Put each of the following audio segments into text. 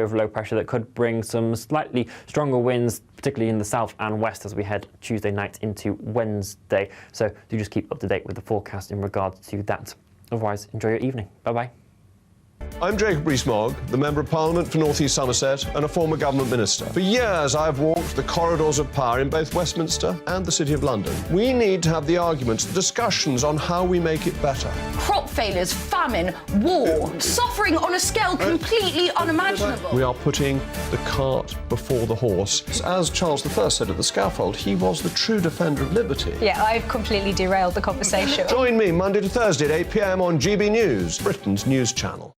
of low pressure that could bring some slightly stronger winds, particularly in the south and west as we head Tuesday night into Wednesday. So do just keep up to date with the forecast in regards to that. Otherwise, enjoy your evening. Bye-bye. I'm Jacob Rees-Mogg, the Member of Parliament for North East Somerset and a former government minister. For years, I've walked the corridors of power in both Westminster and the City of London. We need to have the arguments, the discussions on how we make it better. Crop failures, famine, war, suffering on a scale completely unimaginable. We are putting the cart before the horse. As Charles I said at the scaffold, he was the true defender of liberty. Yeah, I've completely derailed the conversation. Join me Monday to Thursday at 8 p.m. on GB News, Britain's news channel.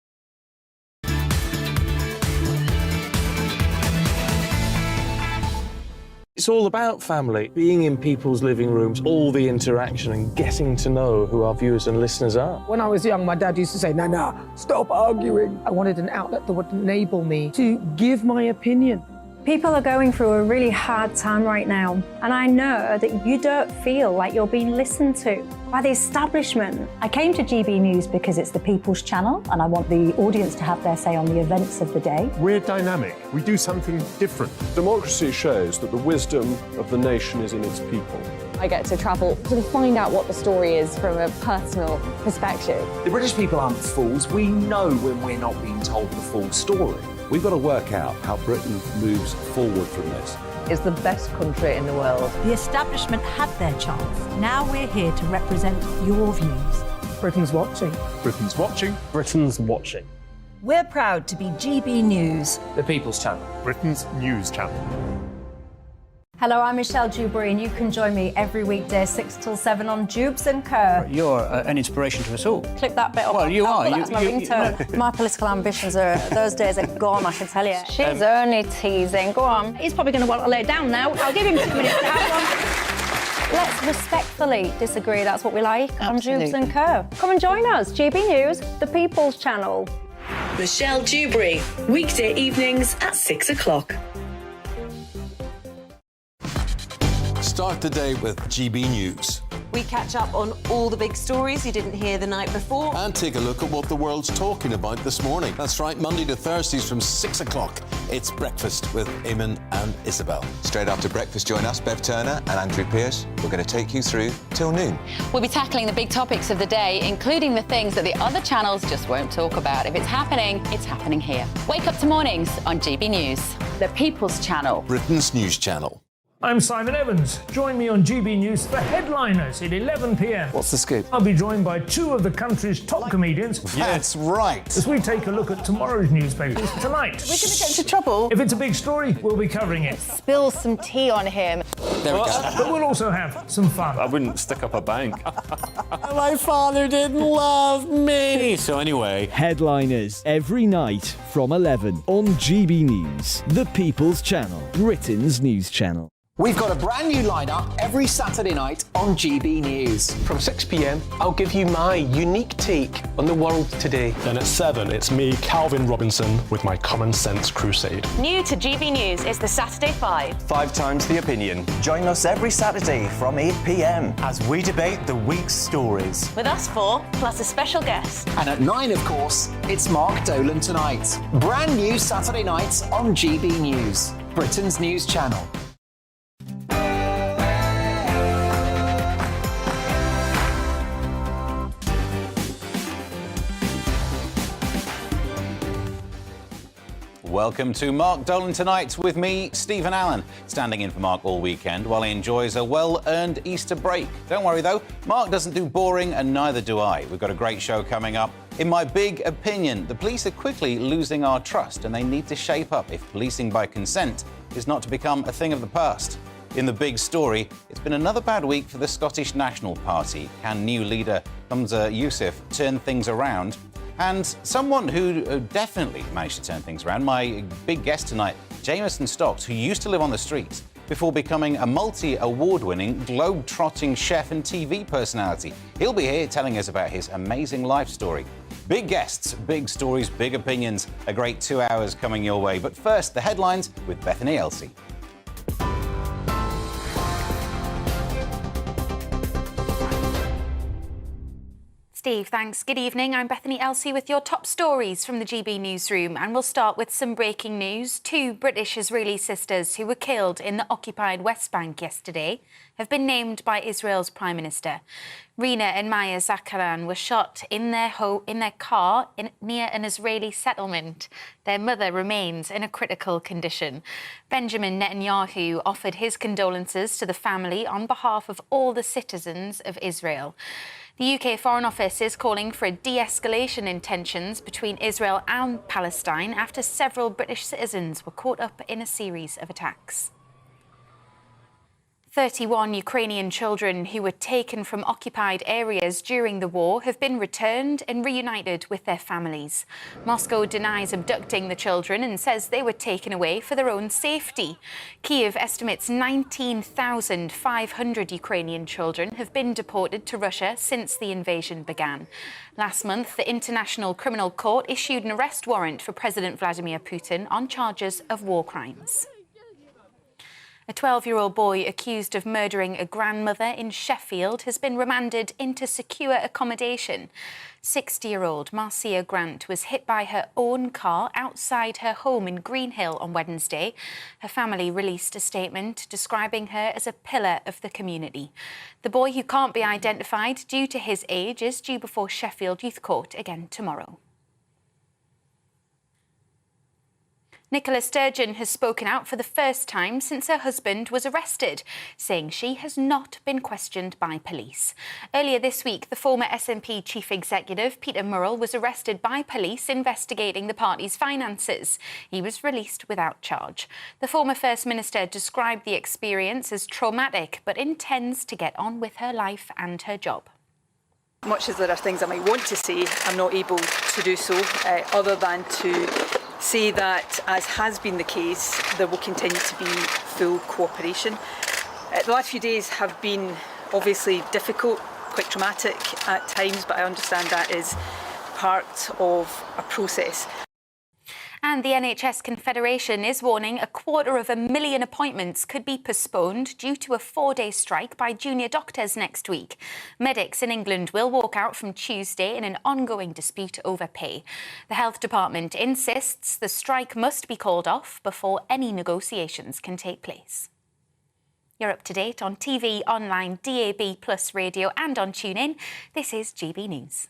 It's all about family, being in people's living rooms, all the interaction and getting to know who our viewers and listeners are. When I was young, my dad used to say, Nana, stop arguing. I wanted an outlet that would enable me to give my opinion. People are going through a really hard time right now, and I know that you don't feel like you're being listened to by the establishment. I came to GB News because it's the People's Channel, and I want the audience to have their say on the events of the day. We're dynamic. We do something different. Democracy shows that the wisdom of the nation is in its people. I get to travel to find out what the story is from a personal perspective. The British people aren't fools. We know when we're not being told the full story. We've got to work out how Britain moves forward from this. It's the best country in the world. The establishment had their chance. Now we're here to represent your views. Britain's watching. Britain's watching. Britain's watching. We're proud to be GB News. The People's Channel. Britain's news channel. Hello, I'm Michelle Dewberry, and you can join me every weekday 6 till 7 on Jubes and Kerr. You're an inspiration to us all. Click that bit up. Well, you are. That's my ringtone. My political ambitions those days are gone, I can tell you. She's only teasing. Go on. He's probably going to want to lay down now. I'll give him 2 minutes to have one. Let's respectfully disagree. That's what we like on Jubes and Kerr. Come and join us. GB News, the People's Channel. Michelle Dewberry, weekday evenings at 6 o'clock. Start the day with GB News. We catch up on all the big stories you didn't hear the night before. And take a look at what the world's talking about this morning. That's right, Monday to Thursdays from 6 o'clock. It's Breakfast with Eamon and Isabel. Straight after breakfast, join us, Bev Turner and Andrew Pearce. We're going to take you through till noon. We'll be tackling the big topics of the day, including the things that the other channels just won't talk about. If it's happening here. Wake up to mornings on GB News, the People's Channel. Britain's news channel. I'm Simon Evans. Join me on GB News for Headliners at 11 p.m. What's the scoop? I'll be joined by 2 of the country's top comedians. That's right. As we take a look at tomorrow's newspapers tonight. We're going to get into trouble. If it's a big story, we'll be covering it. Spill some tea on him. There we go. But we'll also have some fun. I wouldn't stick up a bank. My father didn't love me. So anyway. Headliners every night from 11 on GB News, the People's Channel, Britain's news channel. We've got a brand new lineup every Saturday night on GB News. From 6 p.m, I'll give you my unique take on the world today. Then at 7, it's me, Calvin Robinson, with my Common Sense Crusade. New to GB News is the Saturday 5. 5 times the opinion. Join us every Saturday from 8 p.m. as we debate the week's stories. With us 4, plus a special guest. And at 9, of course, it's Mark Dolan Tonight. Brand new Saturday nights on GB News, Britain's news channel. Welcome to Mark Dolan Tonight with me, Stephen Allen, standing in for Mark all weekend while he enjoys a well-earned Easter break. Don't worry though, Mark doesn't do boring and neither do I. We've got a great show coming up. In my big opinion, the police are quickly losing our trust and they need to shape up if policing by consent is not to become a thing of the past. In the big story, it's been another bad week for the Scottish National Party. Can new leader Humza Yousaf turn things around? And someone who definitely managed to turn things around, my big guest tonight, Jameson Stocks, who used to live on the streets before becoming a multi-award-winning, globe-trotting chef and TV personality. He'll be here telling us about his amazing life story. Big guests, big stories, big opinions. A great 2 hours coming your way. But first, the headlines with Bethany Elsey. Steve, thanks. Good evening. I'm Bethany Elsey with your top stories from the GB newsroom, and we'll start with some breaking news. 2 British-Israeli sisters who were killed in the occupied West Bank yesterday have been named by Israel's Prime Minister. Rina and Maya Zakaran were shot in their car near an Israeli settlement. Their mother remains in a critical condition. Benjamin Netanyahu offered his condolences to the family on behalf of all the citizens of Israel. The UK Foreign Office is calling for a de-escalation in tensions between Israel and Palestine after several British citizens were caught up in a series of attacks. 31 Ukrainian children who were taken from occupied areas during the war have been returned and reunited with their families. Moscow denies abducting the children and says they were taken away for their own safety. Kyiv estimates 19,500 Ukrainian children have been deported to Russia since the invasion began. Last month, the International Criminal Court issued an arrest warrant for President Vladimir Putin on charges of war crimes. A 12-year-old boy accused of murdering a grandmother in Sheffield has been remanded into secure accommodation. 60-year-old Marcia Grant was hit by her own car outside her home in Greenhill on Wednesday. Her family released a statement describing her as a pillar of the community. The boy, who can't be identified due to his age, is due before Sheffield Youth Court again tomorrow. Nicola Sturgeon has spoken out for the first time since her husband was arrested, saying she has not been questioned by police. Earlier this week, the former SNP chief executive, Peter Murrell, was arrested by police investigating the party's finances. He was released without charge. The former First Minister described the experience as traumatic, but intends to get on with her life and her job. Much as there are things I might want to say, I'm not able to do so, other than to say that, as has been the case, there will continue to be full cooperation. The last few days have been obviously difficult, quite traumatic at times, but I understand that is part of a process. And the NHS Confederation is warning 250,000 appointments could be postponed due to a 4-day strike by junior doctors next week. Medics in England will walk out from Tuesday in an ongoing dispute over pay. The Health Department insists the strike must be called off before any negotiations can take place. You're up to date on TV, online, DAB+ radio and on TuneIn. This is GB News.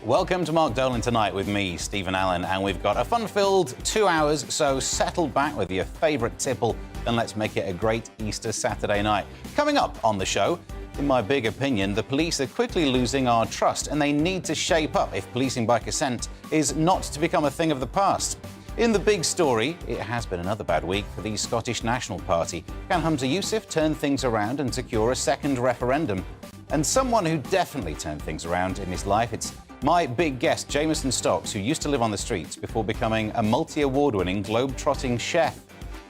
Welcome to Mark Dolan Tonight with me, Stephen Allen, and we've got a fun-filled 2 hours, so settle back with your favourite tipple and let's make it a great Easter Saturday night. Coming up on the show, in my big opinion, the police are quickly losing our trust and they need to shape up if policing by consent is not to become a thing of the past. In the big story, it has been another bad week for the Scottish National Party. Can Humza Yousaf turn things around and secure a second referendum? And someone who definitely turned things around in his life, it's my big guest, Jameson Stocks, who used to live on the streets before becoming a multi-award-winning globe-trotting chef.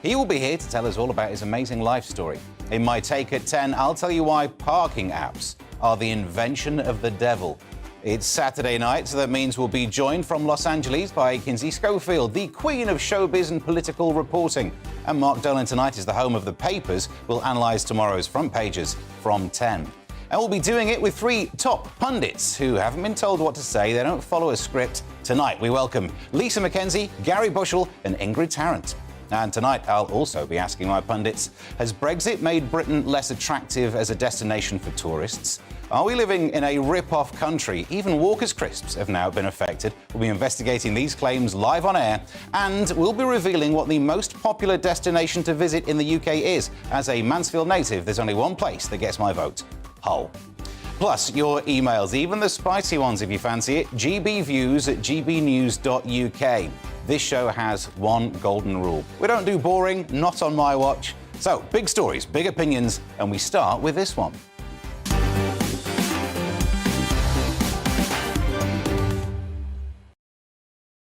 He will be here to tell us all about his amazing life story. In my take at 10, I'll tell you why parking apps are the invention of the devil. It's Saturday night, so that means we'll be joined from Los Angeles by Kinsey Schofield, the queen of showbiz and political reporting. And Mark Dolan Tonight is the home of the papers. We'll analyse tomorrow's front pages from 10. And we'll be doing it with 3 top pundits who haven't been told what to say. They don't follow a script. Tonight, we welcome Lisa McKenzie, Gary Bushell and Ingrid Tarrant. And tonight, I'll also be asking my pundits, has Brexit made Britain less attractive as a destination for tourists? Are we living in a rip-off country? Even Walker's crisps have now been affected. We'll be investigating these claims live on air, and we'll be revealing what the most popular destination to visit in the UK is. As a Mansfield native, there's only one place that gets my vote: Hull. Plus, your emails, even the spicy ones if you fancy it, gbviews@gbnews.uk. This show has one golden rule: we don't do boring, not on my watch. So, big stories, big opinions, and we start with this one.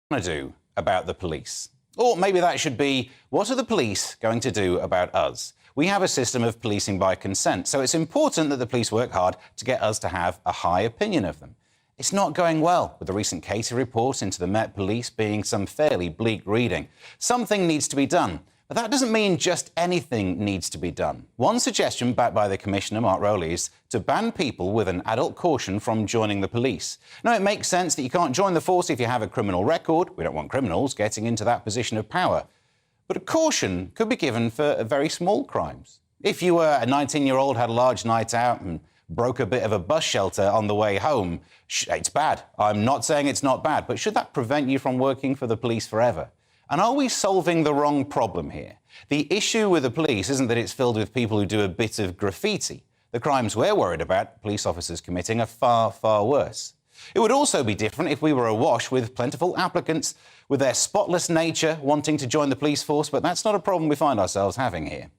What to do about the police? Or maybe that should be, what are the police going to do about us? We have a system of policing by consent, so it's important that the police work hard to get us to have a high opinion of them. It's not going well, with the recent Katie report into the Met Police being some fairly bleak reading. Something needs to be done, but that doesn't mean just anything needs to be done. One suggestion backed by the Commissioner, Mark Dolan, is to ban people with an adult caution from joining the police. Now, it makes sense that you can't join the force if you have a criminal record. We don't want criminals getting into that position of power. But a caution could be given for very small crimes. If you were a 19-year-old, had a large night out and broke a bit of a bus shelter on the way home, it's bad. I'm not saying it's not bad, but should that prevent you from working for the police forever? And are we solving the wrong problem here? The issue with the police isn't that it's filled with people who do a bit of graffiti. The crimes we're worried about police officers committing are far, far worse. It would also be different if we were awash with plentiful applicants with their spotless nature wanting to join the police force, but that's not a problem we find ourselves having here.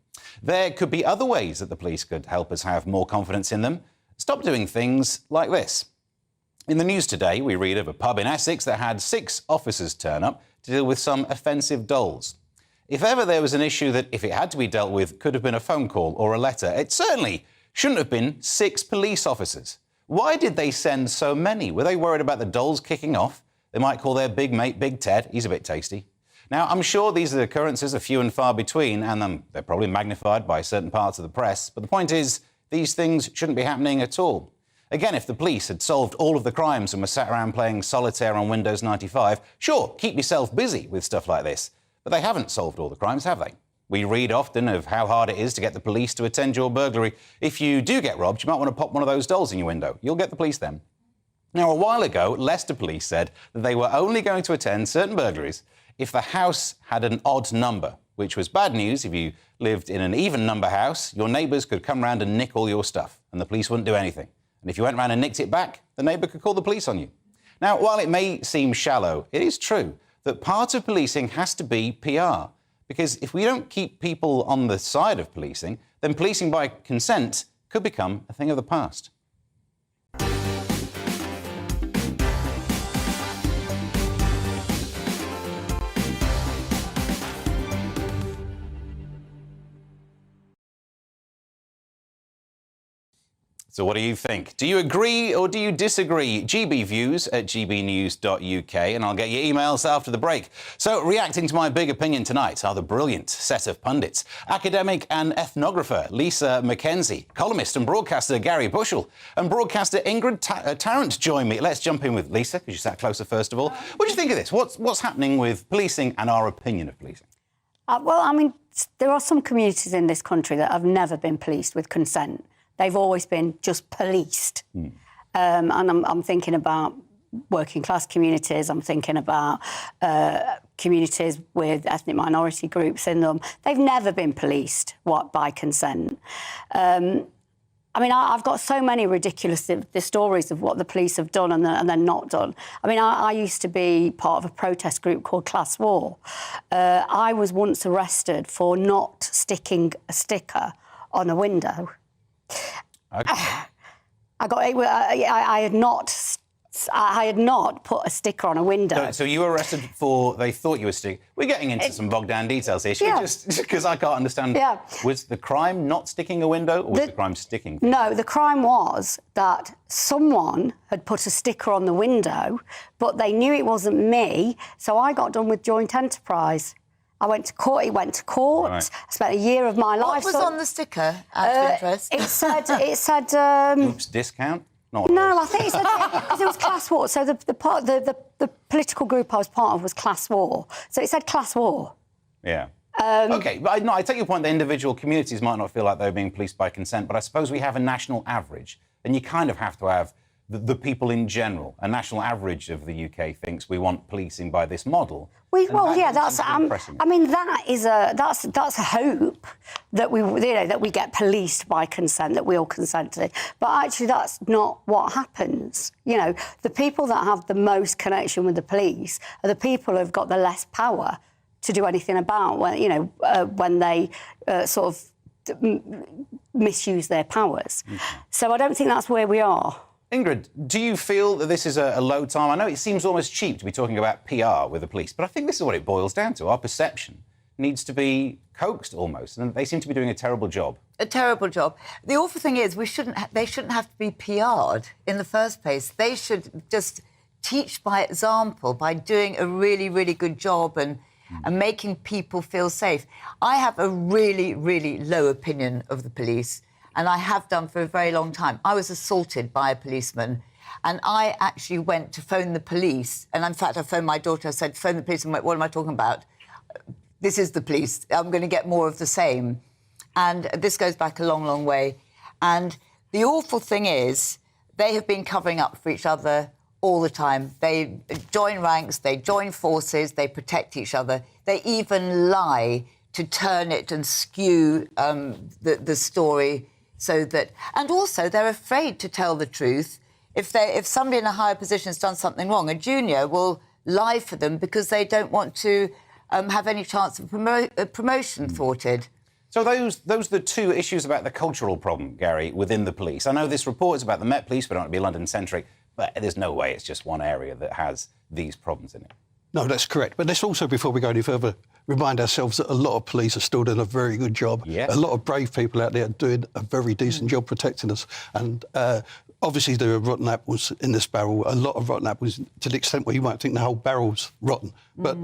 There could be other ways that the police could help us have more confidence in them. Stop doing things like this. In the news today, we read of a pub in Essex that had 6 officers turn up to deal with some offensive dolls. If ever there was an issue that, if it had to be dealt with, could have been a phone call or a letter, it certainly shouldn't have been 6 police officers. Why did they send so many? Were they worried about the dolls kicking off? They might call their big mate Big Ted. He's a bit tasty. Now, I'm sure these occurrences are few and far between, and they're probably magnified by certain parts of the press. But the point is, these things shouldn't be happening at all. Again, if the police had solved all of the crimes and were sat around playing solitaire on Windows 95, sure, keep yourself busy with stuff like this. But they haven't solved all the crimes, have they? We read often of how hard it is to get the police to attend your burglary. If you do get robbed, you might want to pop one of those dolls in your window. You'll get the police then. Now, a while ago, Leicester Police said that they were only going to attend certain burglaries if the house had an odd number, which was bad news. If you lived in an even number house, your neighbours could come round and nick all your stuff, and the police wouldn't do anything. And if you went round and nicked it back, the neighbour could call the police on you. Now, while it may seem shallow, it is true that part of policing has to be PR. Because if we don't keep people on the side of policing, then policing by consent could become a thing of the past. So what do you think? Do you agree or do you disagree? GBviews at gbnews.uk, and I'll get your emails after the break. So reacting to my big opinion tonight are the brilliant set of pundits. Academic and ethnographer Lisa Mackenzie, columnist and broadcaster Gary Bushell, and broadcaster Ingrid Tarrant join me. Let's jump in with Lisa, because you sat closer first of all. What do you think of this? What's happening with policing and our opinion of policing? Well, I mean, there are some communities in this country that have never been policed with consent. They've always been just policed. And I'm thinking about working class communities. I'm thinking about communities with ethnic minority groups in them. They've never been policed by consent. I mean, I've got so many ridiculous the stories of what the police have done and then not done. I mean, I used to be part of a protest group called Class War. I was once arrested for not sticking a sticker on a window. Okay. I had not put a sticker on a window. So you were arrested for, they thought you were sticking. We're getting into some bogged down details here. Should we just, because I can't understand. Yeah. Was the crime not sticking a window, or was the crime sticking? No, the crime was that someone had put a sticker on the window, but they knew it wasn't me, so I got done with joint enterprise. I went to court. It went to court. Right. I spent a year of my life. What was on the sticker? Out of interest. It said. Oops, discount. No, I think it said because it was Class War. So the political group I was part of was Class War. So it said Class War. Yeah. OK, but I take your point that individual communities might not feel like they're being policed by consent, but I suppose we have a national average, and you kind of have to have the people in general. A national average of the UK thinks we want policing by this model. That's. I mean, that's a hope that we get policed by consent, that we all consent to it. But actually, that's not what happens. You know, the people that have the most connection with the police are the people who've got the less power to do anything about when they sort of misuse their powers. Okay. So I don't think that's where we are. Ingrid, do you feel that this is a low time? I know it seems almost cheap to be talking about PR with the police, but I think this is what it boils down to, our perception. needs to be coaxed almost, and they seem to be doing a terrible job. A terrible job. The awful thing is, they shouldn't have to be PR'd in the first place. They should just teach by example, by doing a really, really good job and making people feel safe. I have a really, really low opinion of the police, and I have done for a very long time. I was assaulted by a policeman, and I actually went to phone the police. And in fact, I phoned my daughter. I said, phone the police. And went, what am I talking about? This is the police. I'm going to get more of the same. And this goes back a long, long way. And the awful thing is, they have been covering up for each other all the time. They join ranks, they join forces, they protect each other. They even lie to turn it and skew the story so that... And also, they're afraid to tell the truth. If somebody in a higher position has done something wrong, a junior will lie for them because they don't want to have any chance of promotion thwarted. So those are the two issues about the cultural problem, Gary, within the police. I know this report is about the Met Police, we don't want to be London-centric, but there's no way it's just one area that has these problems in it. No, that's correct. But let's also, before we go any further, remind ourselves that a lot of police are still doing a very good job. Yes. A lot of brave people out there doing a very decent job protecting us. And obviously there are rotten apples in this barrel, a lot of rotten apples, to the extent where you might think the whole barrel's rotten. But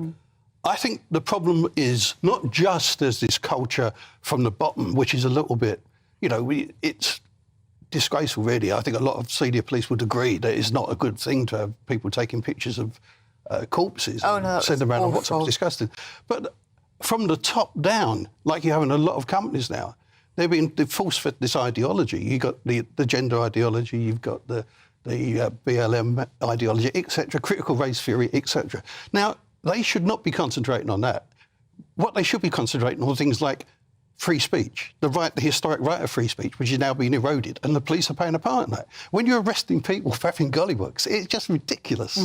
I think the problem is not just there's this culture from the bottom, which is a little bit, you know, it's disgraceful, really. I think a lot of senior police would agree that it's not a good thing to have people taking pictures of corpses and send them around on WhatsApp. It's disgusting. But from the top down, like you have in a lot of companies now, they've been force-fed this ideology. You've got the gender ideology, you've got the BLM ideology, etc., critical race theory, etc. Now, they should not be concentrating on that. What they should be concentrating on are things like free speech, the historic right of free speech, which is now being eroded, and the police are playing a part in that. When you're arresting people for having gollywooks, it's just ridiculous.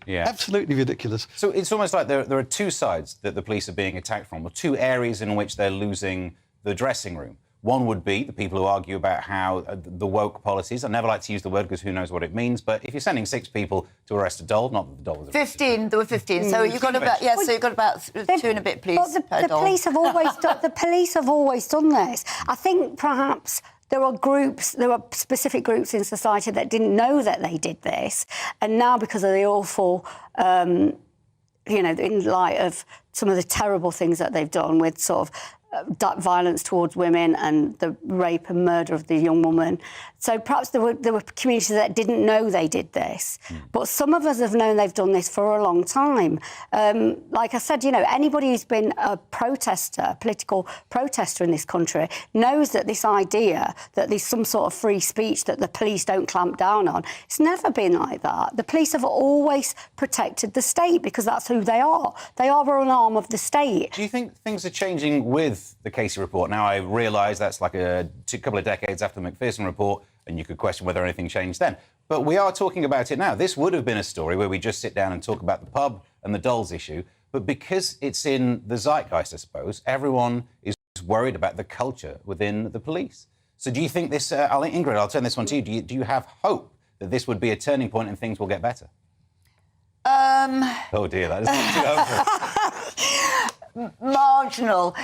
Yeah. Absolutely ridiculous. So it's almost like there are two sides that the police are being attacked from, or two areas in which they're losing the dressing room. One would be the people who argue about how the woke policies, I never like to use the word because who knows what it means, but if you're sending 6 people to arrest a doll, not that the doll was arrested. 15, there were 15, so you've got about, so you've got about 2 and a bit police per doll. Police have always the police have always done this. I think perhaps there are specific groups in society that didn't know that they did this, and now because of the awful, you know, in light of some of the terrible things that they've done with sort of violence towards women and the rape and murder of the young woman. So perhaps there were communities that didn't know they did this. But some of us have known they've done this for a long time. Like I said, you know, anybody who's been a protester, a political protester in this country, knows that this idea that there's some sort of free speech that the police don't clamp down on, it's never been like that. The police have always protected the state because that's who they are. They are an arm of the state. Do you think things are changing with the Casey report? Now, I realise that's like a couple of decades after the Macpherson report, and you could question whether anything changed then. But we are talking about it now. This would have been a story where we just sit down and talk about the pub and the dolls issue. But because it's in the zeitgeist, I suppose, everyone is worried about the culture within the police. So do you think this... Ingrid, I'll turn this one to you. Do you have hope that this would be a turning point and things will get better? Oh, dear, that is... Marginal.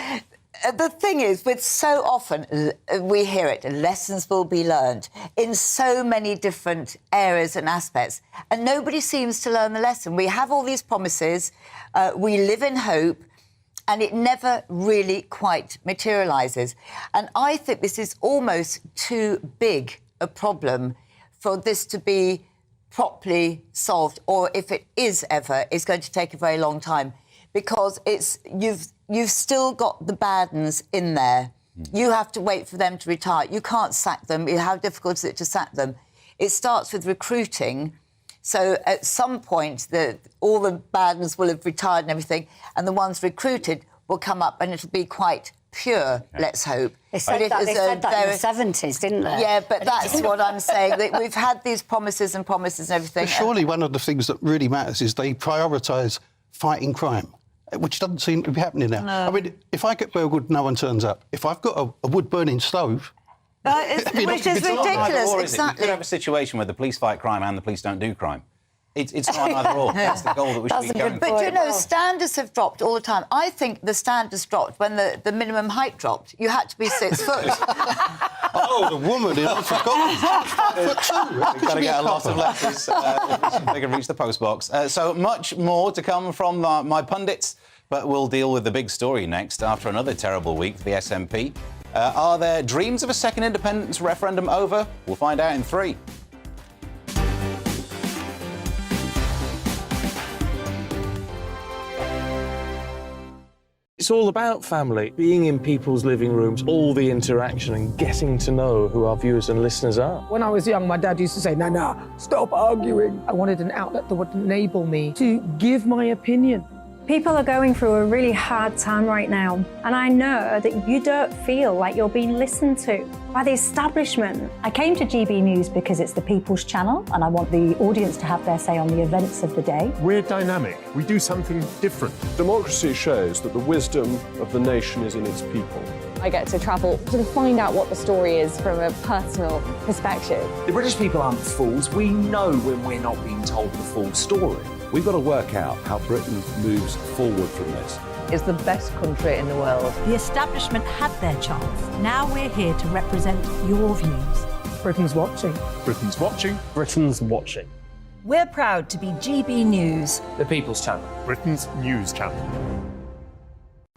The thing is, with so often, we hear it, lessons will be learned in so many different areas and aspects, and nobody seems to learn the lesson. We have all these promises, we live in hope, and it never really quite materialises. And I think this is almost too big a problem for this to be properly solved, or if it is ever, it's going to take a very long time, because you've still got the bad uns in there. You have to wait for them to retire. You can't sack them. How difficult is it to sack them? It starts with recruiting. So at some point, all the bad uns will have retired and everything, and the ones recruited will come up, and it'll be quite pure, let's hope. They said that in the 70s, didn't they? Yeah, but that's what I'm saying. That we've had these promises and everything. But surely one of the things that really matters is they prioritise fighting crime, which doesn't seem to be happening now. No. I mean, if I get burgled, no one turns up. If I've got a wood-burning stove... which is ridiculous, exactly. You could have a situation where the police fight crime and the police don't do crime. It's not either or. That's the goal that we should be going for. But you know, standards have dropped all the time. I think the standards dropped when the minimum height dropped. You had to be 6 foot. Oh, the woman, I forgot. We've got to get a lot of letters they can reach the postbox. So much more to come from my pundits, but we'll deal with the big story next after another terrible week for the SNP. Are their dreams of a second independence referendum over? We'll find out in 3. It's all about family, being in people's living rooms, all the interaction and getting to know who our viewers and listeners are. When I was young, my dad used to say, nah, stop arguing. I wanted an outlet that would enable me to give my opinion. People are going through a really hard time right now, and I know that you don't feel like you're being listened to by the establishment. I came to GB News because it's the people's channel, and I want the audience to have their say on the events of the day. We're dynamic. We do something different. Democracy shows that the wisdom of the nation is in its people. I get to travel to find out what the story is from a personal perspective. The British people aren't fools. We know when we're not being told the full story. We've got to work out how Britain moves forward from this. It's the best country in the world. The establishment had their chance. Now we're here to represent your views. Britain's watching. Britain's watching. Britain's watching. We're proud to be GB News. The People's Channel. Britain's news channel.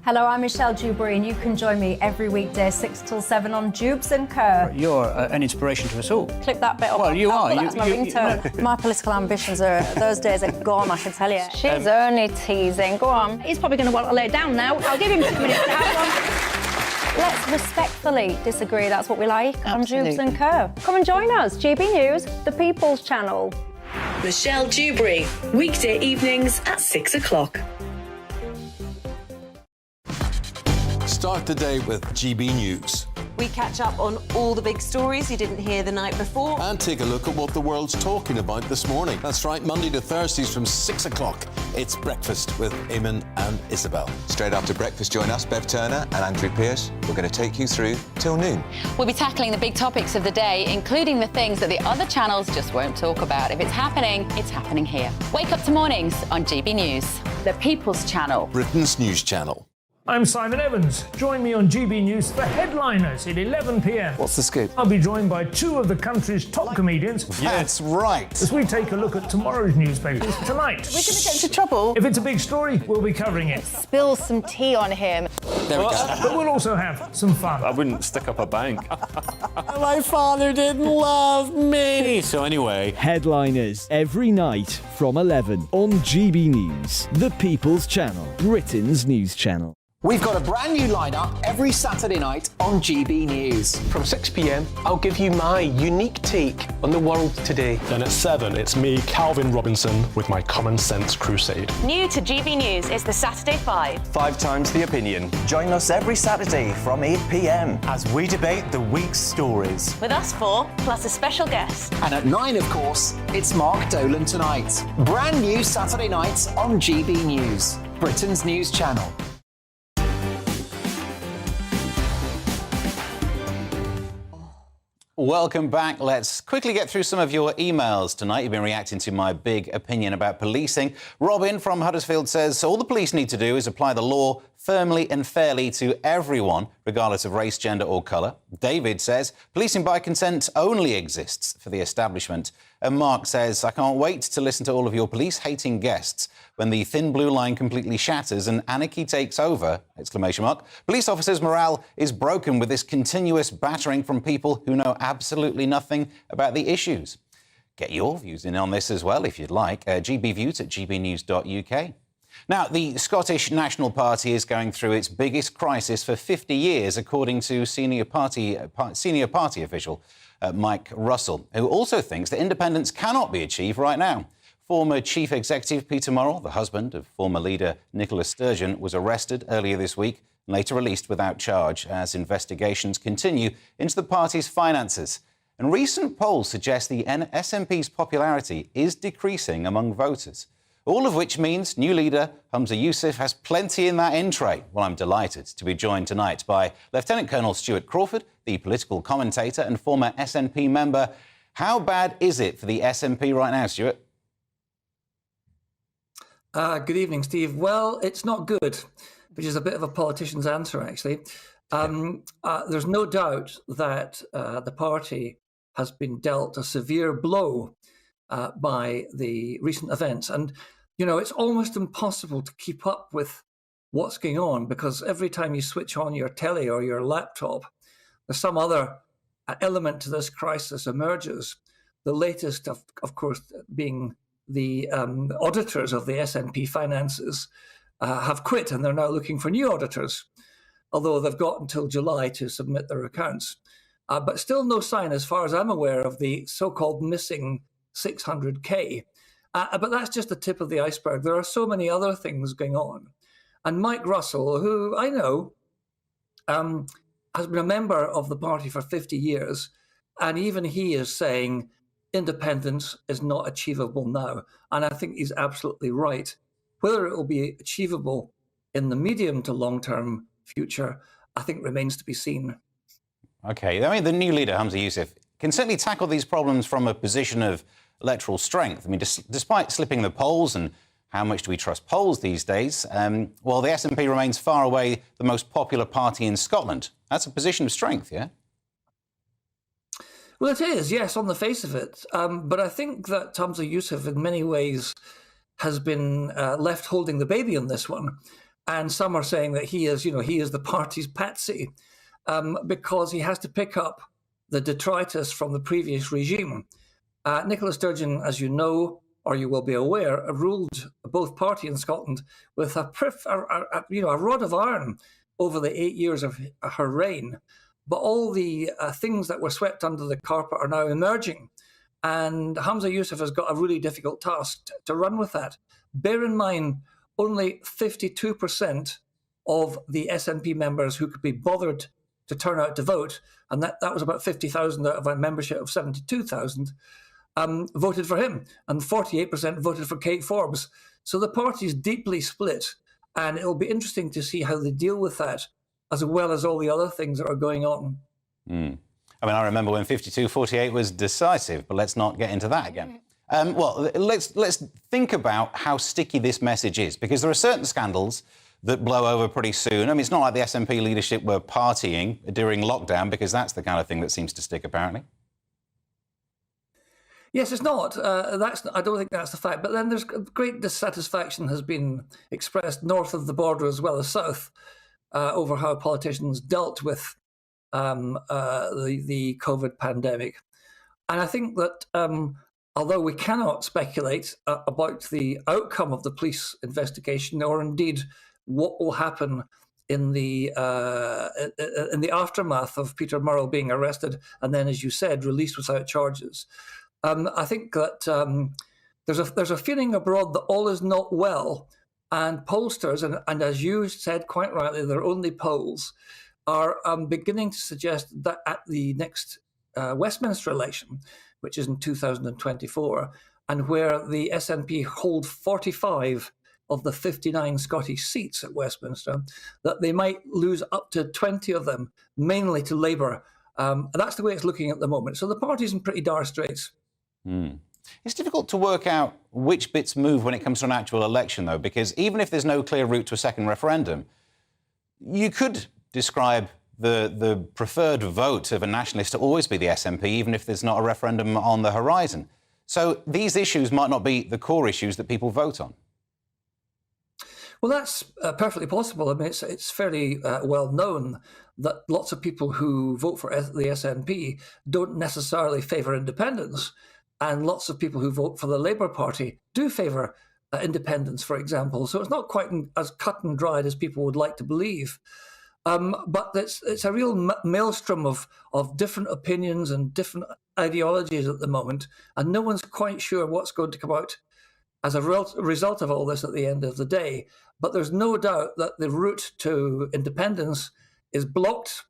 Hello, I'm Michelle Dewberry, and you can join me every weekday 6 till 7 on Jubes and Kerr. You're an inspiration to us all. Clip that bit off. Well, you are. That's my ringtone. My political ambitions those days are gone, I can tell you. She's only teasing. Go on. He's probably going to want to lay down now. I'll give him 2 minutes to have one. Let's respectfully disagree. That's what we like on Jubes and Kerr. Come and join us. GB News, the People's Channel. Michelle Dewberry, weekday evenings at 6 o'clock. Start the day with GB News. We catch up on all the big stories you didn't hear the night before. And take a look at what the world's talking about this morning. That's right, Monday to Thursdays from 6 o'clock. It's Breakfast with Eamon and Isabel. Straight after breakfast, join us, Bev Turner and Andrew Pearce. We're going to take you through till noon. We'll be tackling the big topics of the day, including the things that the other channels just won't talk about. If it's happening here. Wake up to mornings on GB News, the People's Channel. Britain's news channel. I'm Simon Evans. Join me on GB News for Headliners at 11 p.m. What's the scoop? I'll be joined by 2 of the country's top comedians. That's right. As we take a look at tomorrow's newspapers tonight. We're going to get into trouble. If it's a big story, we'll be covering it. Spill some tea on him. There we go. But we'll also have some fun. I wouldn't stick up a bank. My father didn't love me. So anyway, Headliners every night from 11 on GB News, the People's Channel, Britain's news channel. We've got a brand new lineup every Saturday night on GB News. From 6 p.m, I'll give you my unique take on the world today. Then at 7, it's me, Calvin Robinson, with my common sense crusade. New to GB News is the Saturday 5. 5 times the opinion. Join us every Saturday from 8 p.m. as we debate the week's stories. With us 4, plus a special guest. And at 9, of course, it's Mark Dolan Tonight. Brand new Saturday nights on GB News, Britain's news channel. Welcome back. Let's quickly get through some of your emails tonight. You've been reacting to my big opinion about policing. Robin from Huddersfield says all the police need to do is apply the law firmly and fairly to everyone, regardless of race, gender or colour. David says policing by consent only exists for the establishment. And Mark says, I can't wait to listen to all of your police-hating guests when the thin blue line completely shatters and anarchy takes over, ! Police officers' morale is broken with this continuous battering from people who know absolutely nothing about the issues. Get your views in on this as well, if you'd like. GBviews at gbnews.uk. Now, the Scottish National Party is going through its biggest crisis for 50 years, according to senior party official Mike Russell, who also thinks that independence cannot be achieved right now. Former Chief Executive Peter Murrell, the husband of former leader Nicola Sturgeon, was arrested earlier this week and later released without charge as investigations continue into the party's finances. And recent polls suggest the SNP's popularity is decreasing among voters. All of which means new leader Humza Yousaf has plenty in that in tray. Well, I'm delighted to be joined tonight by Lieutenant Colonel Stuart Crawford, the political commentator and former SNP member. How bad is it for the SNP right now, Stuart? Good evening, Steve. Well, it's not good, which is a bit of a politician's answer, actually. There's no doubt that the party has been dealt a severe blow by the recent events. And, you know, it's almost impossible to keep up with what's going on because every time you switch on your telly or your laptop, there's some other element to this crisis emerges. The latest, of course, being the auditors of the S&P finances have quit and they're now looking for new auditors, although they've got until July to submit their accounts. But still no sign, as far as I'm aware, of the so-called missing 600K. But that's just the tip of the iceberg. There are so many other things going on. And Mike Russell, who I know has been a member of the party for 50 years, and even he is saying independence is not achievable now. And I think he's absolutely right. Whether it will be achievable in the medium to long-term future, I think remains to be seen. OK, I mean, the new leader, Humza Yousaf, can certainly tackle these problems from a position of electoral strength. I mean, despite slipping the polls, and how much do we trust polls these days, well, the SNP remains far away the most popular party in Scotland. That's a position of strength, yeah? Well, it is, yes, on the face of it. But I think that Humza Yousaf, in many ways, has been left holding the baby on this one. And some are saying that he is, he is the party's patsy because he has to pick up the detritus from the previous regime. Nicola Sturgeon, as you know, or you will be aware, ruled both party in Scotland with a rod of iron over the 8 years of her reign. But all the things that were swept under the carpet are now emerging. And Humza Yousaf has got a really difficult task to run with that. Bear in mind, only 52% of the SNP members who could be bothered to turn out to vote, and that was about 50,000 out of a membership of 72,000, voted for him. And 48% voted for Kate Forbes. So the party is deeply split. And it'll be interesting to see how they deal with that, as well as all the other things that are going on. I mean, I remember when 52-48 was decisive, but let's not get into that again. Well, let's think about how sticky this message is, because there are certain scandals that blow over pretty soon. I mean, it's not like the SNP leadership were partying during lockdown, because that's the kind of thing that seems to stick, apparently. Yes, it's not. I don't think that's the fact. But then there's great dissatisfaction has been expressed north of the border as well as south over how politicians dealt with the COVID pandemic. And I think that although we cannot speculate about the outcome of the police investigation, or indeed what will happen in the aftermath of Peter Murrell being arrested and then, as you said, released without charges, I think that there's a feeling abroad that all is not well, and pollsters, and as you said quite rightly, their only polls are beginning to suggest that at the next Westminster election, which is in 2024, and where the SNP hold 45 of the 59 Scottish seats at Westminster, that they might lose up to 20 of them, mainly to Labour. That's the way it's looking at the moment. So the party's in pretty dire straits. It's difficult to work out which bits move when it comes to an actual election, though, because even if there's no clear route to a second referendum, you could describe the preferred vote of a nationalist to always be the SNP, even if there's not a referendum on the horizon. So these issues might not be the core issues that people vote on. Well, that's perfectly possible. I mean, it's fairly well known that lots of people who vote for the SNP don't necessarily favour independence. And lots of people who vote for the Labour Party do favour independence, for example. So it's not quite as cut and dried as people would like to believe. But it's a real maelstrom of different opinions and different ideologies at the moment. And no one's quite sure what's going to come out as a result of all this at the end of the day. But there's no doubt that the route to independence is blocked.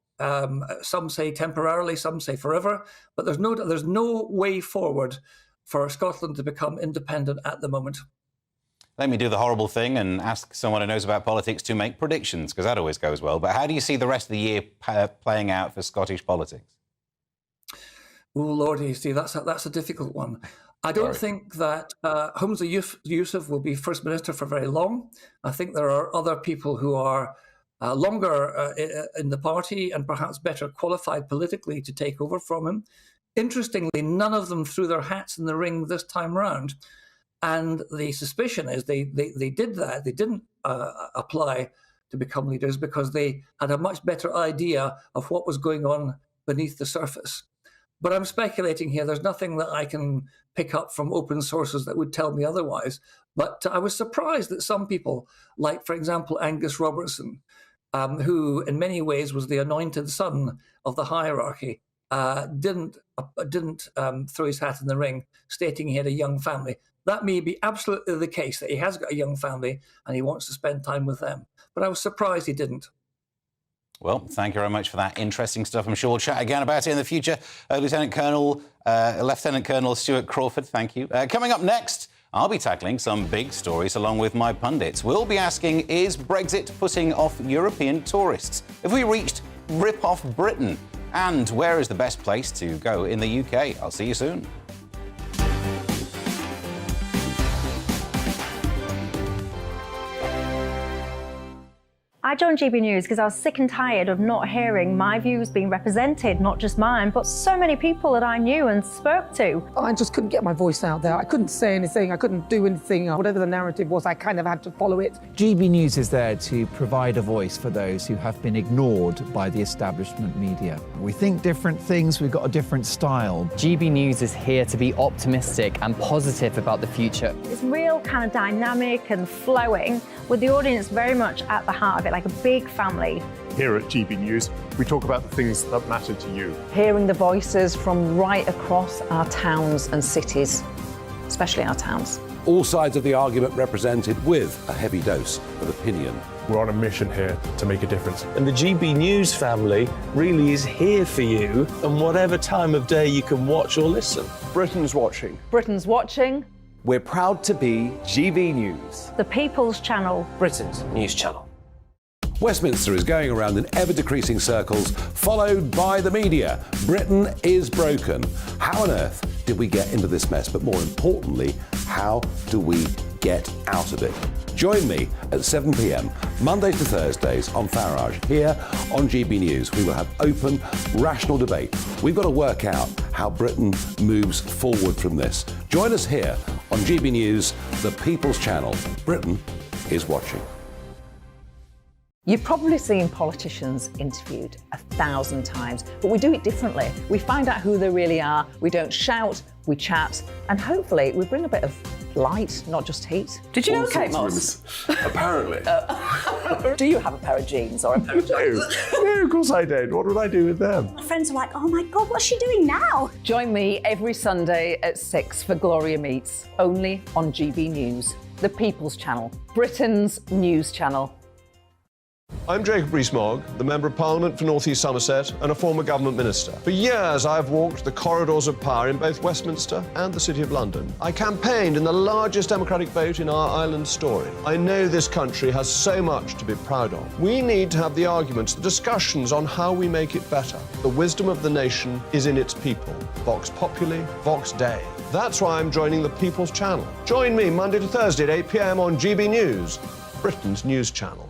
Some say temporarily, some say forever, but there's no way forward for Scotland to become independent at the moment. Let me do the horrible thing and ask someone who knows about politics to make predictions, because that always goes well. But how do you see the rest of the year playing out for Scottish politics? Oh, Lordy, Steve, that's a difficult one. I don't think that Humza Yousaf will be First Minister for very long. I think there are other people who are longer in the party and perhaps better qualified politically to take over from him. Interestingly, none of them threw their hats in the ring this time round. And the suspicion is they did that. They didn't apply to become leaders because they had a much better idea of what was going on beneath the surface. But I'm speculating here. There's nothing that I can pick up from open sources that would tell me otherwise. But I was surprised that some people, like, for example, Angus Robertson, who in many ways was the anointed son of the hierarchy, didn't throw his hat in the ring, stating he had a young family. That may be absolutely the case, that he has got a young family and he wants to spend time with them. But I was surprised he didn't. Well, thank you very much for that interesting stuff. I'm sure we'll chat again about it in the future. Lieutenant Colonel Stuart Crawford, thank you. Coming up next, I'll be tackling some big stories along with my pundits. We'll be asking, is Brexit putting off European tourists? Have we reached rip-off Britain? And where is the best place to go in the UK? I'll see you soon. I joined GB News because I was sick and tired of not hearing my views being represented, not just mine, but so many people that I knew and spoke to. I just couldn't get my voice out there. I couldn't say anything. I couldn't do anything. Whatever the narrative was, I kind of had to follow it. GB News is there to provide a voice for those who have been ignored by the establishment media. We think different things. We've got a different style. GB News is here to be optimistic and positive about the future. It's real kind of dynamic and flowing, with the audience very much at the heart of it, like a big family. Here at GB News, we talk about the things that matter to you. Hearing the voices from right across our towns and cities, especially our towns. All sides of the argument represented with a heavy dose of opinion. We're on a mission here to make a difference. And the GB News family really is here for you, and whatever time of day you can watch or listen. Britain's watching. Britain's watching. We're proud to be GB News. The People's Channel. Britain's news channel. Westminster is going around in ever-decreasing circles, followed by the media. Britain is broken. How on earth did we get into this mess? But more importantly, how do we get out of it? Join me at 7 p.m, Mondays to Thursdays on Farage, here on GB News. We will have open, rational debate. We've got to work out how Britain moves forward from this. Join us here on GB News, the People's Channel. Britain is watching. You've probably seen politicians interviewed 1,000 times, but we do it differently. We find out who they really are, we don't shout, we chat, and hopefully we bring a bit of light, not just heat. Did you know Kate Moss? Apparently. Do you have a pair of jeans or a pair of jeans? No, of course I don't. What would I do with them? My friends are like, oh my God, what's she doing now? Join me every Sunday at 6 for Gloria Meets, only on GB News, the People's Channel, Britain's news channel. I'm Jacob Rees-Mogg, the Member of Parliament for North East Somerset and a former government minister. For years, I've walked the corridors of power in both Westminster and the City of London. I campaigned in the largest democratic vote in our island story. I know this country has so much to be proud of. We need to have the arguments, the discussions on how we make it better. The wisdom of the nation is in its people. Vox Populi, Vox Dei. That's why I'm joining the People's Channel. Join me Monday to Thursday at 8 p.m. on GB News, Britain's news channel.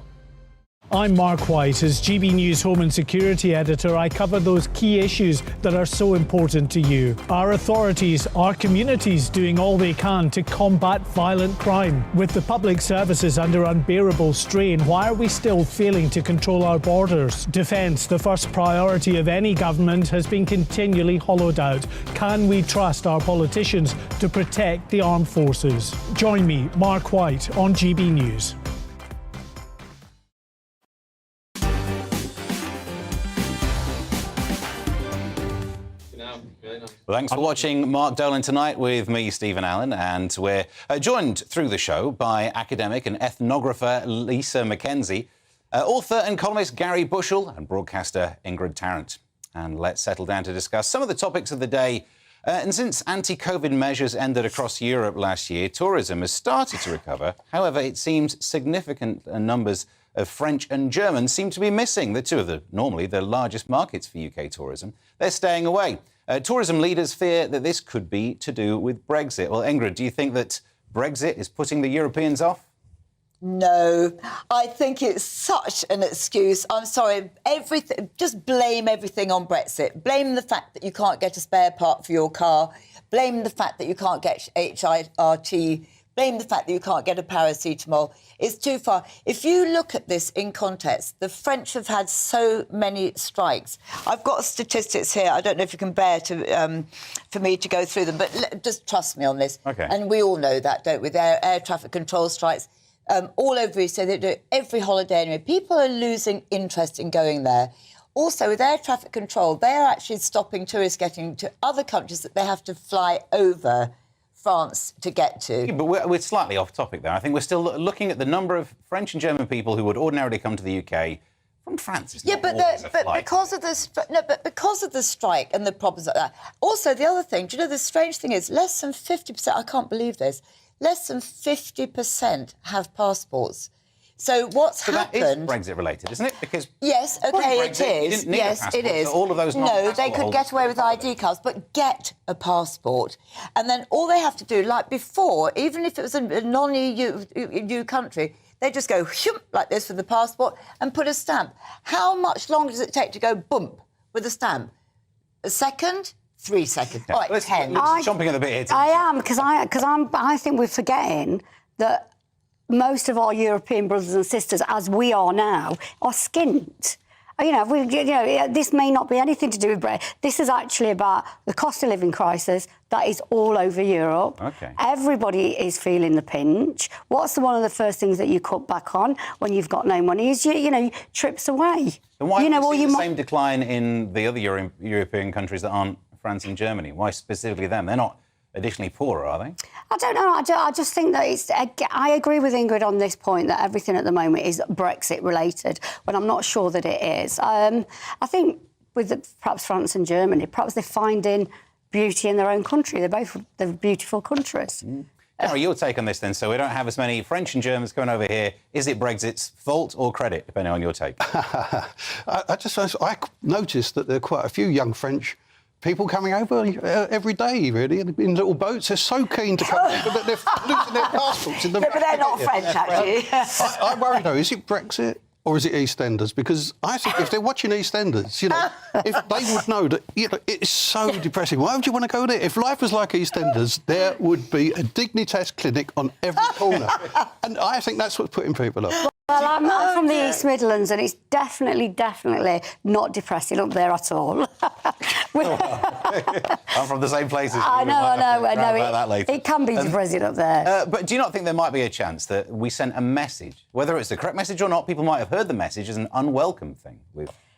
I'm Mark White. As GB News Home and Security Editor, I cover those key issues that are so important to you. Our authorities, our communities doing all they can to combat violent crime. With the public services under unbearable strain, why are we still failing to control our borders? Defence, the first priority of any government, has been continually hollowed out. Can we trust our politicians to protect the armed forces? Join me, Mark White, on GB News. Well, thanks for watching Mark Dolan tonight with me, Stephen Allen, and we're joined through the show by academic and ethnographer Lisa Mackenzie, author and columnist Gary Bushell, and broadcaster Ingrid Tarrant. And let's settle down to discuss some of the topics of the day. And since anti-COVID measures ended across Europe last year, tourism has started to recover. However, it seems significant numbers of French and Germans seem to be missing. The two of the normally the largest markets for UK tourism. They're staying away. Tourism leaders fear that this could be to do with Brexit. Well, Ingrid, do you think that Brexit is putting the Europeans off? No, I think it's such an excuse. I'm sorry, just blame everything on Brexit. Blame the fact that you can't get a spare part for your car. Blame the fact that you can't get HIRT. Blame the fact that you can't get a paracetamol. It's too far. If you look at this in context, the French have had so many strikes. I've got statistics here. I don't know if you can bear for me to go through them, but just trust me on this. Okay. And we all know that, don't we? There are air traffic control strikes. All over Greece, so they do it every holiday anyway. People are losing interest in going there. Also, with air traffic control, they are actually stopping tourists getting to other countries that they have to fly over France to get to. Yeah, but we're slightly off topic there. I think we're still looking at the number of French and German people who would ordinarily come to the UK from France. It's not always a flight. because of the strike and the problems like that. Also, the other thing, do you know, the strange thing is less than 50%, I can't believe this, less than 50% have passports. So what's happened... That is Brexit related, isn't it? Because yes, OK, it is. Yes, it is. So all of those no, they could get away with ID cards, but get a passport. And then all they have to do, like before, even if it was a non-EU country, they just go like this with the passport and put a stamp. How much longer does it take to go bump with a stamp? A second? 3 seconds. Yeah. All right, 10. Jumping at the bit here. I am, because I think we're forgetting that most of our European brothers and sisters, as we are now, are skint. This may not be anything to do with Brexit. This is actually about the cost of living crisis that is all over Europe. Okay. Everybody is feeling the pinch. What's one of the first things that you cut back on when you've got no money is, trips away. And why do you see the same decline in the other European countries that aren't France and Germany? Why specifically them? They're not additionally poorer, are they? I don't know. I just think that I agree with Ingrid on this point that everything at the moment is Brexit related, but I'm not sure that it is. I think with perhaps France and Germany, perhaps they're finding beauty in their own country. They're beautiful countries. Gary, your take on this then, so we don't have as many French and Germans coming over here. Is it Brexit's fault or credit, depending on your take? I noticed that there are quite a few young French people coming over every day, really, in little boats. They're so keen to come over that they're losing their passports in the... Yeah, but they're not French, actually. I worry, though, is it Brexit or is it EastEnders? Because I think if they're watching EastEnders, if they would know that, it's so depressing. Why would you want to go there? If life was like EastEnders, there would be a Dignitas clinic on every corner. And I think that's what's putting people off. Well, I'm from the East Midlands, and it's definitely not depressing up there at all. I'm from the same place as you. I know. It can be depressing up there. But do you not think there might be a chance that we sent a message, whether it's the correct message or not, people might have heard the message as an unwelcome thing?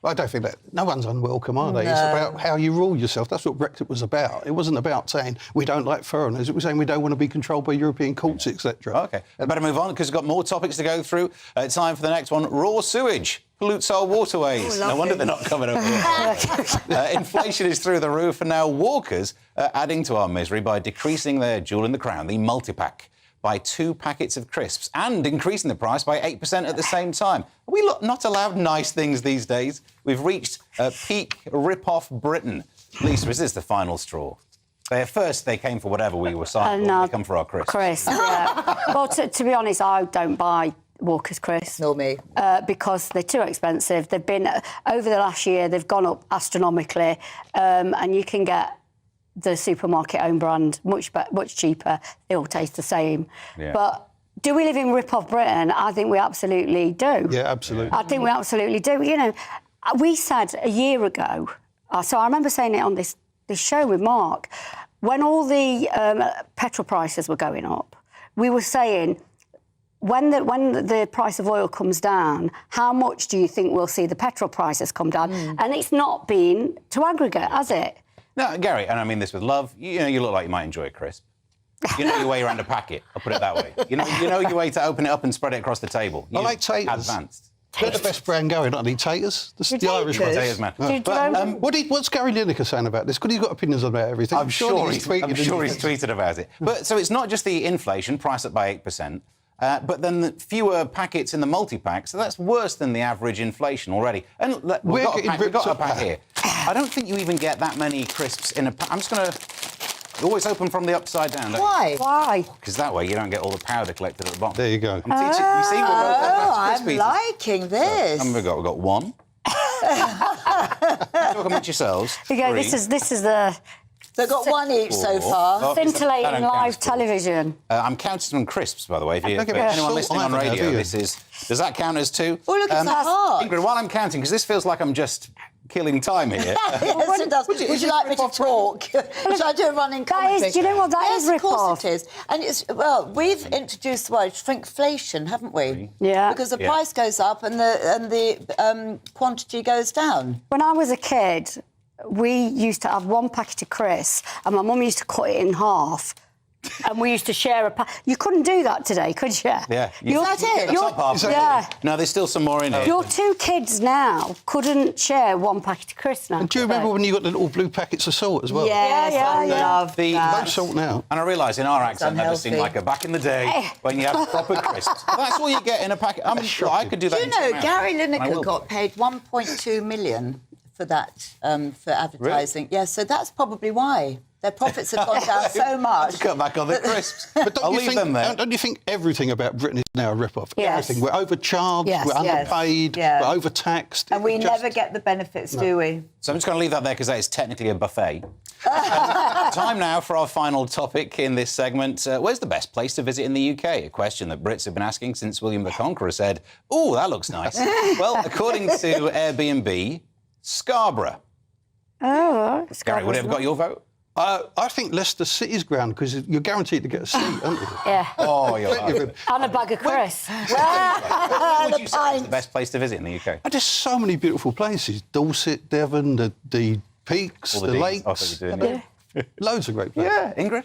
I don't think that... No one's unwelcome, are they? No. It's about how you rule yourself. That's what Brexit was about. It wasn't about saying we don't like foreigners. It was saying we don't want to be controlled by European courts, etc. OK. Better move on, because we've got more topics to go through. Time for the next one. Raw sewage pollutes our waterways. No wonder they're not coming over here. Inflation is through the roof, and now walkers are adding to our misery by decreasing their jewel in the crown, the multi-pack, by 2 packets of crisps and increasing the price by 8% at the same time. Are we not allowed nice things these days? We've reached peak rip-off Britain. Lisa, is this the final straw? At first, they came for whatever we were signing. They come for our crisps. Crisps, yeah. Well, to be honest, I don't buy Walker's crisps. Nor me. Because they're too expensive. They've been, over the last year, they've gone up astronomically, and you can get the supermarket own brand much cheaper. They all taste the same. Yeah. But do we live in rip-off Britain? I think we absolutely do. Yeah, absolutely. I think we absolutely do. We said a year ago, so I remember saying it on this show with Mark, when all the petrol prices were going up, we were saying, when the price of oil comes down, how much do you think we'll see the petrol prices come down? And it's not been to aggregate, has it? No, Gary, and I mean this with love, you look like you might enjoy a crisp. You know your way around a packet, I'll put it that way. You know your way to open it up and spread it across the table. I like taters. Advanced. They're the best brand going, aren't they? Taters? The Irish ones. Taters, man. What's Gary Lineker saying about this? Because he's got opinions about everything. I'm sure he's tweeted about it. But so it's not just the inflation, price up by 8%. but then the fewer packets in the multi-pack, so that's worse than the average inflation already. And we've got a pack here. I don't think you even get that many crisps in a pack. I'm just going to... Always open from the upside down. Why? Why? Because that way you don't get all the powder collected at the bottom. There you go. I'm teaching. You see, I'm liking this. How many have we got? We've got one. Talk amongst yourselves. Here you go. Three. This is the... They've got one each so Four. far. Oh, Scintillating live television. I'm counting some crisps, by the way. For Look at anyone that. listening on Salt radio, either, this is... Does that count as two? Oh, look, it's a heart. Ingrid, while I'm counting, because this feels like I'm just killing time here. Yes, it does. Would you like me to talk? Should I do a running commentary? do you know what that is, Yes, of rip-off? course it is. And it's, well, we've introduced the word shrinkflation, haven't we? Yeah. Because the price goes up and the quantity goes down. When I was a kid, we used to have one packet of crisps, and my mum used to cut it in half. And we used to share a pack. You couldn't do that today, could you? Yeah. Is that it? The top half. Yeah. No, there's still some more in here. Your two kids now couldn't share one packet of crisps now. And do you remember when you got the little blue packets of salt as well? Yes, I love No salt now. And I realise in our accent that does seem like a back in the day when you had proper crisps. That's all you get in a packet. I mean, I could do that. Do you know, in 2 Gary hours. I Lineker will. got paid 1.2 million for that, for advertising. Yes, so that's probably why. Their profits have gone down so much. Cut back on the crisps. But I'll leave them there. Don't you think everything about Britain is now a rip-off? Yes. Everything. We're overcharged, Yes, we're yes. underpaid, Yeah. we're overtaxed. And we It's just- never get the benefits, do we? So I'm just going to leave that there because that is technically a buffet. Time now for our final topic in this segment. Where's the best place to visit in the UK? A question that Brits have been asking since William the Conqueror said, "Oh, that looks nice." Well, according to Airbnb, Scarborough. Oh, Gary, would have got your vote? I think Leicester City's ground because you're guaranteed to get a seat, aren't you? Yeah. Oh, you're Plenty of right. it. And a bag of crisps. What would you say is the best place to visit in the UK? And there's so many beautiful places. Dorset, Devon, the peaks, All the the lakes. I thought you were doing Loads of great places. Yeah, Ingrid?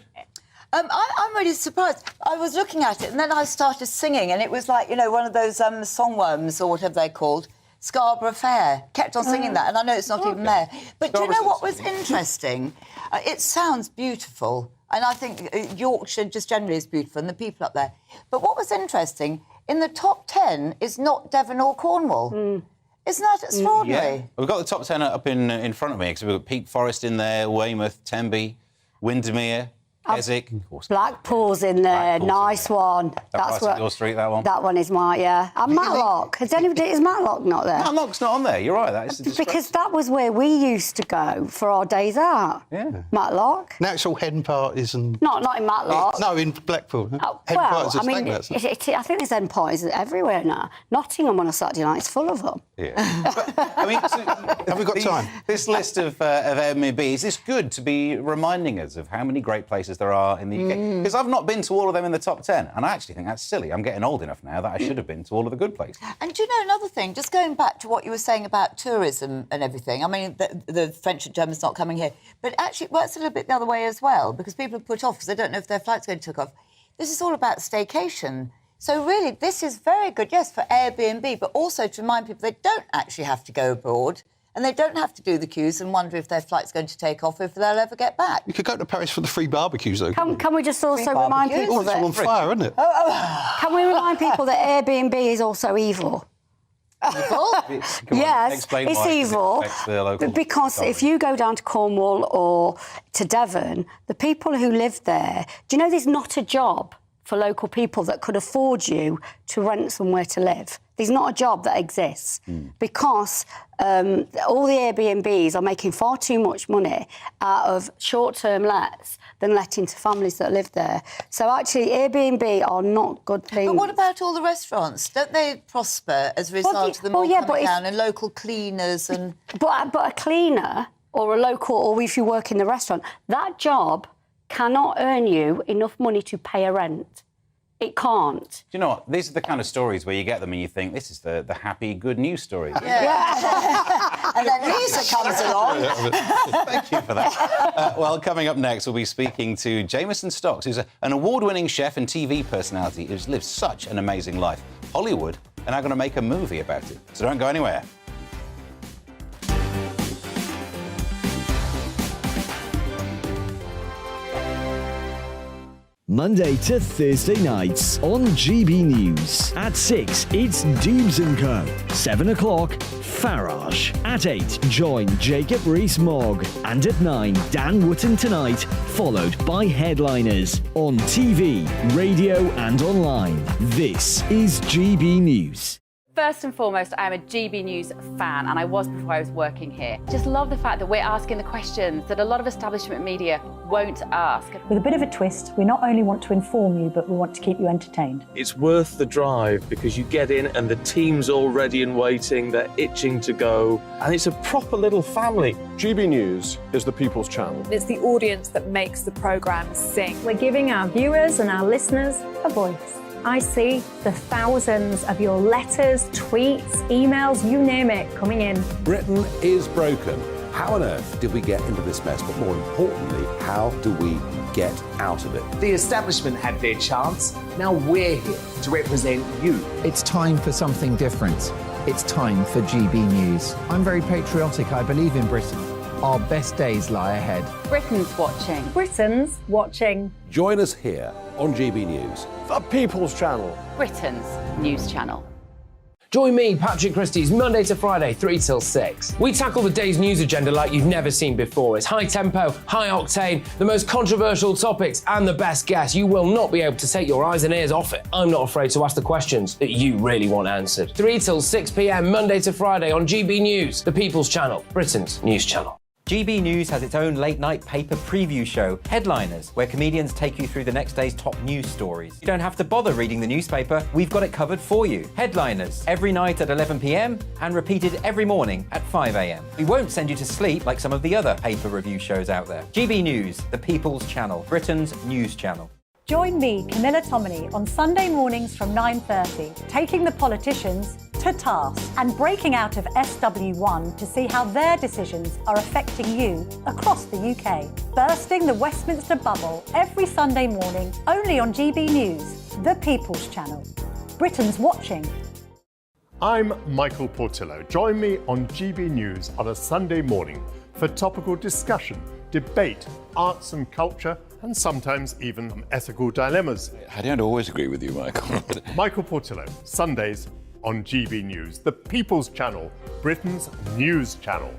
I'm really surprised. I was looking at it and then I started singing and it was like, you know, one of those songworms or whatever they're called, Scarborough Fair. Kept on singing that and I know it's not even there. But do you know what was interesting? It sounds beautiful and I think Yorkshire just generally is beautiful and the people up there. But what was interesting, in the top 10 is not Devon or Cornwall. Isn't that extraordinary? Yeah. We've got the top 10 up in front of me because we've got Peak Forest in there, Weymouth, Tenby, Windermere, Keswick. Blackpool's in there. Nice one. That's right up your street, that one. That one is my, yeah. And Matlock. Is Matlock not there? Matlock's not on there. You're right. That is Because that was where we used to go for our days out. Yeah. Matlock. Now it's all hen parties and... Not in Matlock. No, in Blackpool. Hen Well, parties I and mean, stag nights. I think there's end parties everywhere now. Nottingham on a Saturday night is full of them. Yeah. I mean, have we got time? This list of Airbnb, is this good to be reminding us of how many great places there are in the UK? Because I've not been to all of them in the top 10, and I actually think that's silly. I'm getting old enough now that I should have been to all of the good places. And do you know another thing? Just going back to what you were saying about tourism and everything. I mean, the French and Germans not coming here. But actually it works a little bit the other way as well, because people are put off because they don't know if their flight's going to take off. This is all about staycation. So really, this is very good, yes, for Airbnb, but also to remind people they don't actually have to go abroad and they don't have to do the queues and wonder if their flight's going to take off, if they'll ever get back. You could go to Paris for the free barbecues, though. Can we just also remind people Oh, it's all on fire, isn't it? Can we remind people that Airbnb is also evil? Evil? Yes, explain it's why, 'cause it evil. affects the local because economy. if you go down to Cornwall or to Devon, the people who live there, do you know there's not a job for local people that could afford you to rent somewhere to live? There's not a job that exists because all the Airbnbs are making far too much money out of short-term lets than letting to families that live there. So actually, Airbnb are not good things. But what about all the restaurants? Don't they prosper as a result of them all coming down and local cleaners and... But a cleaner or a local, or if you work in the restaurant, that job cannot earn you enough money to pay a rent. It can't. Do you know what? These are the kind of stories where you get them and you think, this is the happy, good news stories. And then Lisa comes along. Thank you for that. Well, coming up next, we'll be speaking to Jameson Stocks, who's an award-winning chef and TV personality who's lived such an amazing life. Hollywood are now going to make a movie about it. So don't go anywhere. Monday to Thursday nights on GB News. At 6, it's Dubes & Co. 7 o'clock, Farage. At 8, join Jacob Rees-Mogg. And at 9, Dan Wootton Tonight, followed by Headliners. On TV, radio and online. This is GB News. First and foremost, I am a GB News fan, and I was before I was working here. Just love the fact that we're asking the questions that a lot of establishment media won't ask. With a bit of a twist, we not only want to inform you, but we want to keep you entertained. It's worth the drive because you get in and the team's all ready and waiting, they're itching to go, and it's a proper little family. GB News is the People's Channel. It's the audience that makes the programme sing. We're giving our viewers and our listeners a voice. I see the thousands of your letters, tweets, emails, you name it, coming in. Britain is broken. How on earth did we get into this mess? But more importantly, how do we get out of it? The establishment had their chance. Now we're here to represent you. It's time for something different. It's time for GB News. I'm very patriotic. I believe in Britain. Our best days lie ahead. Britain's watching. Britain's watching. Join us here on GB News. The People's Channel. Britain's news channel. Join me, Patrick Christie's, Monday to Friday, 3 till 6. We tackle the day's news agenda like you've never seen before. It's high tempo, high octane, the most controversial topics, and the best guests. You will not be able to take your eyes and ears off it. I'm not afraid to ask the questions that you really want answered. 3 till 6 p.m, Monday to Friday on GB News, the People's Channel, Britain's news channel. GB News has its own late-night paper preview show, Headliners, where comedians take you through the next day's top news stories. You don't have to bother reading the newspaper, we've got it covered for you. Headliners, every night at 11 p.m, and repeated every morning at 5 a.m. We won't send you to sleep like some of the other paper review shows out there. GB News, the People's Channel, Britain's news channel. Join me, Camilla Tominey, on Sunday mornings from 9:30, taking the politicians to task and breaking out of SW1 to see how their decisions are affecting you across the UK. Bursting the Westminster bubble every Sunday morning, only on GB News, the People's Channel. Britain's watching. I'm Michael Portillo. Join me on GB News on a Sunday morning for topical discussion, debate, arts and culture, and sometimes even ethical dilemmas. I don't always agree with you, Michael. Michael Portillo, Sundays on GB News, the People's Channel, Britain's news channel.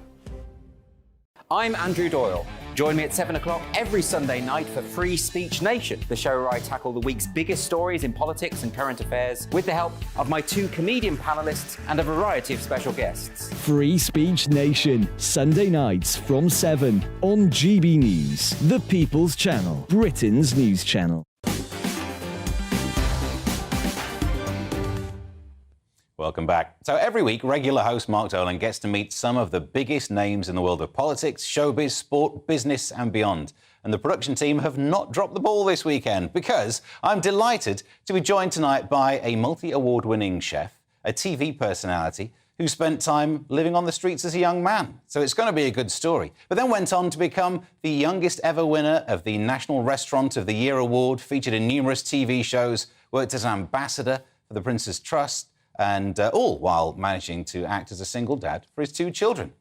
I'm Andrew Doyle. Join me at 7 o'clock every Sunday night for Free Speech Nation, the show where I tackle the week's biggest stories in politics and current affairs with the help of my 2 comedian panellists and a variety of special guests. Free Speech Nation, Sunday nights from 7 on GB News, the People's Channel, Britain's news channel. Welcome back. So every week, regular host Mark Dolan gets to meet some of the biggest names in the world of politics, showbiz, sport, business and beyond. And the production team have not dropped the ball this weekend because I'm delighted to be joined tonight by a multi-award-winning chef, a TV personality who spent time living on the streets as a young man. So it's going to be a good story. But then went on to become the youngest ever winner of the National Restaurant of the Year award, featured in numerous TV shows, worked as an ambassador for the Prince's Trust, and all while managing to act as a single dad for his 2 children.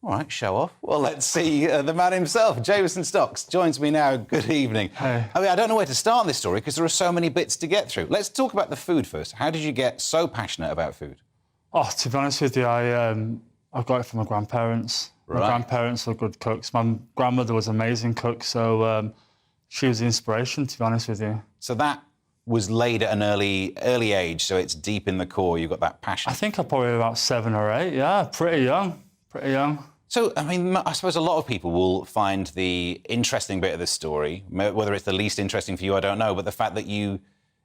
All right, show off. Well, let's see the man himself. Jameson Stocks joins me now. Good evening. Hey. I mean, I don't know where to start this story because there are so many bits to get through. Let's talk about the food first. How did you get so passionate about food? Oh, to be honest with you, I got it from my grandparents. Right. My grandparents were good cooks. My grandmother was an amazing cook, so she was the inspiration, to be honest with you. So that was laid at an early age, so it's deep in the core, you've got that passion. I think I'm probably about 7 or 8, yeah, pretty young. So, I mean, I suppose a lot of people will find the interesting bit of the story, whether it's the least interesting for you, I don't know, but the fact that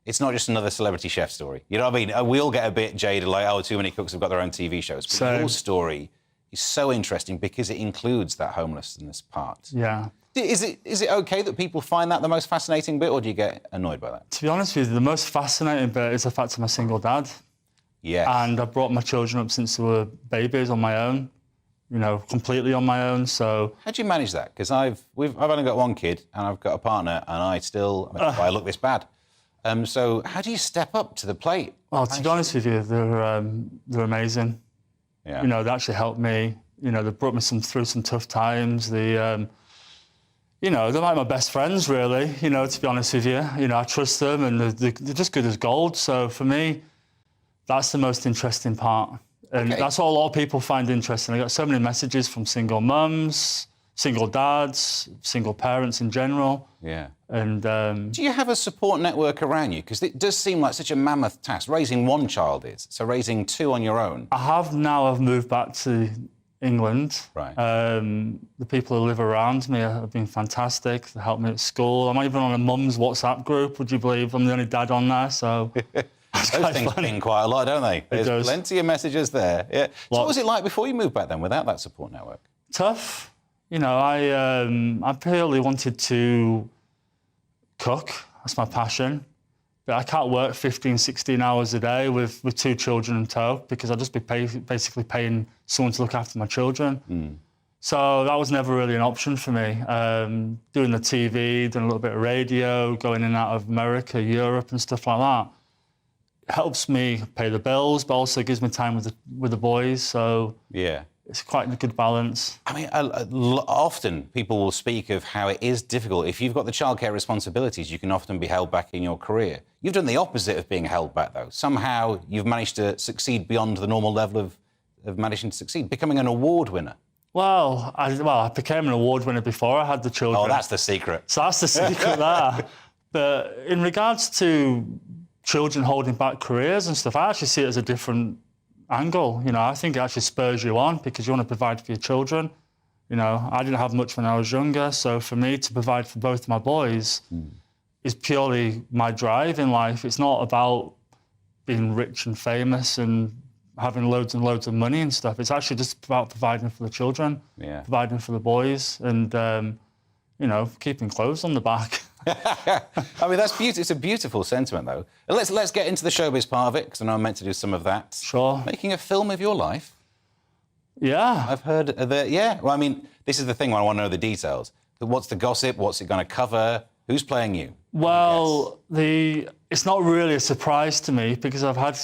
it's not just another celebrity chef story. You know what I mean? We all get a bit jaded, like, oh, too many cooks have got their own TV shows. But your story is so interesting because it includes that homelessness part. Yeah. Is it okay that people find that the most fascinating bit, or do you get annoyed by that? To be honest with you, the most fascinating bit is the fact I'm a single dad. Yeah. And I brought my children up since they were babies on my own, you know, completely on my own, so... How do you manage that? Because I've only got 1 kid, and I've got a partner, and that's why I look this bad. So how do you step up to the plate? Well, to be honest with you, they're amazing. Yeah. You know, they actually helped me. You know, they brought me through some tough times. You know, they're like my best friends, really, you know, to be honest with you. You know, I trust them and they're just good as gold. So for me, that's the most interesting part. And that's what a lot of people find interesting. I got so many messages from single mums, single dads, single parents in general. Yeah. And do you have a support network around you? Because it does seem like such a mammoth task. Raising one child is. So raising two on your own. I've moved back to England. Right. The people who live around me have been fantastic. They help me at school. I'm even on a mum's WhatsApp group, would you believe? I'm the only dad on there, so... Those things ping quite a lot, don't they? There's plenty of messages there. Yeah. So what was it like before you moved back then, without that support network? Tough. You know, I purely wanted to cook. That's my passion. But I can't work 15, 16 hours a day with two children in tow because I'd just be basically paying someone to look after my children. So that was never really an option for me. Doing the TV, doing a little bit of radio, going in and out of America, Europe and stuff like that. Helps me pay the bills, but also gives me time with the boys. So yeah, it's quite a good balance. I mean, often people will speak of how it is difficult. If you've got the childcare responsibilities, you can often be held back in your career. You've done the opposite of being held back, though. Somehow you've managed to succeed beyond the normal level of managing to succeed, becoming an award winner. Well, I became an award winner before I had the children. Oh, that's the secret. So that's the secret there. But in regards to children holding back careers and stuff, I actually see it as a different angle. You know, I think it actually spurs you on because you want to provide for your children. You know, I didn't have much when I was younger, so for me to provide for both my boys is purely my drive in life. It's not about being rich and famous and having loads and loads of money and stuff. It's actually just about providing for the children, providing for the boys and, you know, keeping clothes on the back. I mean, that's beautiful. It's a beautiful sentiment, though. Let's get into the showbiz part of it, because I know I'm meant to do some of that. Sure. Making a film of your life. Yeah. I've heard that, yeah. Well, I mean, this is the thing when I want to know the details. What's the gossip? What's it going to cover? Who's playing you? Well, it's not really a surprise to me because I've had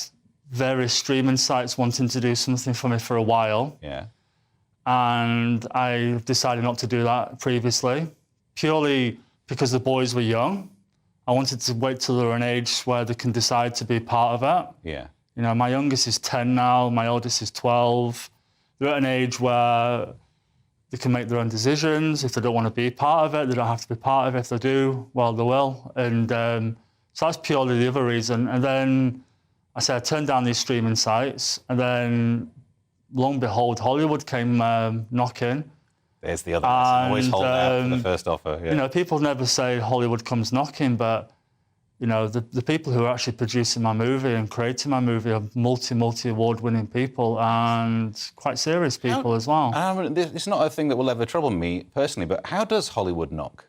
various streaming sites wanting to do something for me for a while. Yeah. And I decided not to do that previously, purely because the boys were young. I wanted to wait till they're an age where they can decide to be part of it. Yeah. You know, my youngest is 10 now, my oldest is 12. They're at an age where they can make their own decisions. If they don't want to be part of it, they don't have to be part of it. If they do, well, they will. And so that's purely the other reason. And then I said I turned down these streaming sites, and then lo and behold, Hollywood came knocking. There's the other lesson. Always hold out for the first offer. Yeah. You know, people never say Hollywood comes knocking, but, you know, the people who are actually producing my movie and creating my movie are multi-award-winning people and quite serious people as well. It's not a thing that will ever trouble me personally, but how does Hollywood knock?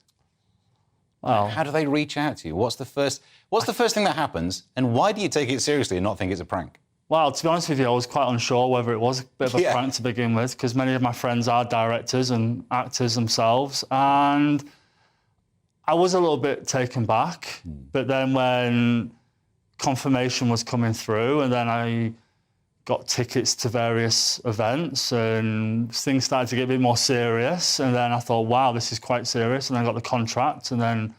Well, how do they reach out to you? What's the first thing that happens, and why do you take it seriously and not think it's a prank? Well, to be honest with you, I was quite unsure whether it was a bit of a prank to begin with, because many of my friends are directors and actors themselves, and I was a little bit taken back. But then when confirmation was coming through, and then I got tickets to various events, and things started to get a bit more serious, and then I thought, wow, this is quite serious, and I got the contract, and then,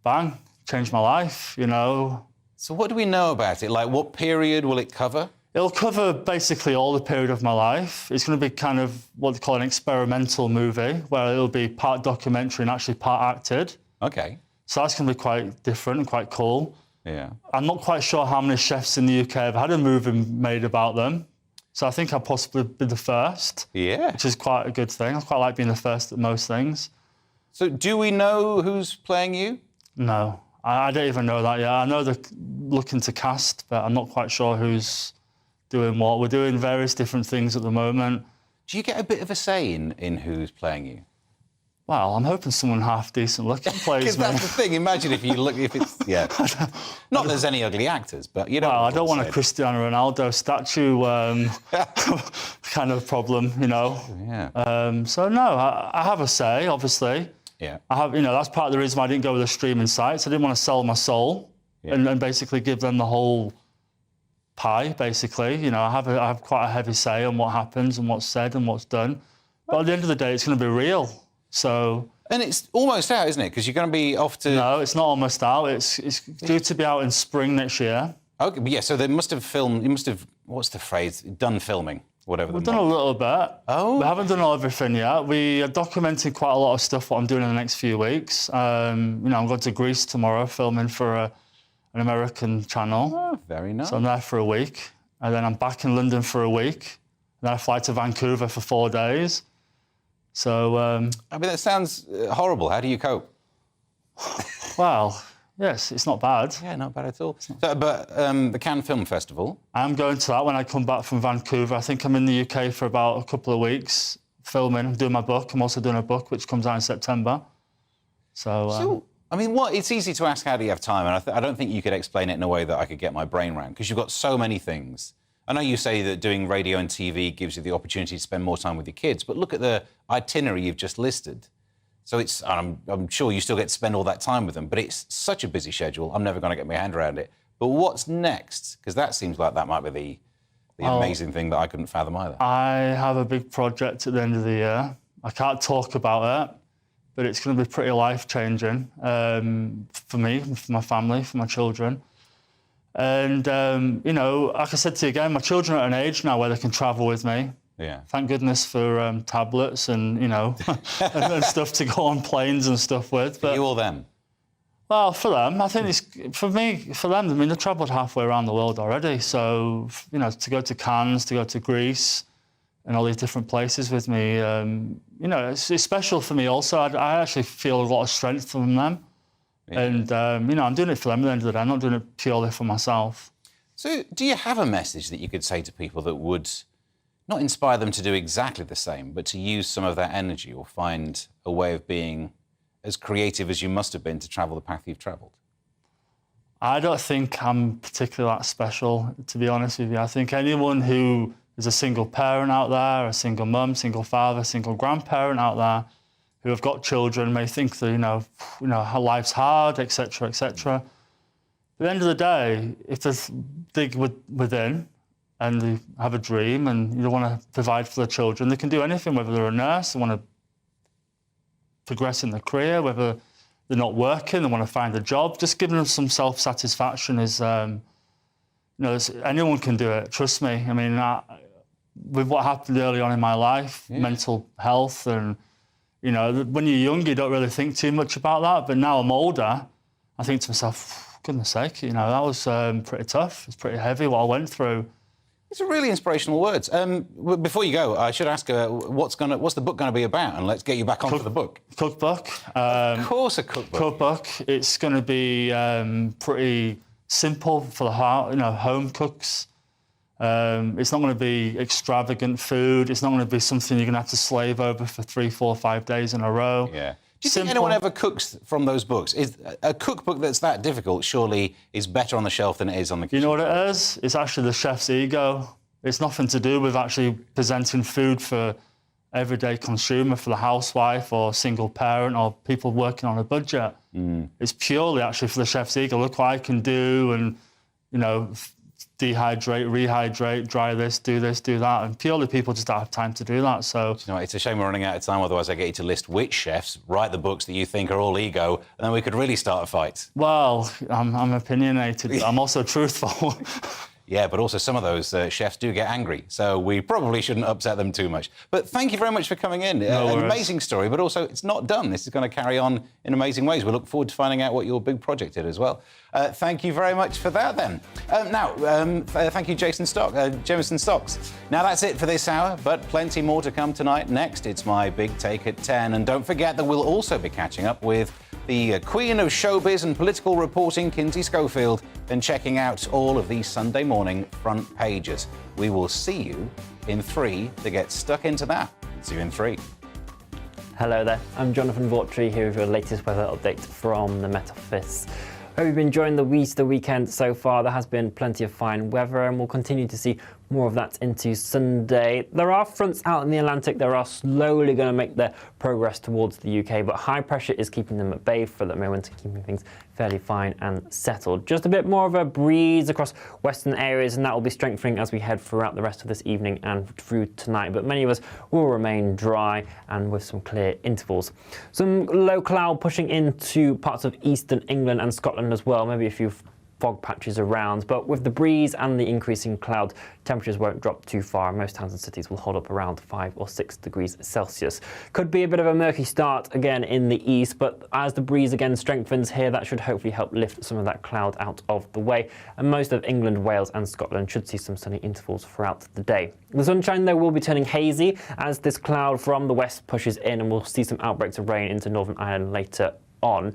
bang, changed my life, you know. So what do we know about it? Like, what period will it cover? It'll cover basically all the period of my life. It's going to be kind of what they call an experimental movie, where it'll be part documentary and actually part acted. Okay. So that's going to be quite different and quite cool. Yeah. I'm not quite sure how many chefs in the UK have had a movie made about them. So I think I'll possibly be the first. Yeah. Which is quite a good thing. I quite like being the first at most things. So do we know who's playing you? No. I don't even know that yet. I know they're looking to cast, but I'm not quite sure who's doing what. We're doing various different things at the moment. Do you get a bit of a say in who's playing you? Well, I'm hoping someone half decent looking plays me. Because that's the thing. Imagine if it's not that there's any ugly actors, but you know. Well, I don't want a Cristiano Ronaldo statue kind of problem, you know. Yeah. So no, I have a say, obviously. Yeah. I have, you know, that's part of the reason why I didn't go with the streaming sites. I didn't want to sell my soul and basically give them the whole pie, basically. You know, I have quite a heavy say on what happens and what's said and what's done. But at the end of the day, it's going to be real. So And it's almost out, isn't it? Because you're going to be off to... No, it's not almost out. It's due to be out in spring next year. OK, but yeah, so they must have filmed... You must have... What's the phrase? Done filming, whatever. We've done a little bit. Oh. We haven't done everything yet. We are documenting quite a lot of stuff, what I'm doing in the next few weeks. I'm going to Greece tomorrow, filming for an American channel. Oh, very nice. So I'm there for a week. And then I'm back in London for a week. And then I fly to Vancouver for 4 days. So... I mean, that sounds horrible. How do you cope? Well, yes, it's not bad. Yeah, not bad at all. So, but the Cannes Film Festival? I'm going to that when I come back from Vancouver. I think I'm in the UK for about a couple of weeks, filming. I'm doing my book. I'm also doing a book, which comes out in September. So I mean, it's easy to ask how do you have time, and I don't think you could explain it in a way that I could get my brain around, because you've got so many things. I know you say that doing radio and TV gives you the opportunity to spend more time with your kids, but look at the itinerary you've just listed. So I'm sure you still get to spend all that time with them, but it's such a busy schedule, I'm never going to get my hand around it. But what's next? Because that seems like that might be the amazing thing that I couldn't fathom either. I have a big project at the end of the year. I can't talk about it, but it's going to be pretty life-changing for me, for my family, for my children. And, like I said to you again, my children are at an age now where they can travel with me. Yeah. Thank goodness for tablets and, and stuff to go on planes and stuff with. But you or them? Well, for them, I think it's... For them, I mean, they've travelled halfway around the world already. So, to go to Cannes, to go to Greece and all these different places with me, it's special for me also. I actually feel a lot of strength from them. Yeah. And, I'm doing it for them at the end of the day. I'm not doing it purely for myself. So do you have a message that you could say to people that would not inspire them to do exactly the same, but to use some of that energy or find a way of being as creative as you must have been to travel the path you've travelled? I don't think I'm particularly that special, to be honest with you. I think anyone who is a single parent out there, a single mum, single father, single grandparent out there, who have got children may think that, how life's hard, etc., etc. At the end of the day, if there's dig within and they have a dream and you want to provide for their children, they can do anything, whether they're a nurse, they want to progress in their career, whether they're not working, they want to find a job. Just giving them some self-satisfaction is, anyone can do it, trust me. I mean, with what happened early on in my life, mental health and, when you're young, you don't really think too much about that. But now I'm older, I think to myself, goodness sake, that was pretty tough. It's pretty heavy what I went through. These are really inspirational words. Before you go, I should ask what's the book going to be about? And let's get you back onto the book. Cookbook. Of course, a cookbook. Cookbook. It's going to be pretty simple for the home cooks. It's not going to be extravagant food. It's not going to be something you're going to have to slave over for 3, 4, 5 days in a row. Yeah. Do you think anyone ever cooks from those books? Is a cookbook that's that difficult surely is better on the shelf than it is on the kitchen? You know what it is? It's actually the chef's ego. It's nothing to do with actually presenting food for everyday consumer, for the housewife or single parent or people working on a budget. It's purely actually for the chef's ego. Look what I can do and, dehydrate, rehydrate, dry this, do that. And purely people just don't have time to do that. So it's a shame we're running out of time, otherwise I get you to list which chefs write the books that you think are all ego, and then we could really start a fight. Well, I'm opinionated, but I'm also truthful. Yeah, but also some of those chefs do get angry, so we probably shouldn't upset them too much. But thank you very much for coming in. An amazing story, but also it's not done. This is going to carry on in amazing ways. We look forward to finding out what your big project is as well. Thank you very much for that, then. Thank you, Jameson Stocks. Now, that's it for this hour, but plenty more to come tonight. Next, it's my big take at 10. And don't forget that we'll also be catching up with the queen of showbiz and political reporting, Kinsey Schofield, and checking out all of these Sunday morning front pages. We will see you in 3 to get stuck into that. See you in 3. Hello there, I'm Jonathan Vautry here with your latest weather update from the Met Office. Hope you've been enjoying the Easter weekend so far. There has been plenty of fine weather and we'll continue to see More of that into Sunday. There are fronts out in the Atlantic that are slowly going to make their progress towards the UK, but high pressure is keeping them at bay for the moment and keeping things fairly fine and settled. Just a bit more of a breeze across western areas, and that will be strengthening as we head throughout the rest of this evening and through tonight. But many of us will remain dry and with some clear intervals. Some low cloud pushing into parts of eastern England and Scotland as well. Maybe a few fog patches around, but with the breeze and the increasing cloud, temperatures won't drop too far. Most towns and cities will hold up around 5 or 6 degrees Celsius. Could be a bit of a murky start again in the east, but as the breeze again strengthens here, that should hopefully help lift some of that cloud out of the way. And most of England, Wales and Scotland should see some sunny intervals throughout the day. The sunshine, though, will be turning hazy as this cloud from the west pushes in, and we'll see some outbreaks of rain into Northern Ireland later on.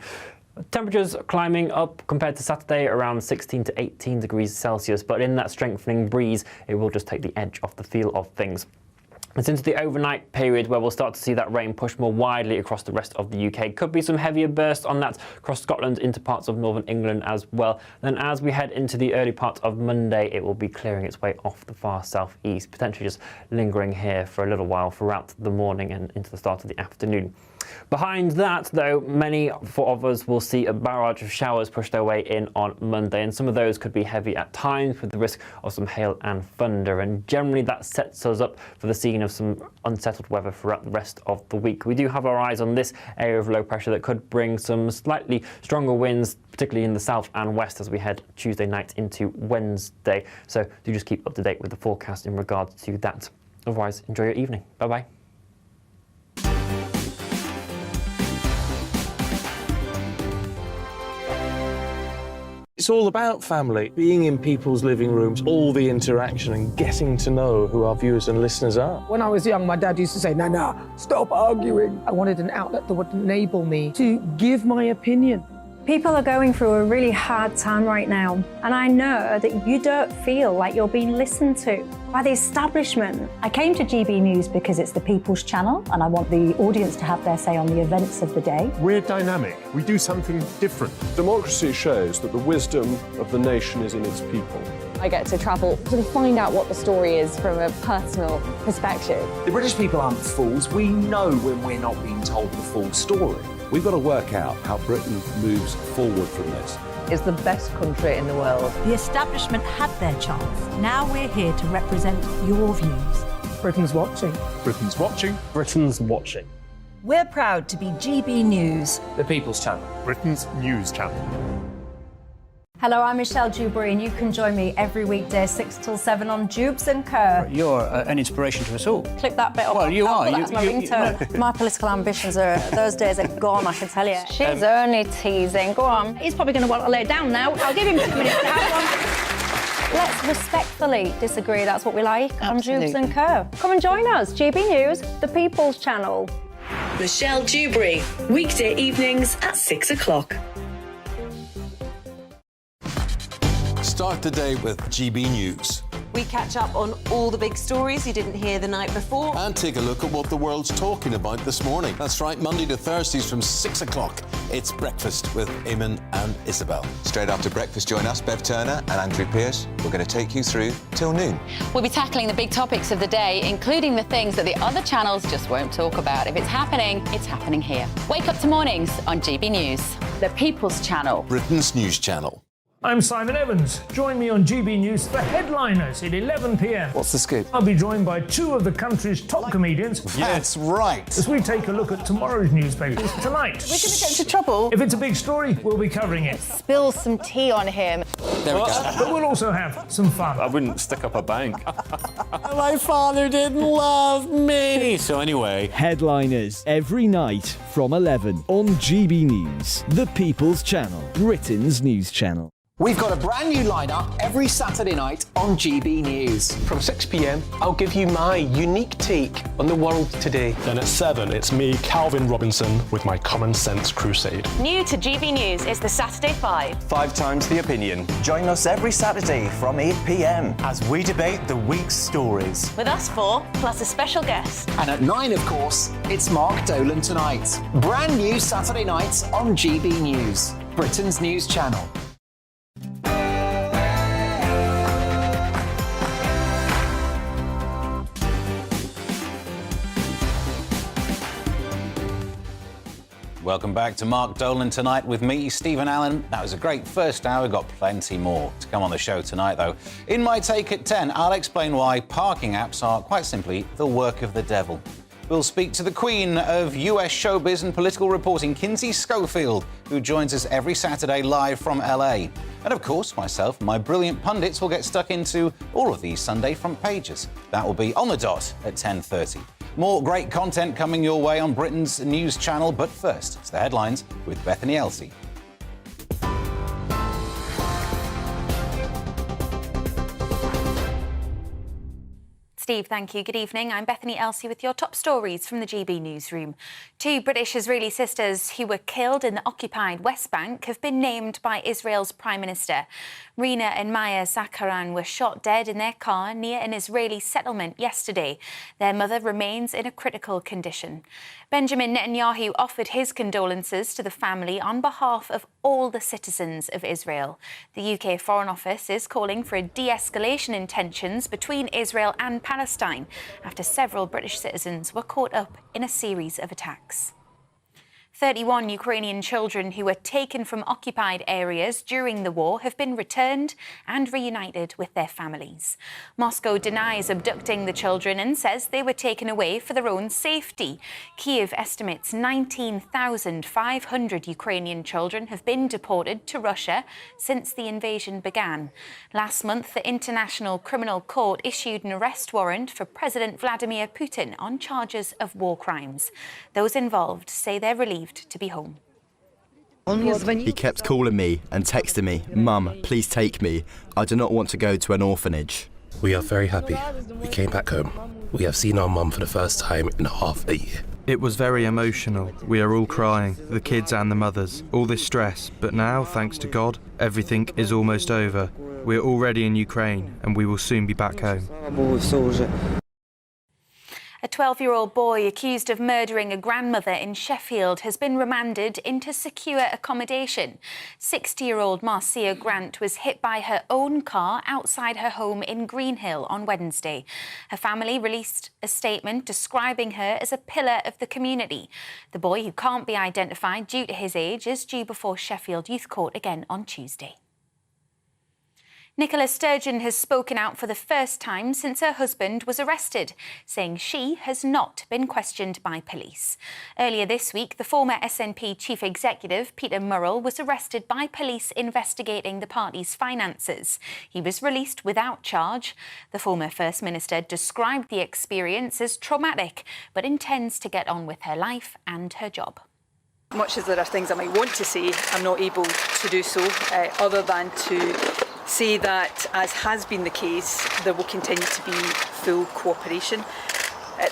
Temperatures climbing up compared to Saturday, around 16 to 18 degrees Celsius, but in that strengthening breeze, it will just take the edge off the feel of things. It's into the overnight period where we'll start to see that rain push more widely across the rest of the UK. Could be some heavier bursts on that across Scotland into parts of northern England as well. Then as we head into the early part of Monday, it will be clearing its way off the far southeast, potentially just lingering here for a little while throughout the morning and into the start of the afternoon. Behind that, though, many of us will see a barrage of showers push their way in on Monday, and some of those could be heavy at times with the risk of some hail and thunder, and generally that sets us up for the scene of some unsettled weather throughout the rest of the week. We do have our eyes on this area of low pressure that could bring some slightly stronger winds, particularly in the south and west as we head Tuesday night into Wednesday, so do just keep up to date with the forecast in regards to that. Otherwise, enjoy your evening. Bye-bye. It's all about family, being in people's living rooms, all the interaction and getting to know who our viewers and listeners are. When I was young, my dad used to say, "Nana, stop arguing." I wanted an outlet that would enable me to give my opinion. People are going through a really hard time right now, and I know that you don't feel like you're being listened to by the establishment. I came to GB News because it's the People's Channel, and I want the audience to have their say on the events of the day. We're dynamic. We do something different. Democracy shows that the wisdom of the nation is in its people. I get to travel to find out what the story is from a personal perspective. The British people aren't fools. We know when we're not being told the full story. We've got to work out how Britain moves forward from this. It's the best country in the world. The establishment had their chance. Now we're here to represent your views. Britain's watching. Britain's watching. Britain's watching. We're proud to be GB News. The People's Channel. Britain's news channel. Hello, I'm Michelle Dewberry, and you can join me every weekday 6 till 7 on Jubes & Co. You're an inspiration to us all. Click that bit up. Well, you are. That's my ringtone. My political ambitions are, those days are gone, I can tell you. She's only teasing. Go on. He's probably going to want to lay down now. I'll give him 2 minutes to have one. Let's respectfully disagree. That's what we like on Jubes & Co. Come and join us. GB News, the People's Channel. Michelle Dewberry, weekday evenings at 6 o'clock. Start the day with GB News. We catch up on all the big stories you didn't hear the night before. And take a look at what the world's talking about this morning. That's right, Monday to Thursdays from 6 o'clock. It's Breakfast with Eamon and Isabel. Straight after breakfast, join us, Bev Turner and Andrew Pearce. We're going to take you through till noon. We'll be tackling the big topics of the day, including the things that the other channels just won't talk about. If it's happening here. Wake up to mornings on GB News, the People's Channel. Britain's news channel. I'm Simon Evans. Join me on GB News for Headliners at 11 p.m. What's the scoop? I'll be joined by 2 of the country's top comedians. That's right. As we take a look at tomorrow's newspapers tonight. We're going to get into trouble. If it's a big story, we'll be covering it. Spill some tea on him. There we go. But we'll also have some fun. I wouldn't stick up a bank. My father didn't love me. So anyway. Headliners every night from 11 on GB News, the People's Channel, Britain's news channel. We've got a brand new lineup every Saturday night on GB News. From 6 p.m, I'll give you my unique take on the world today. Then at 7, it's me, Calvin Robinson, with my Common Sense Crusade. New to GB News is the Saturday 5. 5 times the opinion. Join us every Saturday from 8 p.m. as we debate the week's stories. With us 4, plus a special guest. And at 9, of course, it's Mark Dolan Tonight. Brand new Saturday nights on GB News, Britain's news channel. Welcome back to Mark Dolan Tonight with me, Stephen Allen. That was a great first hour. We've got plenty more to come on the show tonight, though. In my take at 10, I'll explain why parking apps are quite simply the work of the devil. We'll speak to the queen of US showbiz and political reporting, Kinsey Schofield, who joins us every Saturday live from LA. And of course, myself and my brilliant pundits will get stuck into all of these Sunday front pages. That will be on the dot at 10:30. More great content coming your way on Britain's news channel, but first, it's the headlines with Bethany Elsey. Steve, thank you. Good evening. I'm Bethany Elsey with your top stories from the GB newsroom. 2 British-Israeli sisters who were killed in the occupied West Bank have been named by Israel's Prime Minister. Rina and Maya Zakharan were shot dead in their car near an Israeli settlement yesterday. Their mother remains in a critical condition. Benjamin Netanyahu offered his condolences to the family on behalf of all the citizens of Israel. The UK Foreign Office is calling for a de-escalation in tensions between Israel and Palestine after several British citizens were caught up in a series of attacks. 31 Ukrainian children who were taken from occupied areas during the war have been returned and reunited with their families. Moscow denies abducting the children and says they were taken away for their own safety. Kyiv estimates 19,500 Ukrainian children have been deported to Russia since the invasion began. Last month, the International Criminal Court issued an arrest warrant for President Vladimir Putin on charges of war crimes. Those involved say they're relieved to be home. He kept calling me and texting me, "Mum, please take me. I do not want to go to an orphanage." We are very happy. We came back home. We have seen our mum for the first time in half a year. It was very emotional. We are all crying, the kids and the mothers. All this stress, but now, thanks to God, everything is almost over. We're already in Ukraine and we will soon be back home. A 12-year-old boy accused of murdering a grandmother in Sheffield has been remanded into secure accommodation. 60-year-old Marcia Grant was hit by her own car outside her home in Greenhill on Wednesday. Her family released a statement describing her as a pillar of the community. The boy, who can't be identified due to his age, is due before Sheffield Youth Court again on Tuesday. Nicola Sturgeon has spoken out for the first time since her husband was arrested, saying she has not been questioned by police. Earlier this week, the former SNP chief executive, Peter Murrell, was arrested by police investigating the party's finances. He was released without charge. The former First Minister described the experience as traumatic, but intends to get on with her life and her job. Much as there are things I might want to say, I'm not able to do so, other than to say that, as has been the case, there will continue to be full cooperation.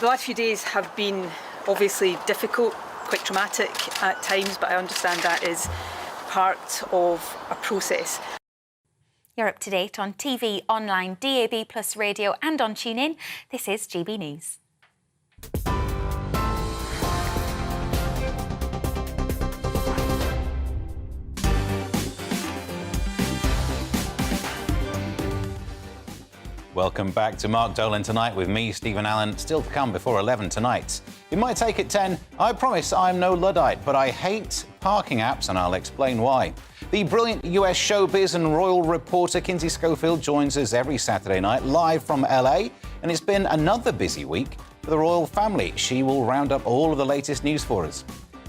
The last few days have been obviously difficult, quite traumatic at times, but I understand that is part of a process. You're up to date on TV, online, DAB+ radio and on TuneIn. This is GB News. Welcome back to Mark Dolan Tonight with me, Stephen Allen. Still to come before 11 tonight. In my take at 10, I promise I'm no Luddite, but I hate parking apps, and I'll explain why. The brilliant US showbiz and royal reporter Kinsey Schofield joins us every Saturday night live from LA, and it's been another busy week for the royal family. She will round up all of the latest news for us.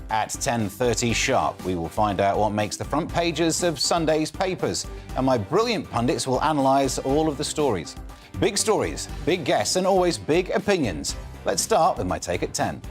At 10:30 sharp, we will find out what makes the front pages of Sunday's papers, and my brilliant pundits will analyse all of the stories. Big stories, big guests, and always big opinions. Let's start with my take at 10.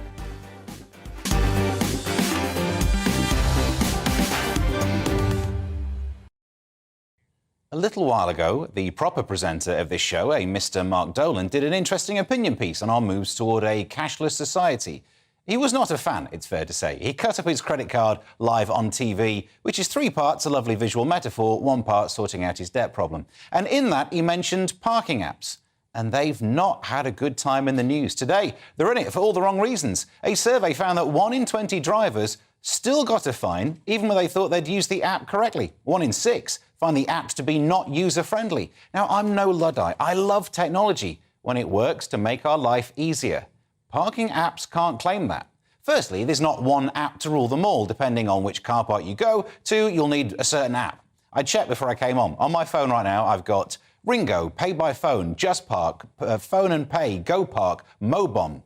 A little while ago, the proper presenter of this show, a Mr. Mark Dolan, did an interesting opinion piece on our moves toward a cashless society. He was not a fan, it's fair to say. He cut up his credit card live on TV, which is 3 parts a lovely visual metaphor, 1 part sorting out his debt problem. And in that, he mentioned parking apps. And they've not had a good time in the news. Today, they're in it for all the wrong reasons. A survey found that 1 in 20 drivers still got a fine, even when they thought they'd used the app correctly. 1 in 6 find the apps to be not user-friendly. Now, I'm no Luddite. I love technology when it works to make our life easier. Parking apps can't claim that. Firstly, there's not one app to rule them all. Depending on which car park you go to, you'll need a certain app. I checked before I came on. On my phone right now, I've got Ringo, Pay by Phone, Just Park, Phone and Pay, Go Park, Mobom,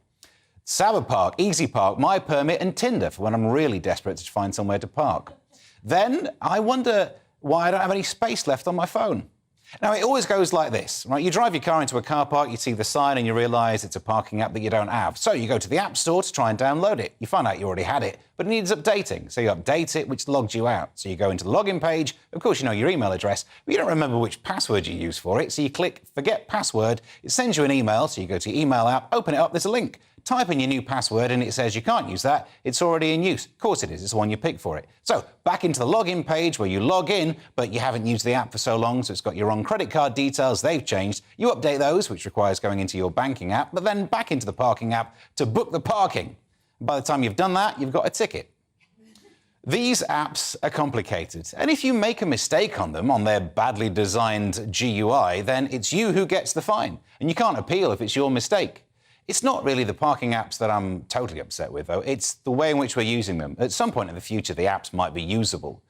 Saber Park, Easy Park, My Permit and Tinder for when I'm really desperate to find somewhere to park. Then I wonder why I don't have any space left on my phone. Now, it always goes like this, right? You drive your car into a car park, you see the sign and you realise it's a parking app that you don't have. So you go to the App Store to try and download it. You find out you already had it, but it needs updating. So you update it, which logs you out. So you go into the login page. Of course, you know your email address, but you don't remember which password you use for it. So you click Forget Password. It sends you an email. So you go to your email app, open it up, there's a link. Type in your new password and it says you can't use that. It's already in use. Of course it is. It's the one you picked for it. So back into the login page where you log in, but you haven't used the app for so long, so it's got your wrong credit card details. They've changed. You update those, which requires going into your banking app, but then back into the parking app to book the parking. By the time you've done that, you've got a ticket. These apps are complicated, and if you make a mistake on them, on their badly designed GUI, then it's you who gets the fine, and you can't appeal if it's your mistake. It's not really the parking apps that I'm totally upset with, though. It's the way in which we're using them. At some point in the future, the apps might be usable.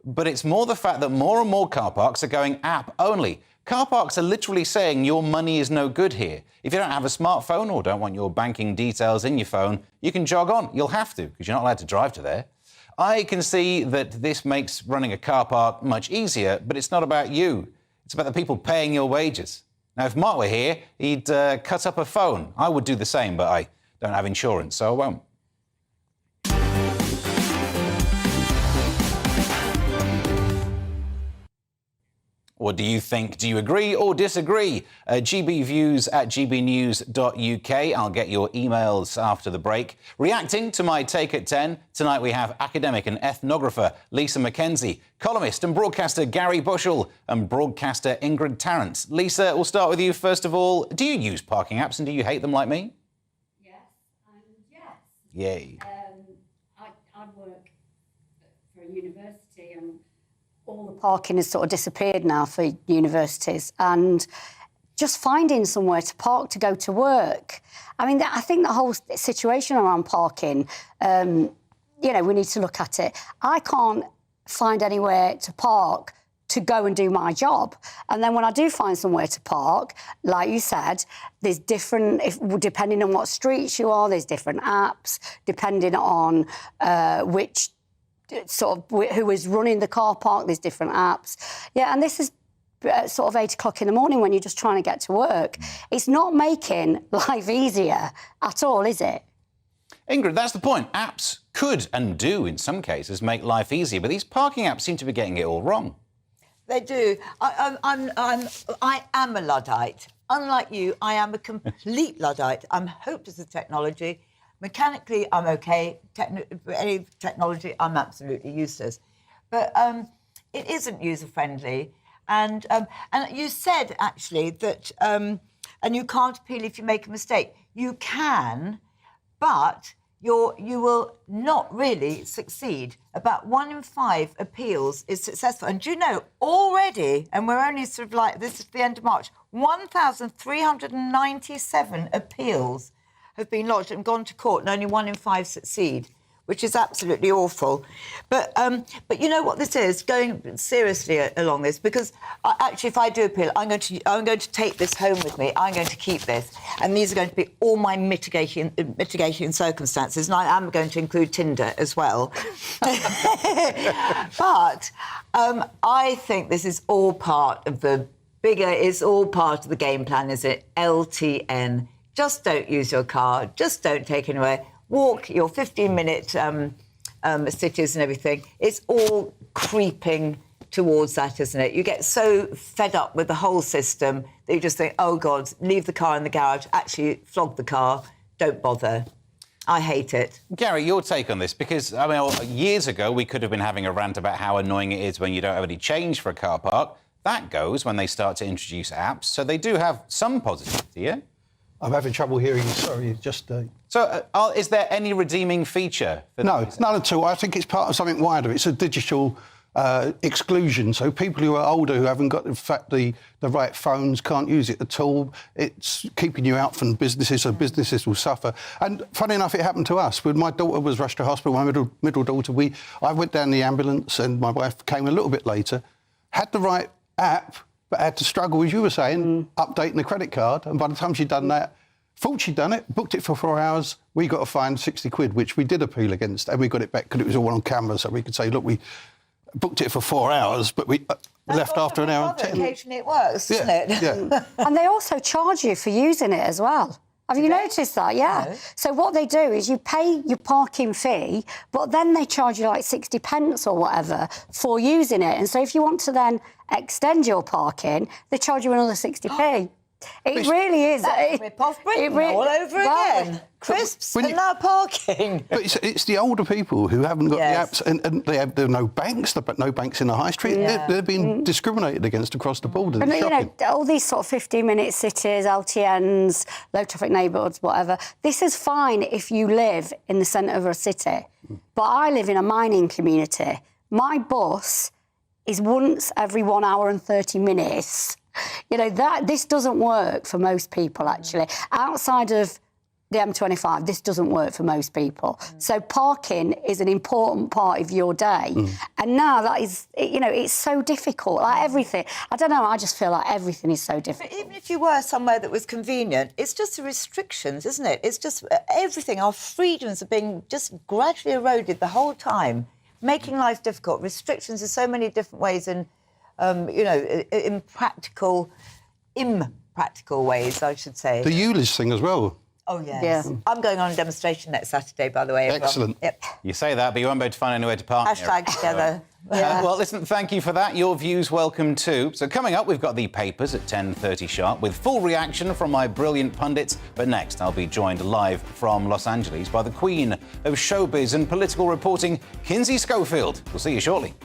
But it's more the fact that more and more car parks are going app-only. Car parks are literally saying your money is no good here. If you don't have a smartphone or don't want your banking details in your phone, you can jog on. You'll have to, because you're not allowed to drive to there. I can see that this makes running a car park much easier, but it's not about you. It's about the people paying your wages. Now, if Mark were here, he'd cut up a phone. I would do the same, but I don't have insurance, so I won't. What do you think? Do you agree or disagree? gbviews at gbnews.uk. I'll get your emails after the break. Reacting to my take at 10, tonight we have academic and ethnographer Lisa McKenzie, columnist and broadcaster Gary Bushell, and broadcaster Ingrid Tarrant. Lisa, we'll start with you first of all. Do you use parking apps and do you hate them like me? Yes, and yes. Yay. I work for a university and all the parking has sort of disappeared now for universities, and just finding somewhere to park to go to work. I mean, I think the whole situation around parking, we need to look at it. I can't find anywhere to park to go and do my job. And then when I do find somewhere to park, like you said, there's different, depending on what streets you are, there's different apps, depending on which who is running the car park, there's different apps. Yeah, and this is sort of 8 o'clock in the morning when you're just trying to get to work. It's not making life easier at all, is it? Ingrid, that's the point. Apps could and do, in some cases, make life easier, but these parking apps seem to be getting it all wrong. They do. I am a Luddite. Unlike you, I am a complete Luddite. I'm hopeless with technology. Mechanically, I'm OK. Any technology, I'm absolutely useless. But it isn't user-friendly. And you said, actually, that... and you can't appeal if you make a mistake. You can, but you will not really succeed. About 1 in 5 appeals is successful. And do you know, already, and we're only sort of like, this is the end of March, 1,397 appeals have been lodged and gone to court, and only 1 in 5 succeed, which is absolutely awful. But you know what this is, going seriously along this, because actually, if I do appeal, I'm going to take this home with me. I'm going to keep this, and these are going to be all my mitigating circumstances, and I am going to include Tinder as well. But I think this is all part of the bigger. It's all part of the game plan, is it? LTN. Just don't use your car. Just don't take it anywhere. Walk your 15-minute cities and everything. It's all creeping towards that, isn't it? You get so fed up with the whole system that you just think, oh, God, leave the car in the garage. Actually, flog the car. Don't bother. I hate it. Gary, your take on this, because, I mean, years ago, we could have been having a rant about how annoying it is when you don't have any change for a car park. That goes when they start to introduce apps, so they do have some positivity, yeah? I'm having trouble hearing you, sorry, just... So, is there any redeeming feature? For no, none at all. I think it's part of something wider. It's a digital exclusion. So people who are older, who haven't got, in fact, the right phones, can't use it at all. It's keeping you out from businesses, so businesses will suffer. And funny enough, it happened to us. When my daughter was rushed to hospital, my middle daughter, I went down the ambulance and my wife came a little bit later, had the right app, but had to struggle, as you were saying, updating the credit card. And by the time she'd done that, thought she'd done it, booked it for 4 hours, we got a fine 60 quid, which we did appeal against, and we got it back because it was all on camera, so we could say, look, we booked it for 4 hours, but we left after an hour and 10. Occasionally it works, doesn't it? Yeah. And they also charge you for using it as well. Have you noticed that? Yeah. No. So what they do is you pay your parking fee, but then they charge you like 60 pence or whatever for using it. And so if you want to then extend your parking, they charge you another 60p. It really is. Rip-off Britain all over again. Crisps and now parking. But it's the older people who haven't got the apps, and there are no banks, but no banks in the high street. Yeah. They're being discriminated against across the board. But, you know, all these sort of 15-minute cities, LTNs, low-traffic neighbourhoods, whatever, this is fine if you live in the centre of a city. But I live in a mining community. My bus is once every 1 hour and 30 minutes. You know, this doesn't work for most people, actually. Outside of the M25, this doesn't work for most people. So parking is an important part of your day. And now that is, you know, it's so difficult. Like everything, I don't know, I just feel like everything is so difficult. But even if you were somewhere that was convenient, it's just the restrictions, isn't it? It's just everything. Our freedoms are being just gradually eroded the whole time, making life difficult. Restrictions in so many different ways and you know, impractical ways, I should say. The ULIS thing as well. Oh, yes. Yeah. I'm going on a demonstration next Saturday, by the way. Excellent. Yep. You say that, but you won't be able to find anywhere to park. Hashtag together. Well, listen, thank you for that. Your views welcome too. So coming up, we've got the papers at 10:30 sharp with full reaction from my brilliant pundits. But next, I'll be joined live from Los Angeles by the queen of showbiz and political reporting, Kinsey Schofield. We'll see you shortly.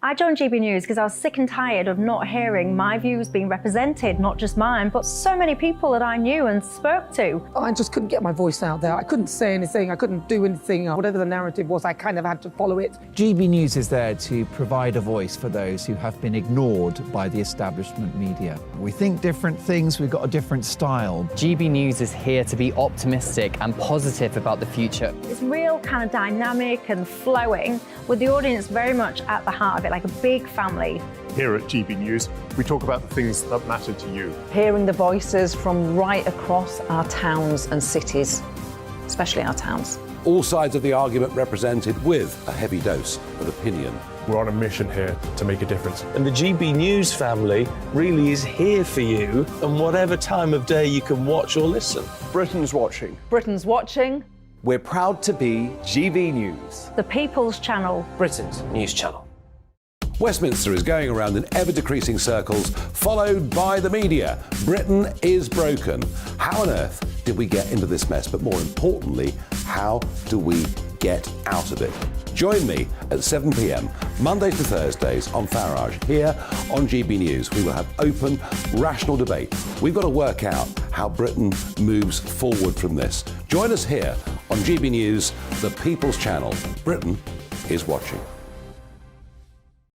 I joined GB News because I was sick and tired of not hearing my views being represented, not just mine, but so many people that I knew and spoke to. I just couldn't get my voice out there. I couldn't say anything. I couldn't do anything. Whatever the narrative was, I kind of had to follow it. GB News is there to provide a voice for those who have been ignored by the establishment media. We think different things, we've got a different style. GB News is here to be optimistic and positive about the future. It's real kind of dynamic and flowing, with the audience very much at the heart of it, like a big family. Here at GB News, we talk about the things that matter to you. Hearing the voices from right across our towns and cities, especially our towns. All sides of the argument represented with a heavy dose of opinion. We're on a mission here to make a difference. And the GB News family really is here for you, and whatever time of day you can watch or listen. Britain's watching. Britain's watching. We're proud to be GB News. The People's Channel. Britain's news channel. Westminster is going around in ever-decreasing circles, followed by the media. Britain is broken. How on earth did we get into this mess? But more importantly, how do we get out of it? Join me at 7 p.m, Mondays to Thursdays on Farage, here on GB News. We will have open, rational debate. We've got to work out how Britain moves forward from this. Join us here on GB News, the People's Channel. Britain is watching.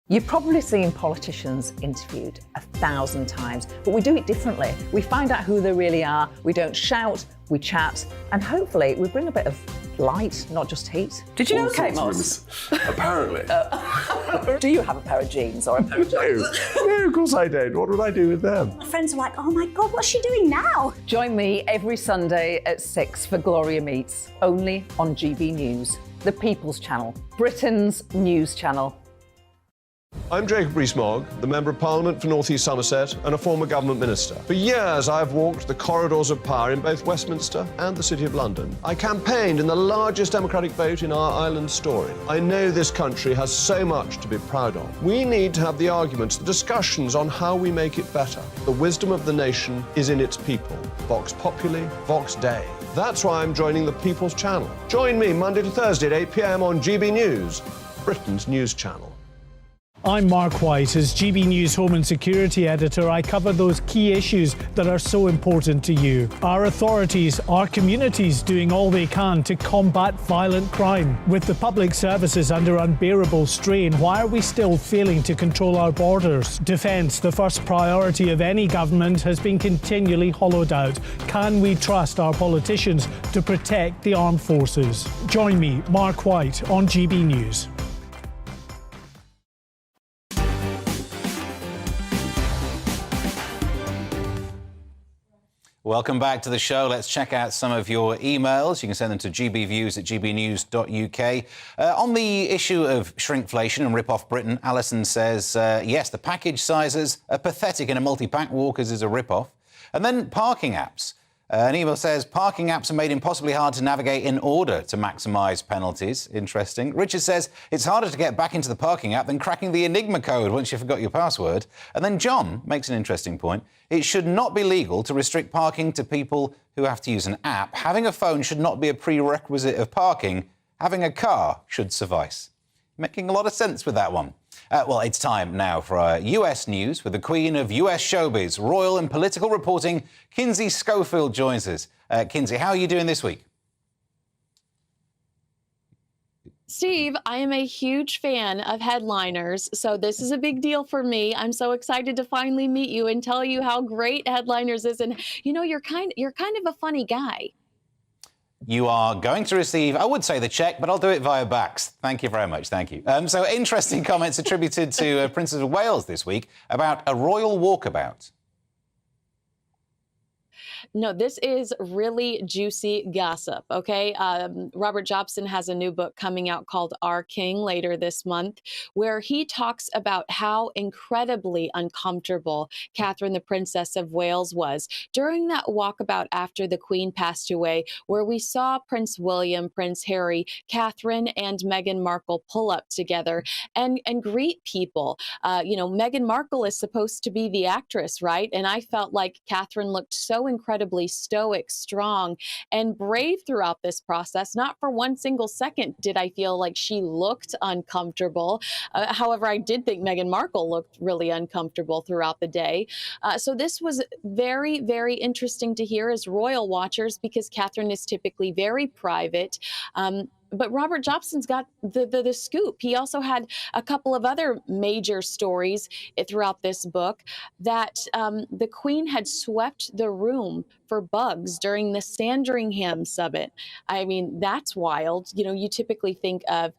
You've probably seen politicians interviewed 1,000 times, but we do it differently. We find out who they really are, we don't shout, we chat, and hopefully we bring a bit of light, not just heat. Did you know Kate Moss? Apparently. Do you have a pair of jeans or a pair of jeans? No, of course I don't. What would I do with them? My friends are like, oh my God, what's she doing now? Join me every Sunday at 6 for Gloria Meets, only on GB News, the People's Channel, Britain's news channel. I'm Jacob Rees-Mogg, the Member of Parliament for North East Somerset and a former government minister. For years, I've walked the corridors of power in both Westminster and the City of London. I campaigned in the largest democratic vote in our island story. I know this country has so much to be proud of. We need to have the arguments, the discussions on how we make it better. The wisdom of the nation is in its people. Vox Populi, Vox Dei. That's why I'm joining the People's Channel. Join me Monday to Thursday at 8 p.m. on GB News, Britain's news channel. I'm Mark White. As GB News Home and Security Editor, I cover those key issues that are so important to you. Our authorities, our communities doing all they can to combat violent crime. With the public services under unbearable strain, why are we still failing to control our borders? Defence, the first priority of any government, has been continually hollowed out. Can we trust our politicians to protect the armed forces? Join me, Mark White, on GB News. Welcome back to the show. Let's check out some of your emails. You can send them to gbviews@gbnews.uk. On the issue of shrinkflation and rip-off Britain, Alison says, yes, the package sizes are pathetic in a multi-pack. Walkers is a rip-off. And then parking apps. An email says, parking apps are made impossibly hard to navigate in order to maximise penalties. Interesting. Richard says, it's harder to get back into the parking app than cracking the Enigma code once you forgot your password. And then John makes an interesting point. It should not be legal to restrict parking to people who have to use an app. Having a phone should not be a prerequisite of parking. Having a car should suffice. Making a lot of sense with that one. Well, it's time now for our US news with the queen of US showbiz, royal and political reporting. Kinsey Schofield joins us. Kinsey, how are you doing this week? Steve, I am a huge fan of headliners, so this is a big deal for me. I'm so excited to finally meet you and tell you how great headliners is. And you know, you're kind of a funny guy. You are going to receive, I would say the cheque, but I'll do it via Bax. Thank you very much. Thank you. So interesting comments attributed to Princess of Wales this week about a royal walkabout. No, this is really juicy gossip, okay? Robert Jobson has a new book coming out called Our King later this month, where he talks about how incredibly uncomfortable Catherine, the Princess of Wales, was during that walkabout after the Queen passed away, where we saw Prince William, Prince Harry, Catherine, and Meghan Markle pull up together and greet people. You know, Meghan Markle is supposed to be the actress, right? And I felt like Catherine looked so incredibly stoic, strong, and brave throughout this process. Not for one single second did I feel like she looked uncomfortable. However, I did think Meghan Markle looked really uncomfortable throughout the day. So this was very, very interesting to hear as royal watchers, because Catherine is typically very private. But Robert Jobson's got the scoop. He also had a couple of other major stories throughout this book that the Queen had swept the room for bugs during the Sandringham summit. I mean, that's wild. You know, you typically think of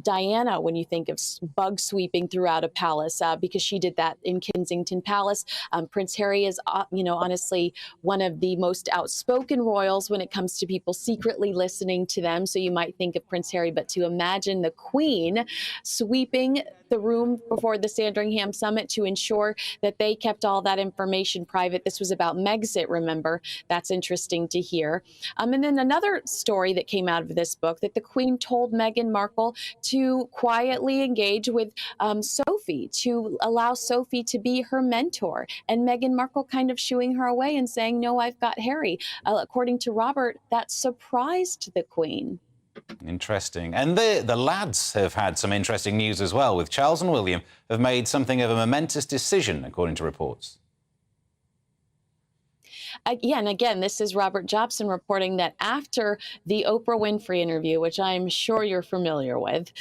Diana when you think of bug sweeping throughout a palace because she did that in Kensington Palace. Prince Harry is, you know, honestly one of the most outspoken royals when it comes to people secretly listening to them. So you might think of Prince Harry, but to imagine the Queen sweeping the room before the Sandringham summit to ensure that they kept all that information private. This was about Megxit, remember? That's interesting to hear. And then another story that came out of this book, that the Queen told Meghan Markle to quietly engage with Sophie, to allow Sophie to be her mentor. And Meghan Markle kind of shooing her away and saying, no, I've got Harry. According to Robert, that surprised the Queen. Interesting. And the lads have had some interesting news as well, with Charles and William have made something of a momentous decision, according to reports. Yeah, and again, this is Robert Jobson reporting that after the Oprah Winfrey interview, which I'm sure you're familiar with,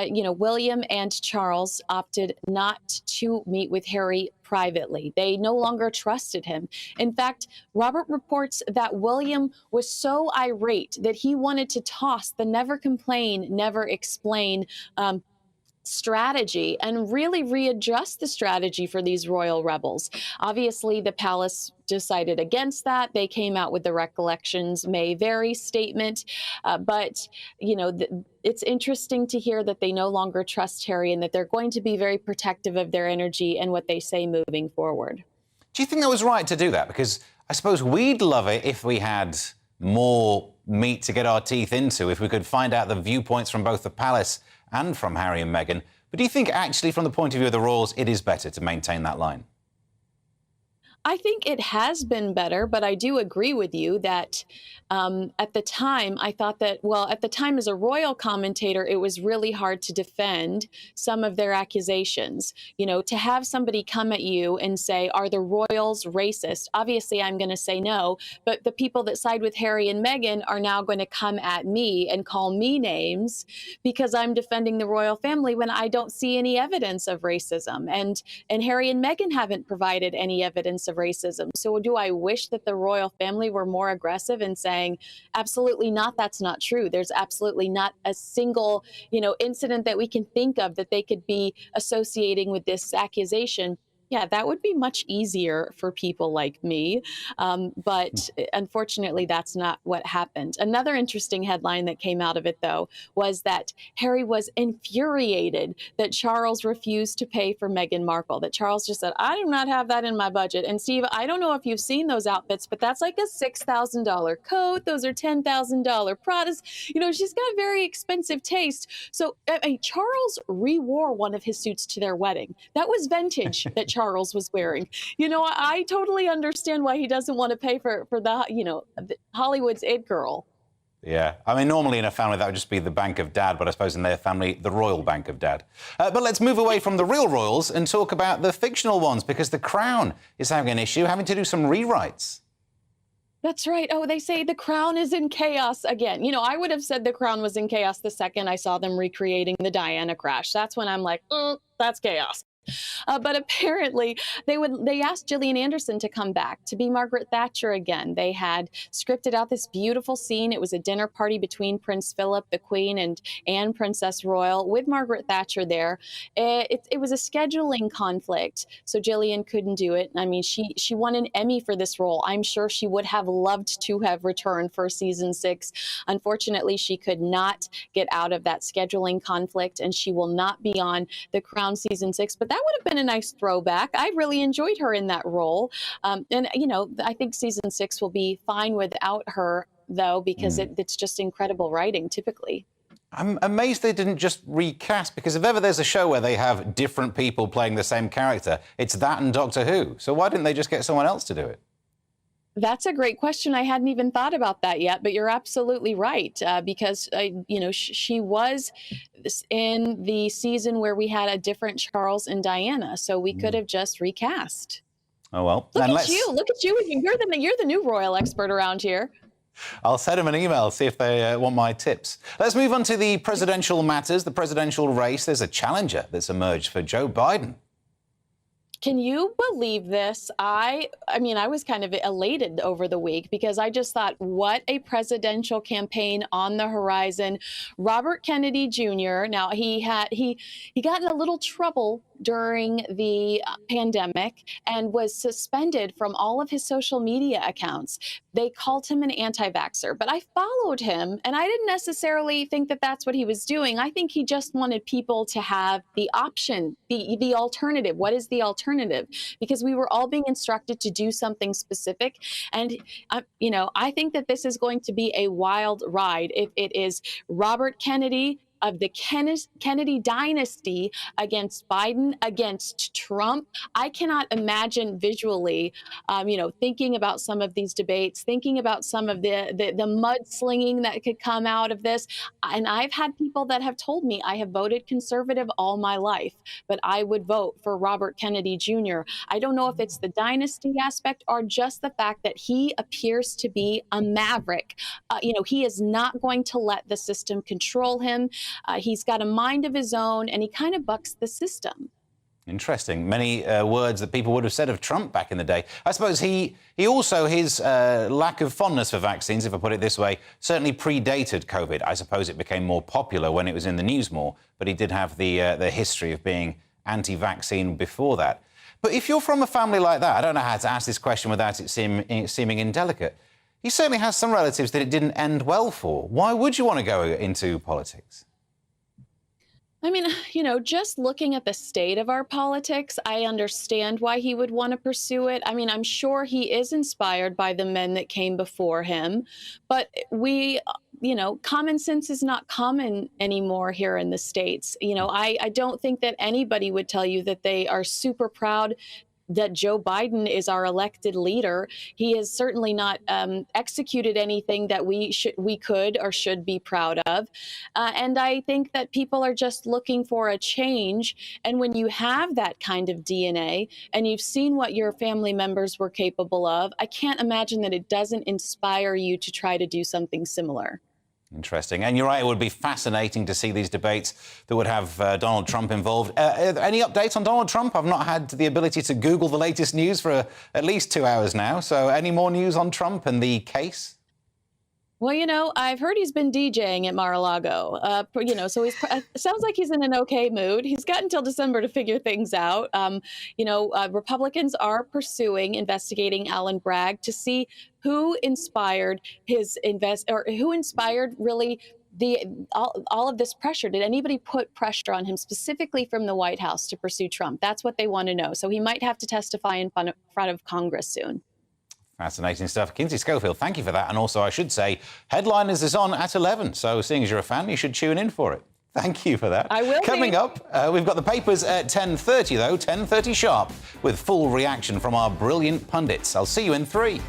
you know, William and Charles opted not to meet with Harry privately. They no longer trusted him. In fact, Robert reports that William was so irate that he wanted to toss the never complain, never explain strategy and really readjust the strategy for these royal rebels. Obviously, the palace decided against that. They came out with the Recollections May Vary statement. But, you know, it's interesting to hear that they no longer trust Harry and that they're going to be very protective of their energy and what they say moving forward. Do you think that was right to do that? Because I suppose we'd love it if we had more meat to get our teeth into, if we could find out the viewpoints from both the palace and from Harry and Meghan. But do you think actually from the point of view of the royals, it is better to maintain that line? I think it has been better, but I do agree with you that at the time, I thought that, well, at the time as a royal commentator, it was really hard to defend some of their accusations. You know, to have somebody come at you and say, are the royals racist? Obviously, I'm going to say no, but the people that side with Harry and Meghan are now going to come at me and call me names because I'm defending the royal family when I don't see any evidence of racism. And Harry and Meghan haven't provided any evidence of racism. So do I wish that the royal family were more aggressive in saying, absolutely not, that's not true. There's absolutely not a single, incident that we can think of that they could be associating with this accusation. Yeah, that would be much easier for people like me. But unfortunately, that's not what happened. Another interesting headline that came out of it, though, was that Harry was infuriated that Charles refused to pay for Meghan Markle, that Charles just said, I do not have that in my budget. And Steve, I don't know if you've seen those outfits, but that's like a $6,000 coat. Those are $10,000 Pradas. She's got a very expensive taste. So Charles re-wore one of his suits to their wedding. That was vintage that Charles was wearing. I totally understand why he doesn't want to pay for the, Hollywood's it girl. Yeah, I mean, normally in a family that would just be the bank of dad, but I suppose in their family, the royal bank of dad. But let's move away from the real royals and talk about the fictional ones, because The Crown is having an issue, having to do some rewrites. That's right. Oh, they say The Crown is in chaos again. I would have said The Crown was in chaos the second I saw them recreating the Diana crash. That's when I'm like, that's chaos. But apparently they asked Gillian Anderson to come back to be Margaret Thatcher again. They had scripted out this beautiful scene. It was a dinner party between Prince Philip, the Queen, and Anne, Princess Royal, with Margaret Thatcher there. It was a scheduling conflict, so Gillian couldn't do it. I mean, she won an Emmy for this role. I'm sure she would have loved to have returned for season 6. Unfortunately, she could not get out of that scheduling conflict, and she will not be on The Crown season 6. But that would have been a nice throwback. I really enjoyed her in that role. And, I think season 6 will be fine without her, though, because it's just incredible writing, typically. I'm amazed they didn't just recast, because if ever there's a show where they have different people playing the same character, it's that and Doctor Who. So why didn't they just get someone else to do it? That's a great question. I hadn't even thought about that yet, but you're absolutely right, because, she was in the season where we had a different Charles and Diana, so we could have just recast. Oh, well. Look at you. You're the new royal expert around here. I'll send them an email, see if they want my tips. Let's move on to the presidential matters, the presidential race. There's a challenger that's emerged for Joe Biden. Can you believe this? I was kind of elated over the week because I just thought, what a presidential campaign on the horizon. Robert Kennedy Jr. Now, he got in a little trouble during the pandemic and was suspended from all of his social media accounts. They called him an anti-vaxxer, but I followed him and I didn't necessarily think that that's what he was doing. I think he just wanted people to have the option, the alternative. What is the alternative? Because we were all being instructed to do something specific. And, I think that this is going to be a wild ride if it is Robert Kennedy of the Kennedy dynasty against Biden, against Trump. I cannot imagine visually, thinking about some of these debates, thinking about some of the mudslinging that could come out of this. And I've had people that have told me I have voted conservative all my life, but I would vote for Robert Kennedy Jr. I don't know if it's the dynasty aspect or just the fact that he appears to be a maverick. He is not going to let the system control him. He's got a mind of his own, and he kind of bucks the system. Interesting. Many words that people would have said of Trump back in the day. I suppose he also, his lack of fondness for vaccines, if I put it this way, certainly predated COVID. I suppose it became more popular when it was in the news more, but he did have the history of being anti-vaccine before that. But if you're from a family like that, I don't know how to ask this question without it seeming indelicate. He certainly has some relatives that it didn't end well for. Why would you want to go into politics? I mean, just looking at the state of our politics, I understand why he would want to pursue it. I mean, I'm sure he is inspired by the men that came before him, but common sense is not common anymore here in the States. I don't think that anybody would tell you that they are super proud that Joe Biden is our elected leader. He has certainly not executed anything that we could or should be proud of. And I think that people are just looking for a change. And when you have that kind of DNA and you've seen what your family members were capable of, I can't imagine that it doesn't inspire you to try to do something similar. Interesting. And you're right, it would be fascinating to see these debates that would have Donald Trump involved. Any updates on Donald Trump? I've not had the ability to Google the latest news for at least 2 hours now. So any more news on Trump and the case? Well, you know, I've heard he's been DJing at Mar-a-Lago, so it sounds like he's in an okay mood. He's got until December to figure things out. Republicans are investigating Alan Bragg to see who inspired who inspired really all of this pressure. Did anybody put pressure on him specifically from the White House to pursue Trump? That's what they want to know. So he might have to testify in front of Congress soon. Fascinating stuff. Kinsey Schofield, thank you for that. And also, I should say, Headliners is on at 11. So seeing as you're a fan, you should tune in for it. Thank you for that. I will. Coming up, we've got the papers at 10:30, though, 10:30 sharp, with full reaction from our brilliant pundits. I'll see you in 3.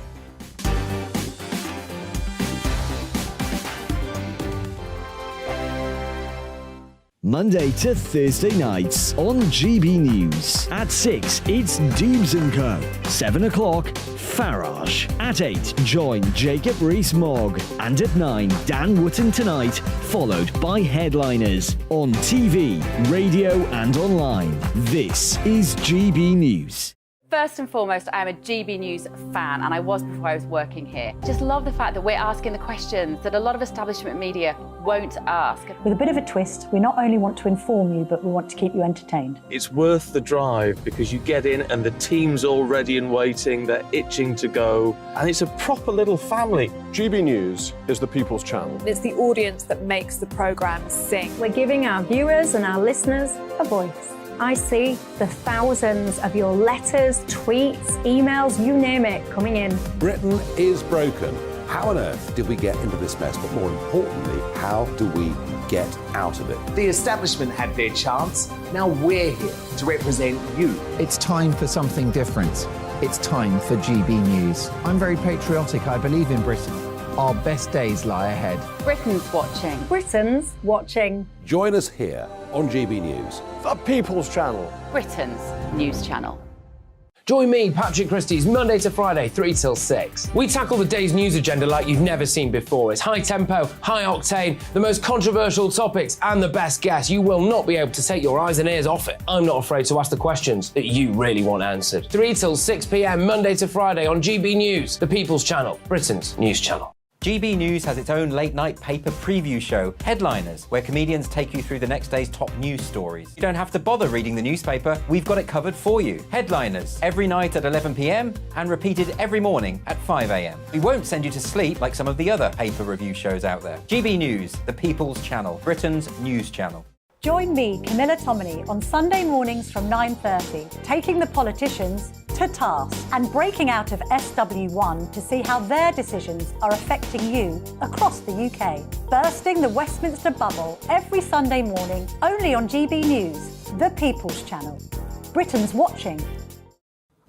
Monday to Thursday nights on GB News. At 6, it's Dubes & Co. 7 o'clock, Farage. At 8, join Jacob Rees-Mogg. And at 9, Dan Wootton Tonight, followed by Headliners. On TV, radio and online. This is GB News. First and foremost, I am a GB News fan, and I was before I was working here. Just love the fact that we're asking the questions that a lot of establishment media won't ask. With a bit of a twist, we not only want to inform you, but we want to keep you entertained. It's worth the drive because you get in and the team's all ready and waiting, they're itching to go, and it's a proper little family. GB News is the People's Channel. It's the audience that makes the programme sing. We're giving our viewers and our listeners a voice. I see the thousands of your letters, tweets, emails, you name it, coming in. Britain is broken. How on earth did we get into this mess? But more importantly, how do we get out of it? The establishment had their chance. Now we're here to represent you. It's time for something different. It's time for GB News. I'm very patriotic. I believe in Britain. Our best days lie ahead. Britain's watching. Britain's watching. Join us here on GB News. The People's Channel. Britain's news channel. Join me, Patrick Christie's, Monday to Friday, 3 till 6. We tackle the day's news agenda like you've never seen before. It's high tempo, high octane, the most controversial topics, and the best guests. You will not be able to take your eyes and ears off it. I'm not afraid to ask the questions that you really want answered. 3 till 6 p.m, Monday to Friday on GB News, the People's Channel, Britain's news channel. GB News has its own late-night paper preview show, Headliners, where comedians take you through the next day's top news stories. You don't have to bother reading the newspaper, we've got it covered for you. Headliners, every night at 11 p.m, and repeated every morning at 5 a.m. We won't send you to sleep like some of the other paper review shows out there. GB News, the People's Channel, Britain's news channel. Join me, Camilla Tominey, on Sunday mornings from 9:30, taking the politicians to task and breaking out of SW1 to see how their decisions are affecting you across the UK. Bursting the Westminster bubble every Sunday morning, only on GB News, the People's Channel. Britain's watching.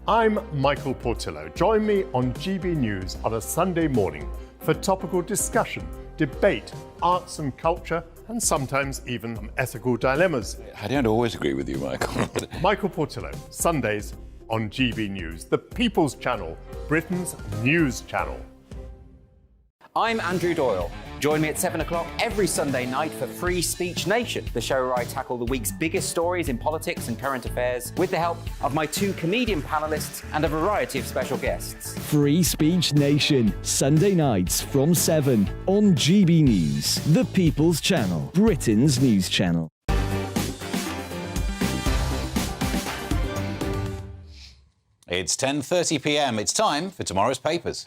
I'm Michael Portillo. Join me on GB News on a Sunday morning for topical discussion, debate, arts and culture, and sometimes even ethical dilemmas. I don't always agree with you, Michael. Michael Portillo, Sundays on GB News, the People's Channel, Britain's news channel. I'm Andrew Doyle. Join me at 7 o'clock every Sunday night for Free Speech Nation, the show where I tackle the week's biggest stories in politics and current affairs with the help of my 2 comedian panellists and a variety of special guests. Free Speech Nation, Sunday nights from 7 on GB News, the People's Channel, Britain's news channel. It's 10:30 p.m. It's time for tomorrow's papers.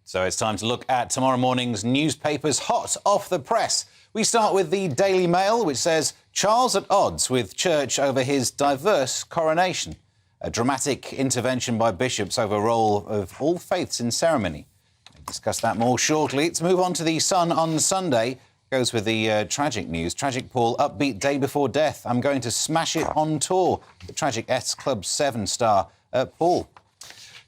So it's time to look at tomorrow morning's newspapers hot off the press. We start with the Daily Mail, which says, Charles at odds with Church over his diverse coronation. A dramatic intervention by bishops over role of all faiths in ceremony. We'll discuss that more shortly. Let's move on to the Sun on Sunday. goes with the tragic news. Tragic Paul, upbeat day before death. I'm going to smash it on tour. The tragic S Club 7 star, Paul.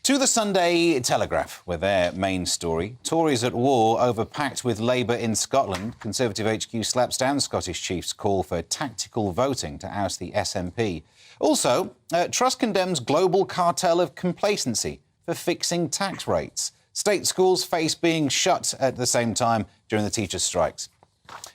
To the Sunday Telegraph, with their main story. Tories at war over pact with Labour in Scotland. Conservative HQ slaps down Scottish Chiefs' call for tactical voting to oust the SNP. Also, Truss condemns global cartel of complacency for fixing tax rates. State schools face being shut at the same time during the teachers' strikes.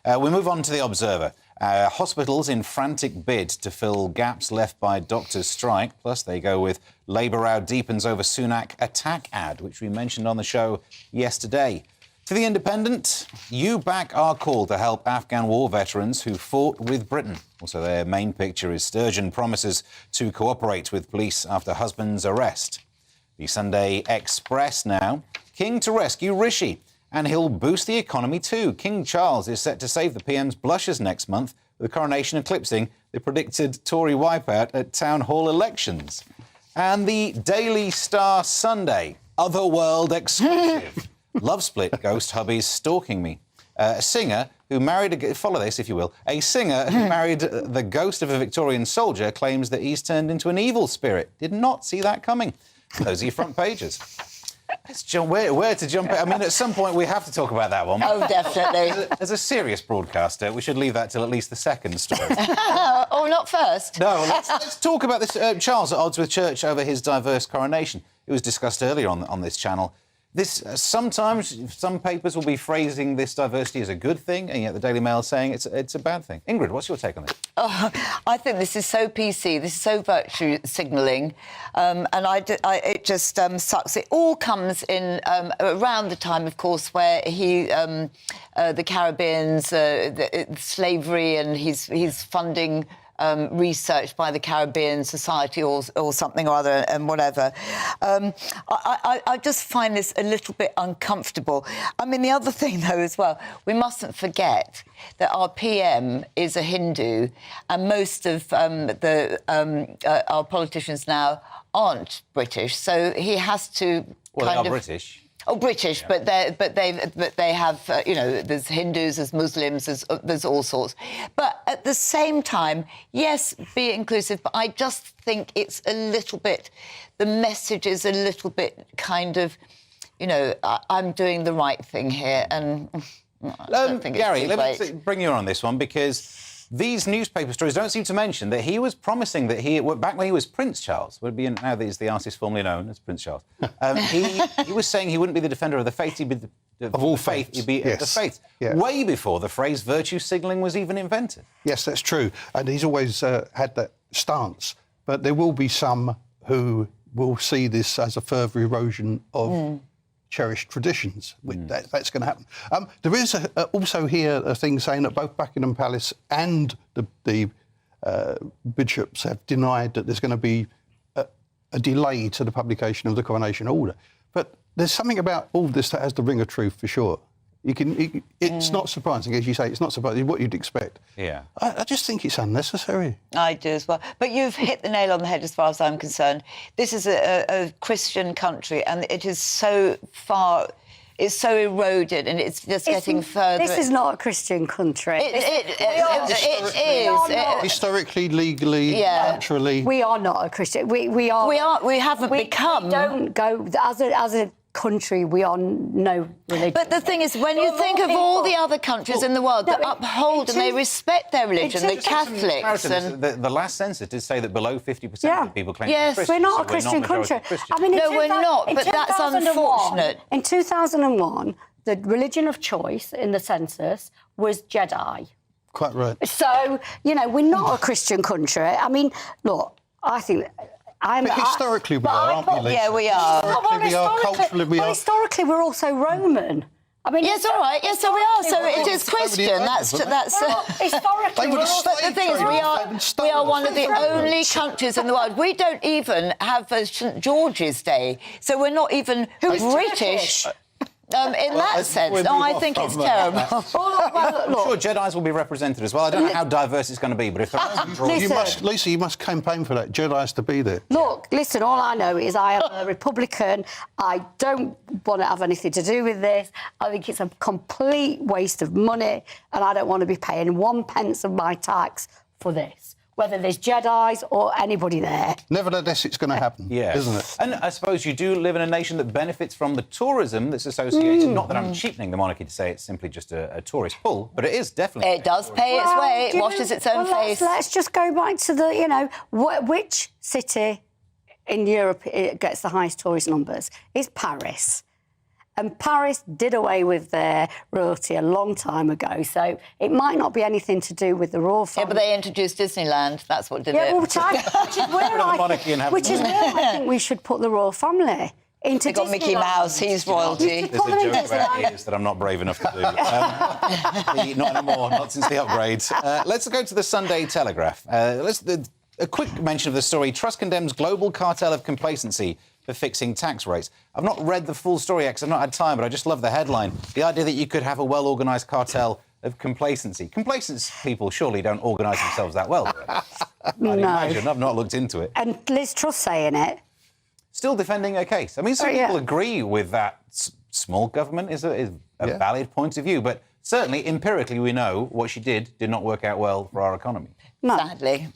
We move on to the Observer. Hospitals in frantic bid to fill gaps left by doctors' strike. Plus, they go with Labour row deepens over Sunak attack ad, which we mentioned on the show yesterday. To the Independent, you back our call to help Afghan war veterans who fought with Britain. Also, their main picture is Sturgeon promises to cooperate with police after husband's arrest. The Sunday Express now. King to rescue Rishi. And he'll boost the economy too. King Charles is set to save the PM's blushes next month, with the coronation eclipsing the predicted Tory wipeout at town hall elections. And the Daily Star Sunday, Otherworld exclusive. Love split, ghost hubby's stalking me. A singer who married, follow this if you will, a singer who married the ghost of a Victorian soldier claims that he's turned into an evil spirit. Did not see that coming. Those are your front pages. Where to jump in? I mean, at some point we have to talk about that one. Oh, definitely. As a serious broadcaster, we should leave that till at least the second story. Oh, not first. No, let's talk about this. Charles at odds with Church over his diverse coronation. It was discussed earlier on this channel. This sometimes some papers will be phrasing this diversity as a good thing, and yet the Daily Mail is saying it's a bad thing. Ingrid, what's your take on this? Oh, I think this is so PC. This is so virtue signalling, and it just sucks. It all comes in around the time, of course, where the Caribbeans, slavery, and he's funding. Research by the Caribbean Society or something or other and whatever. I just find this a little bit uncomfortable. I mean, the other thing, though, as well, we mustn't forget that our PM is a Hindu and most of our politicians now aren't British, so he has to British. Oh, British, but they have, there's Hindus, there's Muslims, there's all sorts. But at the same time, yes, be inclusive, but I just think it's a little bit, the message is a little bit kind of, I'm doing the right thing here, and I don't think it's Gary, too let great. me bring you on this one, because these newspaper stories don't seem to mention that he was promising that back when he was Prince Charles, now that he's the artist formerly known as Prince Charles, he was saying he wouldn't be the defender of the faith, he'd be of all faith, he'd be the faith. Yeah. Way before the phrase virtue signalling was even invented. Yes, that's true. And he's always had that stance. But there will be some who will see this as a further erosion of cherished traditions. That's going to happen. There is also here a thing saying that both Buckingham Palace and the bishops have denied that there's going to be a delay to the publication of the coronation order. But there's something about all this that has the ring of truth for sure. It's not surprising, as you say, it's not surprising, what you'd expect. Yeah. I just think it's unnecessary. I do as well. But you've hit the nail on the head as far as I'm concerned. This is a Christian country, and it is so far... It's so eroded, and it's just getting further... This is not a Christian country. It is. Historically, legally, culturally... We are not a Christian. We haven't become... We don't go... As a country, we are no religion. But the thing is, when you think of all the other countries in the world that uphold and they respect their religion, the Catholics and... The last census did say that below 50% of people claim to be Christian. We're not so a Christian we're not country. Christian. I mean, no, we're not, but that's unfortunate. In 2001, the religion of choice in the census was Jedi. Quite right. So, we're not a Christian country. I mean, look, I think... historically we are, aren't we, Lisa? Yeah, we are. Historically we are, culturally we are. Historically, we're also Roman. I mean, yes, all right. Yes, so we are. So it is Christian. That's. Historically, but the thing is, we are one of the only countries in the world. We don't even have St George's Day, so we're not even British. In that sense, no, I think it's terrible. I'm sure Jedis will be represented as well. I don't know how diverse it's going to be, but if there are some draws... Lisa, you must campaign for that. Jedis to be there. Look, listen, all I know is I am a Republican. I don't want to have anything to do with this. I think it's a complete waste of money, and I don't want to be paying 1 pence of my tax for this, whether there's Jedis or anybody there. Nevertheless, it's going to happen, isn't it? And I suppose you do live in a nation that benefits from the tourism that's associated. Not that I'm cheapening the monarchy to say it's simply just a tourist pull, but it is definitely... It does pay its way. It washes its own face. Let's just go back to the, you know, which city in Europe gets the highest tourist numbers? It's Paris. And Paris did away with their royalty a long time ago, so it might not be anything to do with the royal family. Yeah, but they introduced Disneyland. That's what did it. Well, which is where I think we should put the royal family into They got Mickey Mouse. He's royalty. There's a joke about ears that I'm not brave enough to do. Not anymore, not since the upgrade. Let's go to the Sunday Telegraph. A quick mention of the story. Truss condemns global cartel of complacency for fixing tax rates. I've not read the full story yet because I've not had time, but I just love the headline. The idea that you could have a well-organised cartel of complacency. Complacent people surely don't organise themselves that well. I'd imagine. I've not looked into it. And Liz Truss saying it. Still defending her case. I mean, some people agree with that. Small government is a valid point of view, but certainly, empirically, we know what she did not work out well for our economy. No. Sadly.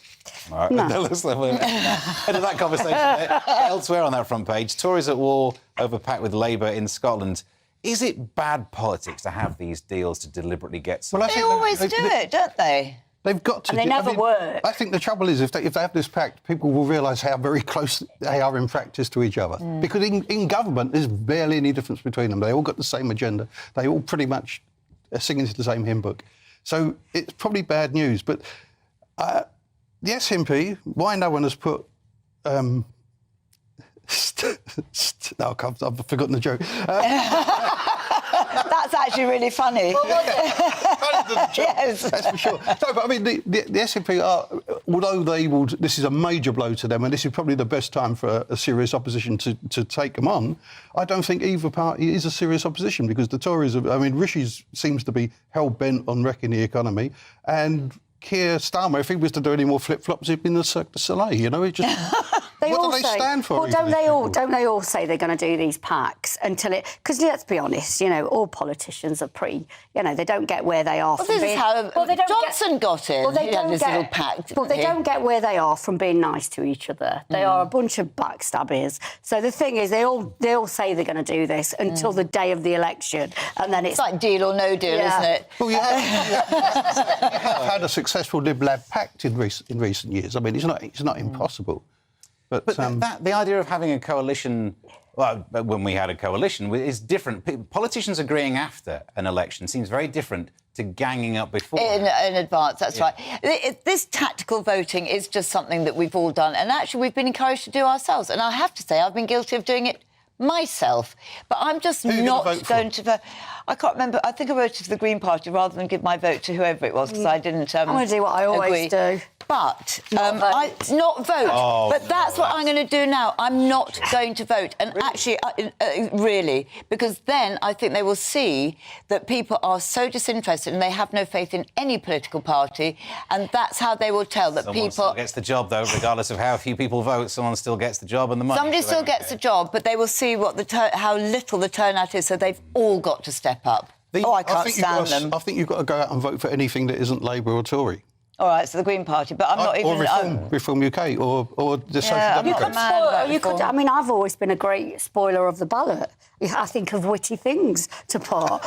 All right, let's end of that conversation there. Elsewhere on that front page, Tories at war over pact with Labour in Scotland. Is it bad politics to have these deals to deliberately get something? Well, they always do it, don't they? They've got to. And they never work. I think the trouble is if they have this pact, people will realise how very close they are in practice to each other. Because in government, there's barely any difference between them. They all got the same agenda. They all pretty much are singing to the same hymn book. So it's probably bad news. But the SNP, why no one has put... I've forgotten the joke. That's actually really funny. Yes, that's for sure. No, but I mean, the SNP are, although they will, this is a major blow to them, and this is probably the best time for a serious opposition to take them on. I don't think either party is a serious opposition because the Tories, Rishi seems to be hell bent on wrecking the economy, and Keir Starmer, if he was to do any more flip-flops, he'd be in the Cirque du Soleil, you know? It just... What do they stand for? Well, don't they all say they're going to do these pacts until it... Because let's be honest, you know, all politicians are pretty... You know, they don't get where they are well, from this being... is how Johnson got in. Well, they had this little pact. Well, they don't get where they are from being nice to each other. They are a bunch of backstabbers. So the thing is, they all say they're going to do this until the day of the election, and then it's like deal or no deal, isn't it? Well, you have had a successful Lib-Lab pact in recent years. I mean, it's not impossible. But the idea of having a coalition, well, when we had a coalition, is different. Politicians agreeing after an election seems very different to ganging up before. In advance, that's right. This tactical voting is just something that we've all done, and actually we've been encouraged to do ourselves. And I have to say, I've been guilty of doing it myself, but I'm just not going to vote. I can't remember. I think I voted for the Green Party rather than give my vote to whoever it was because I didn't. I'm going to do what I always do. But not vote. Oh, but that's what I'm going to do now. I'm not going to vote. And actually, really, because then I think they will see that people are so disinterested and they have no faith in any political party, and that's how they will tell that someone still gets the job, though, regardless of how few people vote. Someone still gets the job and the money. Somebody still gets the job, but they will see what how little the turnout is. So they've all got to step up. I can't stand them. I think you've got to go out and vote for anything that isn't Labour or Tory. All right, so the Green Party, but I'm not even... Or Reform UK, or the Social Democrats. I've always been a great spoiler of the ballot. I think of witty things to put. Of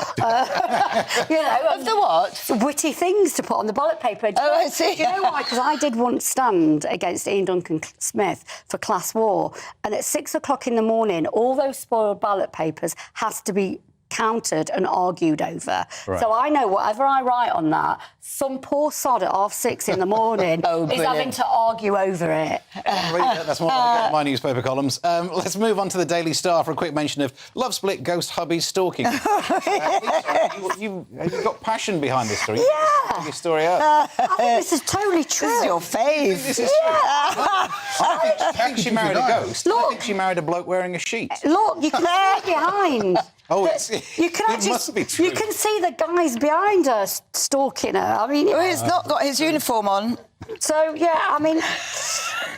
the what? Witty things to put on the ballot paper. I see. Do you know why? Because I did once stand against Ian Duncan Smith for class war, and at 6 o'clock in the morning, all those spoiled ballot papers has to be counted and argued over. Right. So I know whatever I write on that, some poor sod at 6:30 in the morning is having to argue over it. That's more like my newspaper columns. Let's move on to the Daily Star for a quick mention of love split, ghost hubby, stalking. You've got passion behind this story. Yeah. Take your story up. I think this is totally true. This is your fave. This is true. I think she married a ghost. Look, I think she married a bloke wearing a sheet. Look, you can see behind. Oh, you can actually, must be true. You can see the guys behind her stalking her. I mean, Well, he's not got his uniform on. So yeah, I mean,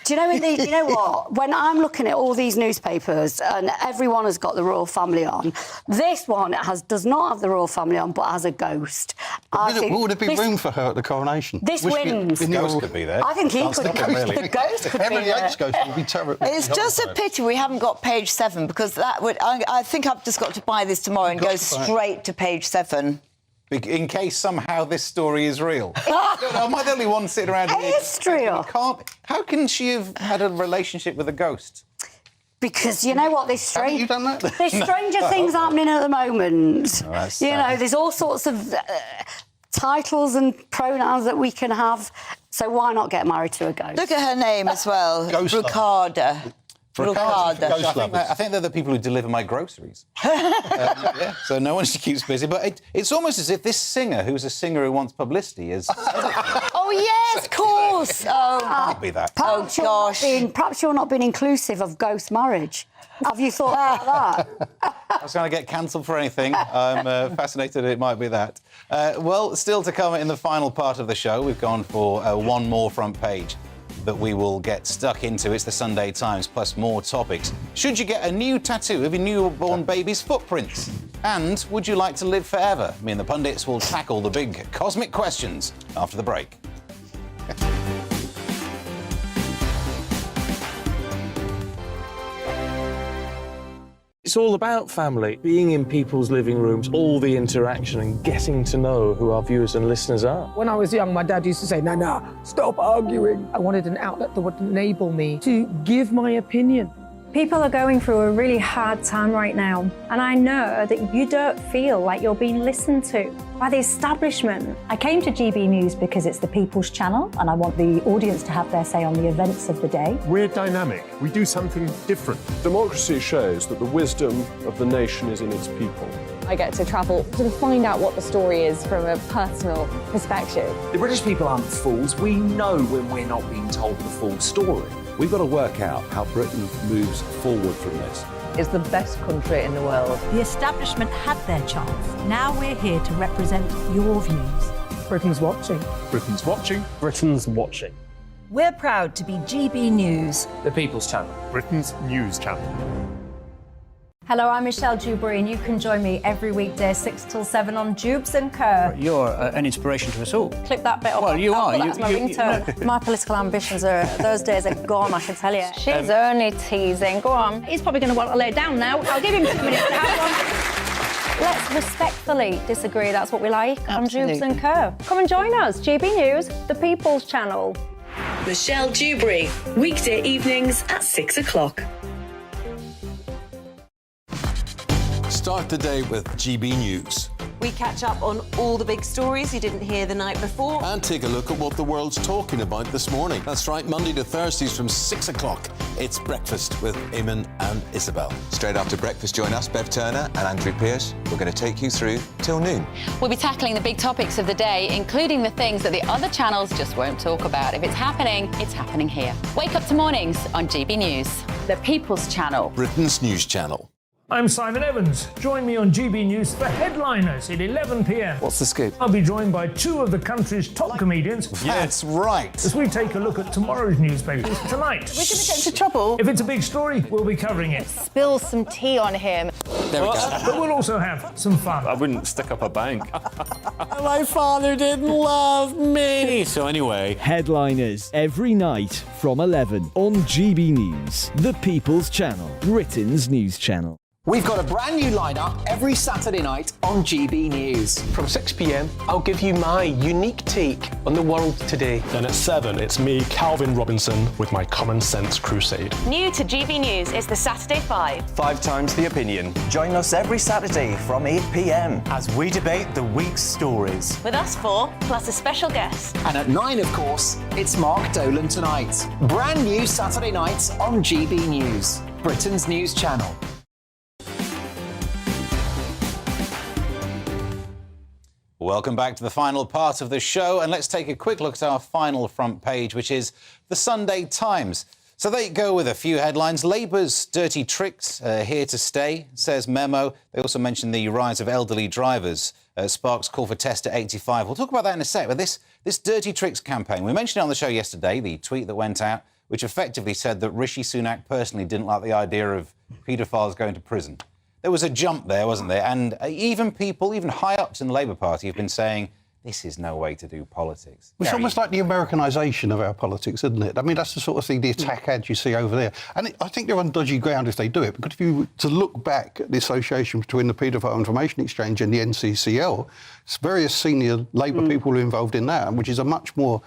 do you know you know what? When I'm looking at all these newspapers and everyone has got the royal family on, this one does not have the royal family on, but has a ghost. Would there be room for her at the coronation? This wins. The ghost could be there. I think he could. Really. The ghost could be Emily there. Yates' ghost would be terrible. It's just a pity we haven't got page 7 because that would. I think I've just got to buy this tomorrow and go straight to page 7. In case somehow this story is real. Am I the only one sitting around here? It's real. How can she have had a relationship with a ghost? Because you know what, there's Haven't you done that? There's stranger things happening at the moment. Oh, that's you know, sad. there's all sorts of titles and pronouns that we can have. So why not get married to a ghost? Look at her name as well, Brucarda. I think they're the people who deliver my groceries. Yeah, so no one keeps busy. But it's almost as if this singer, who's a singer who wants publicity, is... Oh, yes, of course. Can't be that. Perhaps perhaps you're not being inclusive of ghost marriage. Have you thought about that? I was going to get cancelled for anything. I'm fascinated it might be that. Well, still to come in the final part of the show, we've gone for one more front page that we will get stuck into. It's the Sunday Times, plus more topics. Should you get a new tattoo of your newborn baby's footprints? And would you like to live forever? Me and the pundits will tackle the big cosmic questions after the break. It's all about family, being in people's living rooms, all the interaction and getting to know who our viewers and listeners are. When I was young, my dad used to say, Nana, stop arguing. I wanted an outlet that would enable me to give my opinion. People are going through a really hard time right now, and I know that you don't feel like you're being listened to by the establishment. I came to GB News because it's the People's Channel and I want the audience to have their say on the events of the day. We're dynamic. We do something different. Democracy shows that the wisdom of the nation is in its people. I get to travel to find out what the story is from a personal perspective. The British people aren't fools. We know when we're not being told the full story. We've got to work out how Britain moves forward from this. It's the best country in the world. The establishment had their chance. Now we're here to represent your views. Britain's watching. Britain's watching. Britain's watching. We're proud to be GB News. The People's Channel. Britain's news channel. Hello, I'm Michelle Dewberry, and you can join me every weekday 6 till 7 on Jubes & Co. You're an inspiration to us all. Click that bit up. Well, you are. That's my ringtone. My political ambitions those days are gone, I can tell you. She's only teasing. Go on. He's probably going to want to lay down now. I'll give him 2 minutes to have one. Let's respectfully disagree. That's what we like on Jubes & Co. Come and join us. GB News, the People's Channel. Michelle Dewberry, weekday evenings at 6 o'clock. Start the day with GB News. We catch up on all the big stories you didn't hear the night before. And take a look at what the world's talking about this morning. That's right, Monday to Thursdays from 6 o'clock. It's Breakfast with Eamon and Isabel. Straight after breakfast, join us, Bev Turner and Andrew Pearce. We're going to take you through till noon. We'll be tackling the big topics of the day, including the things that the other channels just won't talk about. If it's happening here. Wake up to mornings on GB News, the People's Channel. Britain's news channel. I'm Simon Evans. Join me on GB News for Headliners at 11 p.m. What's the scoop? I'll be joined by 2 of the country's top comedians. That's right. As we take a look at tomorrow's newspapers tonight. We're going to get into trouble. If it's a big story, we'll be covering it. Spill some tea on him. There we go. But we'll also have some fun. I wouldn't stick up a bank. My father didn't love me. So anyway. Headliners every night from 11 on GB News, the People's Channel, Britain's news channel. We've got a brand new lineup every Saturday night on GB News. From 6 p.m, I'll give you my unique take on the world today. Then at 7, it's me, Calvin Robinson, with my Common Sense Crusade. New to GB News is the Saturday 5. 5 times the opinion. Join us every Saturday from 8 p.m. as we debate the week's stories. With us 4, plus a special guest. And at 9, of course, it's Mark Dolan Tonight. Brand new Saturday nights on GB News, Britain's news channel. Welcome back to the final part of the show, and let's take a quick look at our final front page, which is the Sunday Times. So there you go with a few headlines. Labour's dirty tricks here to stay, says Memo. They also mentioned the rise of elderly drivers. Sparks call for test at 85. We'll talk about that in a sec. But this dirty tricks campaign, we mentioned it on the show yesterday, the tweet that went out, which effectively said that Rishi Sunak personally didn't like the idea of paedophiles going to prison. There was a jump there, wasn't there? And even high-ups in the Labour Party have been saying, this is no way to do politics. It's almost like the Americanisation of our politics, isn't it? I mean, that's the sort of thing, the attack ads you see over there. And I think they're on dodgy ground if they do it, because if you were to look back at the association between the Paedophile Information Exchange and the NCCL, various senior Labour people are involved in that, which is a much more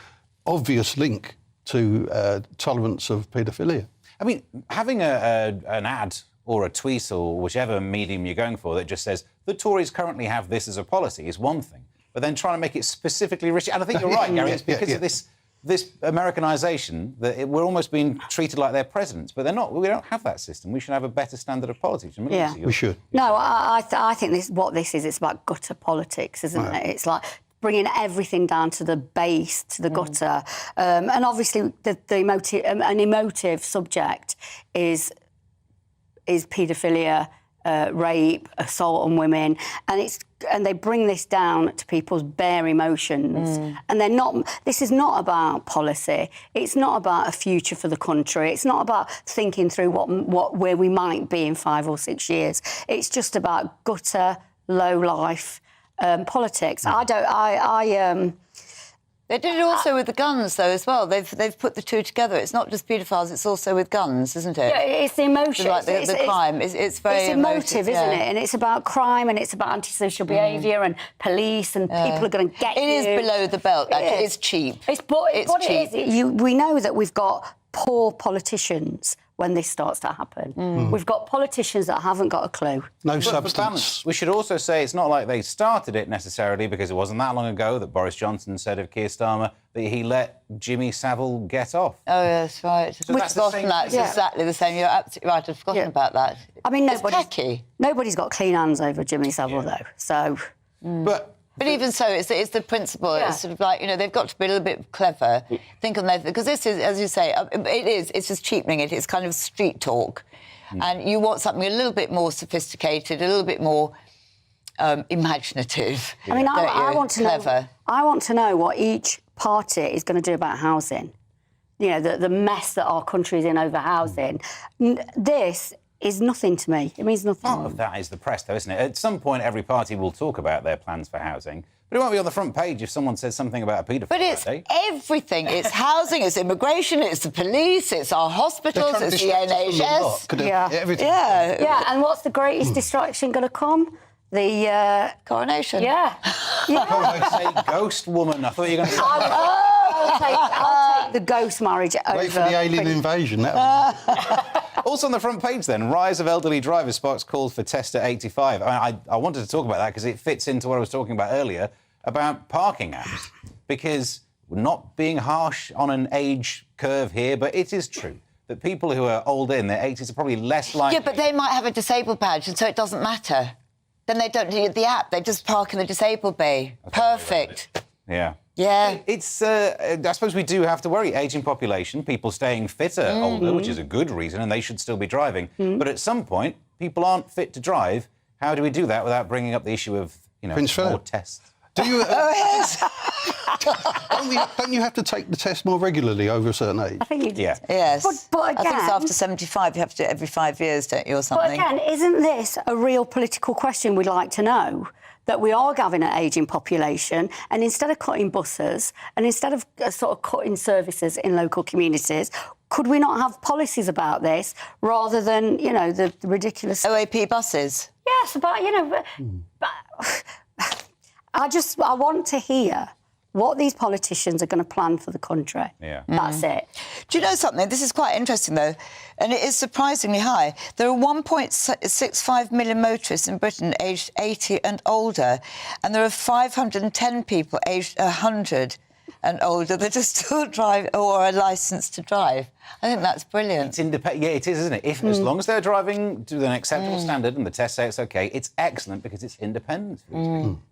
obvious link to tolerance of paedophilia. I mean, having an ad or a tweet or whichever medium you're going for that just says, the Tories currently have this as a policy is one thing. But then trying to make it specifically Rishi... And I think you're right, Gary, it's because of this Americanisation that we're almost being treated like they're presidents. But they're not. We don't have that system. We should have a better standard of politics. Yeah. We should. No, I think what this is, it's about gutter politics, isn't it? It's like bringing everything down to the base, to the gutter. And obviously, an emotive subject is paedophilia, rape, assault on women, and they bring this down to people's bare emotions. And they're not. This is not about policy. It's not about a future for the country. It's not about thinking through where we might be in 5 or 6 years. It's just about gutter, low life politics. They did it also with the guns, though, as well. They've put the two together. It's not just paedophiles, it's also with guns, isn't it? Yeah, it's the emotion. Like the crime. It's very It's emotive, isn't it? And it's about crime and it's about antisocial behaviour and police and people are going to get you. It is below the belt, actually. It's cheap. It's cheap. We know that we've got poor politicians when this starts to happen. We've got politicians that haven't got a clue. No substance. We should also say it's not like they started it necessarily, because it wasn't that long ago that Boris Johnson said of Keir Starmer that he let Jimmy Savile get off. Oh, yes, right. So that's exactly the same. You're absolutely right. I've forgotten about that. I mean, nobody's got clean hands over Jimmy Savile, though, so... But even so, it's the principle. It's sort of like, they've got to be a little bit clever. Think on that, because this is, as you say, it's just cheapening it. It's kind of street talk. And you want something a little bit more sophisticated, a little bit more imaginative. I mean, I want to know what each party is going to do about housing. The mess that our country is in over housing. This is nothing to me. It means nothing. Part of that is the press, though, isn't it? At some point, every party will talk about their plans for housing, but it won't be on the front page if someone says something about a paedophile. But it's everything. It's housing, it's immigration, it's the police, it's our hospitals, it's the NHS. Yeah, and what's the greatest distraction going to come? The coronation. Yeah. I was going to say ghost woman. I thought you were going to say... I'll take the ghost marriage over... Wait for the alien invasion. Also on the front page, then, rise of elderly drivers. Sparks called for test at 85. I wanted to talk about that because it fits into what I was talking about earlier about parking apps. Because we're not being harsh on an age curve here, but it is true that people who are older in their 80s are probably less likely... Yeah, but they might have a disabled badge, and so it doesn't matter. Then they don't need the app. They just park in the disabled bay. Perfect. Yeah. Yeah. It's, I suppose we do have to worry. Ageing population, people staying fitter older, which is a good reason, and they should still be driving. But at some point, people aren't fit to drive. How do we do that without bringing up the issue of, more tests? Do you... don't you have to take the test more regularly over a certain age? I think you do. Yeah. Yes. But again... I think it's after 75, you have to do it every 5 years, don't you, or something? But again, isn't this a real political question we'd like to know? That we are having an ageing population, and instead of cutting buses, and instead of sort of cutting services in local communities, could we not have policies about this rather than, the ridiculous... OAP buses? Yes, but, I want to hear what these politicians are going to plan for the country. Yeah. That's it. Do you know something? This is quite interesting, though, and it is surprisingly high. There are 1.65 million motorists in Britain aged 80 and older, and there are 510 people aged 100 and older that are still driving or are licensed to drive. I think that's brilliant. It's independent. Yeah, it is, isn't it? As long as they're driving to an acceptable standard and the tests say it's OK, it's excellent because it's independent.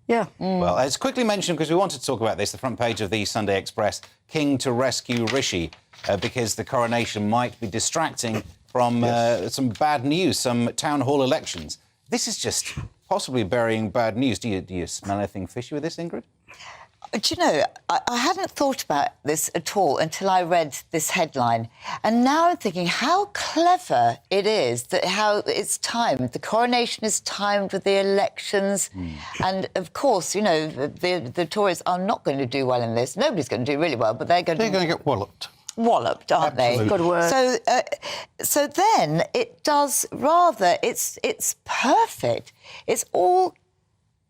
Yeah. Well, it's quickly mentioned because we wanted to talk about this, the front page of the Sunday Express, King to rescue Rishi, because the coronation might be distracting from some bad news, some town hall elections. This is just possibly burying bad news. Do you smell anything fishy with this, Ingrid? Do you know, I hadn't thought about this at all until I read this headline. And now I'm thinking how clever it is that how it's timed. The coronation is timed with the elections. And, of course, you know, the Tories are not going to do well in this. Nobody's going to do really well, but they're going to get walloped. Aren't Absolutely. they? Good word. So then it does rather... It's perfect. It's all...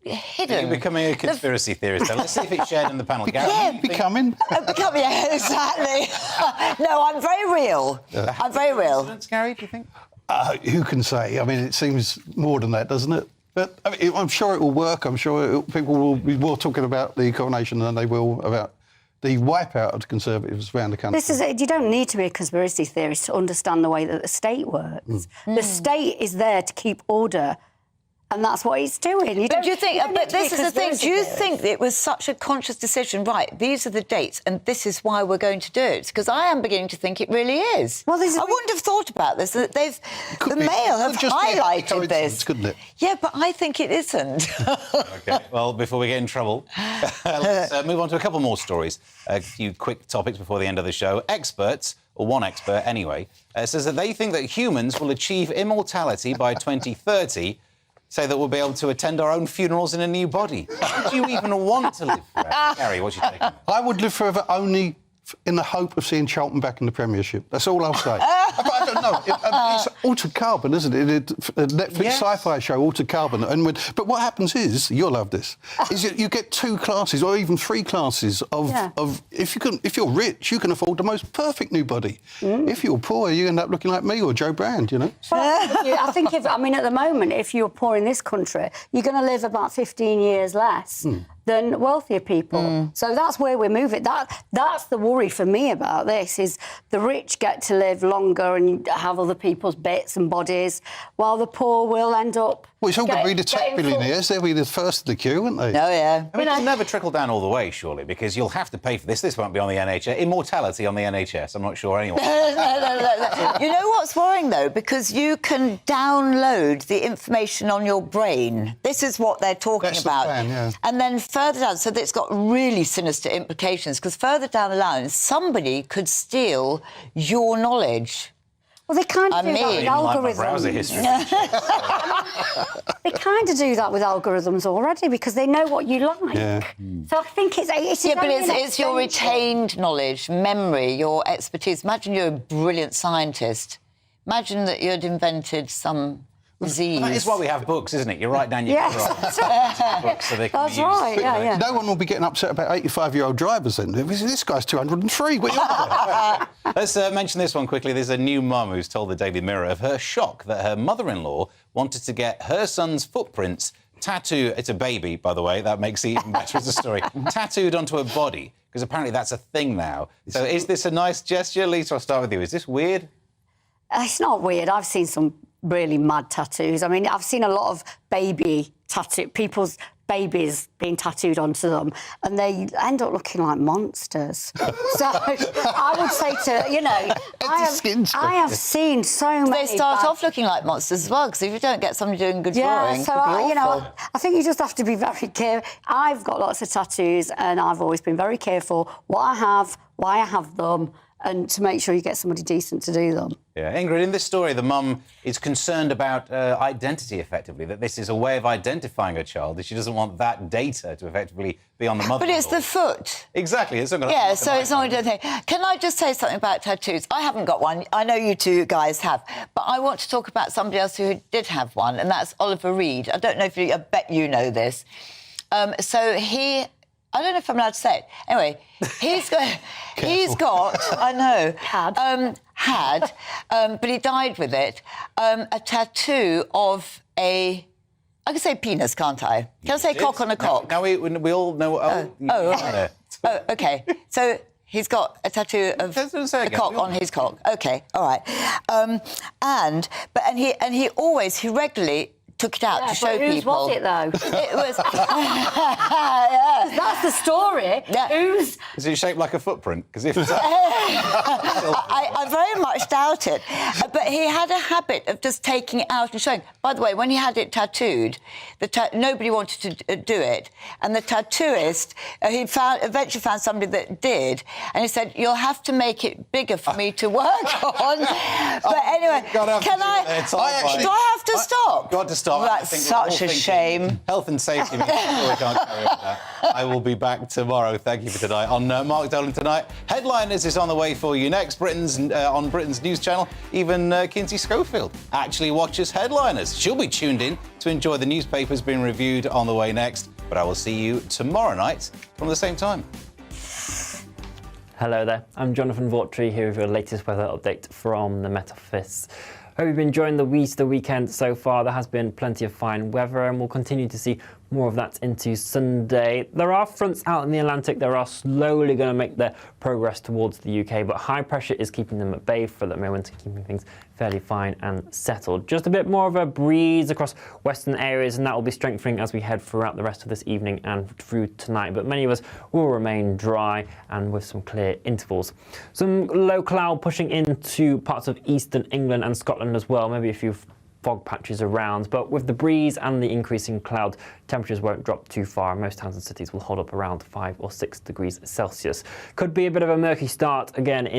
hidden. You're becoming a conspiracy theorist. Then. Let's see if it's shared in the panel. Gary, Yeah, becoming. Yeah, exactly. No, I'm very real. I'm very real. Gary, do you think? Who can say? I mean, it seems more than that, doesn't it? But I mean, I'm sure it will work. I'm sure people will be more talking about the coronation than they will about the wipeout of the Conservatives around the country. You don't need to be a conspiracy theorist to understand the way that the state works. The state is there to keep order. And that's what it's doing. But do you think? But this is the thing. Do you think it was such a conscious decision? Right, these are the dates, and this is why we're going to do it. Because I am beginning to think it really is. Well, I wouldn't have thought about this. That the Mail have highlighted this. Couldn't it? Yeah, but I think it isn't. OK. Well, before we get in trouble, let's move on to a couple more stories. A few quick topics before the end of the show. Experts, or one expert anyway, says that they think that humans will achieve immortality by 2030. Say that we'll be able to attend our own funerals in a new body. Would you even want to live forever? Gary, what's your take on that? I would live forever only in the hope of seeing Charlton back in the Premiership. That's all I'll say. But I don't know. It's Altered Carbon, isn't it? A Netflix sci-fi show, Altered Carbon. But what happens is, you'll love this, is you get 2 classes or even 3 classes of if you're rich, you can afford the most perfect new body. If you're poor, you end up looking like me or Joe Brand, you know? Well, I think at the moment, if you're poor in this country, you're going to live about 15 years less than wealthier people. So that's where we're moving. That's the worry for me about this, is the rich get to live longer and have other people's bits and bodies, while the poor will end up... Well, it's all going to be the tech billionaires. They'll be the first of the queue, won't they? Oh, yeah. I mean, it'll never trickle down all the way, surely, because you'll have to pay for this. This won't be on the NHS. Immortality on the NHS, I'm not sure anyway. No. You know what's worrying, though? Because you can download the information on your brain. This is what they're talking about. The plan, yeah. And then further down, so that it's got really sinister implications, because further down the line, somebody could steal your knowledge. Well, they kind of do that with algorithms. Browser history. They kind of do that with algorithms already because they know what you like. Yeah. So I think it's but it's your retained knowledge, memory, your expertise. Imagine you're a brilliant scientist. Imagine that you'd invented some disease. Well, that is why we have books, isn't it? You write down your books so they can That's be used. right, yeah. No one will be getting upset about 85-year-old drivers then. This guy's 203. Let's mention this one quickly. There's a new mum who's told the Daily Mirror of her shock that her mother-in-law wanted to get her son's footprints tattooed. It's a baby, by the way. That makes it even better as a story. Tattooed onto her body, because apparently that's a thing now. So is this a nice gesture? Lisa, I'll start with you. Is this weird? It's not weird. I've seen some really mad tattoos. I mean, I've seen a lot of people's babies being tattooed onto them, and they end up looking like monsters. So I would say I have seen so many. They start off looking like monsters as well, because if you don't get somebody doing good drawing, so I think you just have to be very careful. I've got lots of tattoos, and I've always been very careful what I have, why I have them, and to make sure you get somebody decent to do them. Yeah, Ingrid, in this story, the mum is concerned about identity, effectively, that this is a way of identifying a child, that she doesn't want that data to effectively be on the mother. But it's the foot. Exactly. It's not going to... Yeah, so it's not going to do anything. Can I just say something about tattoos? I haven't got one. I know you two guys have. But I want to talk about somebody else who did have one, and that's Oliver Reed. I don't know if you... I bet you know this. So he... I don't know if I'm allowed to say it. Anyway, he's got, I know, but he died with it, a tattoo of I can say penis, can't I? Can I say cock on a cock? No, we all know... Oh, OK. So he's got a tattoo of a cock on his cock. OK, all right. And he regularly took it out to show whose people. was it, though? It was... That's the story. Yeah. Is it shaped like a footprint? Because if I very much doubt it. But he had a habit of just taking it out and showing. By the way, when he had it tattooed, nobody wanted to do it. And the tattooist, eventually found somebody that did. And he said, you'll have to make it bigger for me to work on. But anyway, do I have to stop? Got to stop. That's such a shame. Health and safety. We can't carry on that. I will be back tomorrow. Thank you for tonight. On Mark Dolan Tonight, Headliners is on the way for you next. On Britain's news channel, even Kinsey Schofield actually watches Headliners. She'll be tuned in to enjoy the newspapers being reviewed on the way next. But I will see you tomorrow night from the same time. Hello there. I'm Jonathan Vaughtry here with your latest weather update from the Met Office. Hope you've been enjoying the Easter weekend so far. There has been plenty of fine weather and we'll continue to see more of that into Sunday. There are fronts out in the Atlantic that are slowly going to make their progress towards the UK, but high pressure is keeping them at bay for the moment and keeping things fairly fine and settled. Just a bit more of a breeze across western areas, and that will be strengthening as we head throughout the rest of this evening and through tonight. But many of us will remain dry and with some clear intervals. Some low cloud pushing into parts of eastern England and Scotland as well, maybe a few fog patches around, but with the breeze and the increasing cloud, temperatures won't drop too far. Most towns and cities will hold up around 5 or 6 degrees Celsius. Could be a bit of a murky start again in